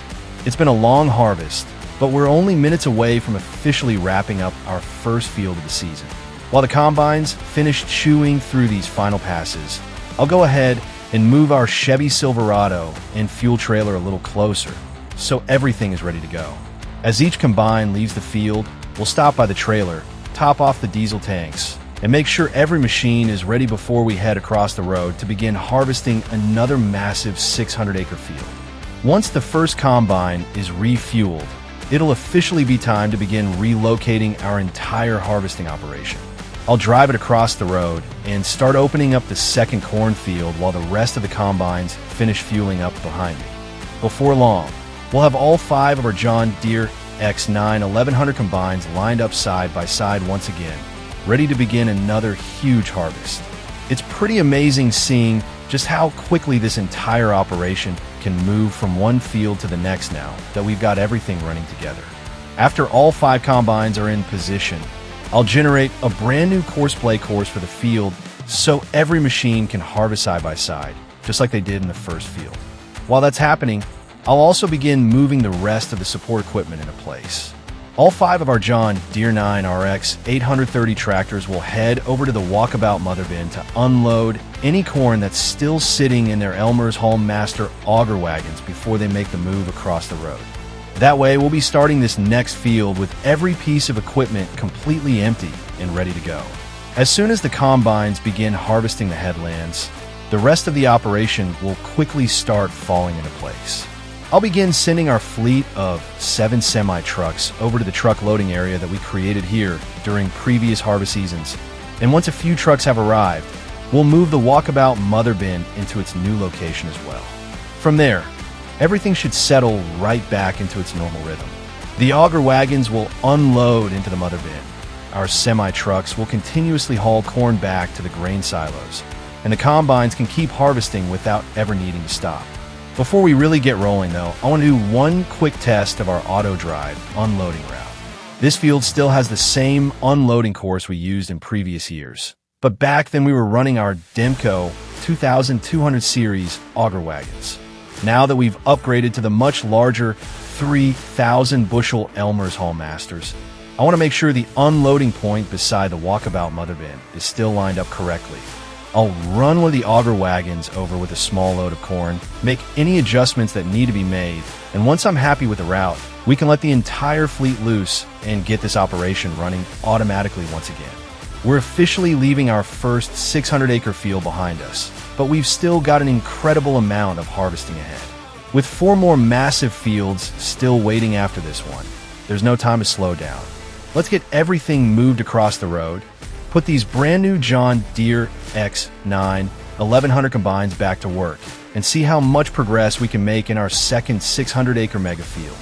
It's been a long harvest, but we're only minutes away from officially wrapping up our first field of the season. While the combines finish chewing through these final passes, I'll go ahead and move our Chevy Silverado and fuel trailer a little closer so everything is ready to go. As each combine leaves the field, we'll stop by the trailer, top off the diesel tanks, and make sure every machine is ready before we head across the road to begin harvesting another massive 600-acre field. Once the first combine is refueled, it'll officially be time to begin relocating our entire harvesting operation. I'll drive it across the road and start opening up the second cornfield while the rest of the combines finish fueling up behind me. Before long, we'll have all 5 of our John Deere X9 1100 combines lined up side by side once again, ready to begin another huge harvest. It's pretty amazing seeing just how quickly this entire operation can move from one field to the next now that we've got everything running together. After all 5 combines are in position, I'll generate a brand new course for the field so every machine can harvest side by side, just like they did in the first field. While that's happening, I'll also begin moving the rest of the support equipment into place. All 5 of our John Deere 9 RX 830 tractors will head over to the Walkabout Mother bin to unload any corn that's still sitting in their Elmers Haulmaster auger wagons before they make the move across the road. That way, we'll be starting this next field with every piece of equipment completely empty and ready to go. As soon as the combines begin harvesting the headlands, the rest of the operation will quickly start falling into place. I'll begin sending our fleet of 7 semi-trucks over to the truck loading area that we created here during previous harvest seasons. And once a few trucks have arrived, we'll move the Walkabout Mother bin into its new location as well. From there, everything should settle right back into its normal rhythm. The auger wagons will unload into the mother bin. Our semi-trucks will continuously haul corn back to the grain silos, and the combines can keep harvesting without ever needing to stop. Before we really get rolling though, I want to do one quick test of our auto drive unloading route. This field still has the same unloading course we used in previous years, but back then we were running our Demco 2200 series auger wagons. Now that we've upgraded to the much larger 3,000 bushel Elmers Haulmasters, I want to make sure the unloading point beside the Walkabout Mother bin is still lined up correctly. I'll run one of the auger wagons over with a small load of corn, make any adjustments that need to be made, and once I'm happy with the route, we can let the entire fleet loose and get this operation running automatically once again. We're officially leaving our first 600-acre field behind us, but we've still got an incredible amount of harvesting ahead. With 4 more massive fields still waiting after this one, there's no time to slow down. Let's get everything moved across the road, put these brand new John Deere X9 1100 combines back to work, and see how much progress we can make in our second 600-acre mega field.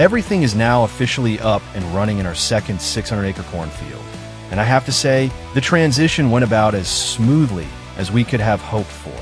Everything is now officially up and running in our second 600-acre cornfield. And I have to say, the transition went about as smoothly as we could have hoped for.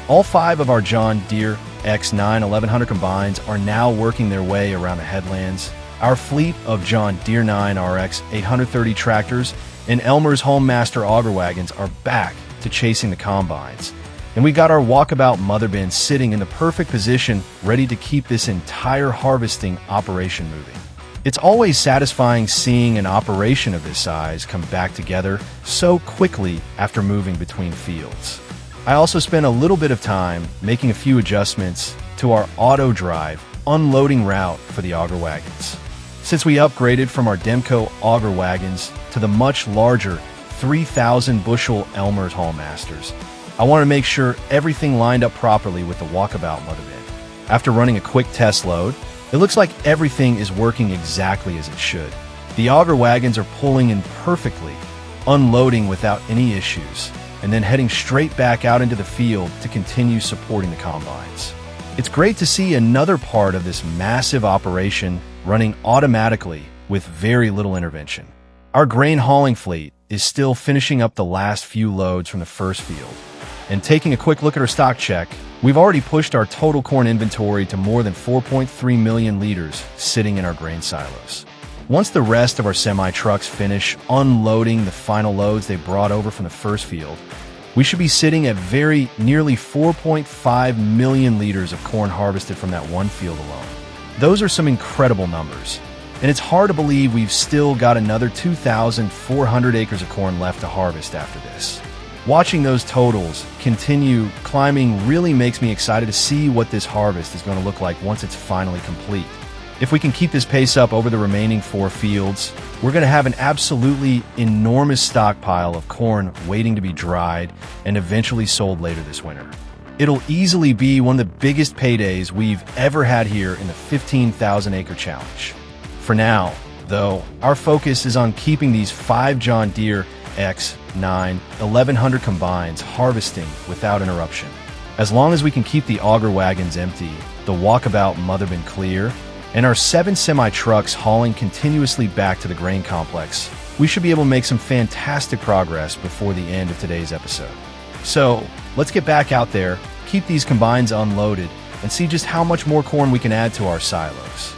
All 5 of our John Deere X9 1100 combines are now working their way around the headlands. Our fleet of John Deere 9 RX 830 tractors and Elmers Haulmaster auger wagons are back to chasing the combines. And we got our Walkabout Mother bin sitting in the perfect position, ready to keep this entire harvesting operation moving. It's always satisfying seeing an operation of this size come back together so quickly after moving between fields. I also spent a little bit of time making a few adjustments to our auto drive unloading route for the auger wagons. Since we upgraded from our Demco auger wagons to the much larger 3,000 bushel Elmers Haulmasters, I want to make sure everything lined up properly with the Walkabout Mother bin. After running a quick test load, it looks like everything is working exactly as it should. The auger wagons are pulling in perfectly, unloading without any issues, and then heading straight back out into the field to continue supporting the combines. It's great to see another part of this massive operation running automatically with very little intervention. Our grain hauling fleet is still finishing up the last few loads from the first field. And taking a quick look at our stock check, we've already pushed our total corn inventory to more than 4.3 million liters sitting in our grain silos. Once the rest of our semi-trucks finish unloading the final loads they brought over from the first field, we should be sitting at nearly 4.5 million liters of corn harvested from that one field alone. Those are some incredible numbers, and it's hard to believe we've still got another 2,400 acres of corn left to harvest after this. Watching those totals continue climbing really makes me excited to see what this harvest is going to look like once it's finally complete. If we can keep this pace up over the remaining 4 fields, we're going to have an absolutely enormous stockpile of corn waiting to be dried and eventually sold later this winter. It'll easily be one of the biggest paydays we've ever had here in the 15,000 acre challenge. For now, though, our focus is on keeping these 5 John Deere X9 1100 combines harvesting without interruption. As long as we can keep the auger wagons empty, the Walkabout Mother bin clear, and our 7 semi-trucks hauling continuously back to the grain complex, we should be able to make some fantastic progress before the end of today's episode. So, let's get back out there, keep these combines unloaded, and see just how much more corn we can add to our silos.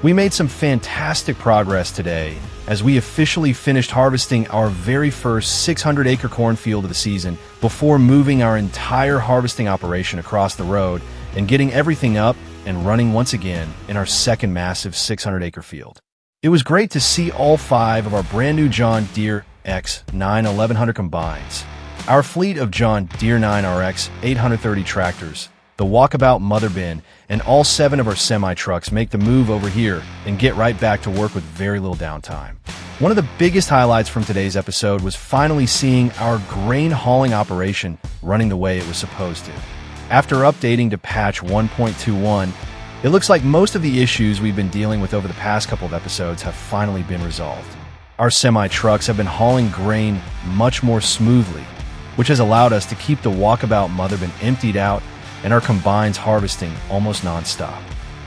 We made some fantastic progress today as we officially finished harvesting our very first 600-acre cornfield of the season before moving our entire harvesting operation across the road and getting everything up and running once again in our second massive 600-acre field. It was great to see all 5 of our brand new John Deere S780 1100 combines, our fleet of John Deere 9RX 830 tractors, the Walkabout Mother bin, and all 7 of our semi-trucks make the move over here and get right back to work with very little downtime. One of the biggest highlights from today's episode was finally seeing our grain hauling operation running the way it was supposed to. After updating to patch 1.21, it looks like most of the issues we've been dealing with over the past couple of episodes have finally been resolved. Our semi-trucks have been hauling grain much more smoothly, which has allowed us to keep the Walkabout Mother bin emptied out and our combines harvesting almost non-stop.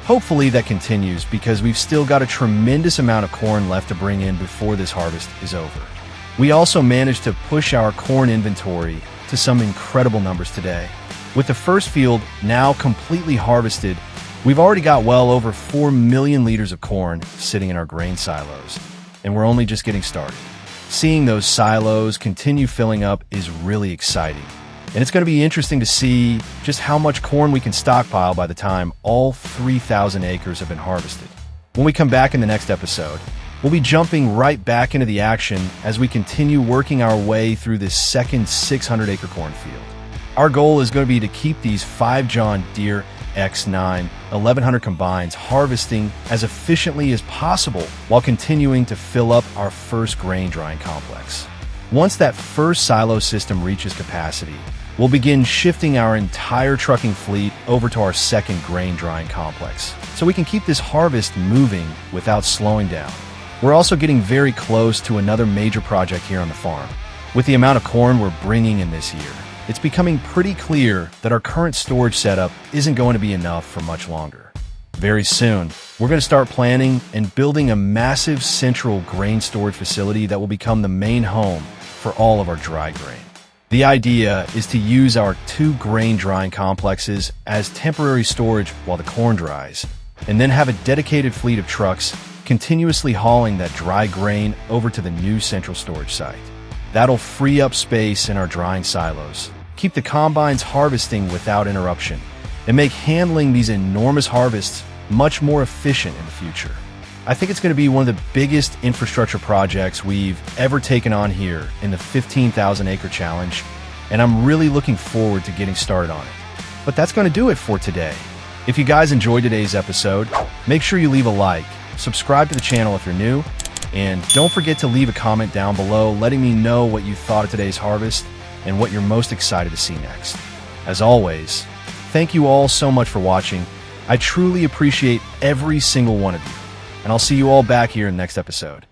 Hopefully that continues because we've still got a tremendous amount of corn left to bring in before this harvest is over. We also managed to push our corn inventory to some incredible numbers today. With the first field now completely harvested, we've already got well over 4 million liters of corn sitting in our grain silos, and we're only just getting started. Seeing those silos continue filling up is really exciting. And it's going to be interesting to see just how much corn we can stockpile by the time all 3,000 acres have been harvested. When we come back in the next episode, we'll be jumping right back into the action as we continue working our way through this second 600-acre cornfield. Our goal is going to be to keep these 5 John Deere S780 1100 combines harvesting as efficiently as possible while continuing to fill up our first grain drying complex. Once that first silo system reaches capacity, we'll begin shifting our entire trucking fleet over to our second grain drying complex, so we can keep this harvest moving without slowing down. We're also getting very close to another major project here on the farm. With the amount of corn we're bringing in this year, it's becoming pretty clear that our current storage setup isn't going to be enough for much longer. Very soon, we're going to start planning and building a massive central grain storage facility that will become the main home for all of our dry grain. The idea is to use our 2 grain drying complexes as temporary storage while the corn dries, and then have a dedicated fleet of trucks continuously hauling that dry grain over to the new central storage site. That'll free up space in our drying silos, keep the combines harvesting without interruption, and make handling these enormous harvests much more efficient in the future. I think it's going to be one of the biggest infrastructure projects we've ever taken on here in the 15,000 acre challenge, and I'm really looking forward to getting started on it. But that's going to do it for today. If you guys enjoyed today's episode, make sure you leave a like, subscribe to the channel if you're new, and don't forget to leave a comment down below letting me know what you thought of today's harvest and what you're most excited to see next. As always, thank you all so much for watching. I truly appreciate every single one of you. And I'll see you all back here in the next episode.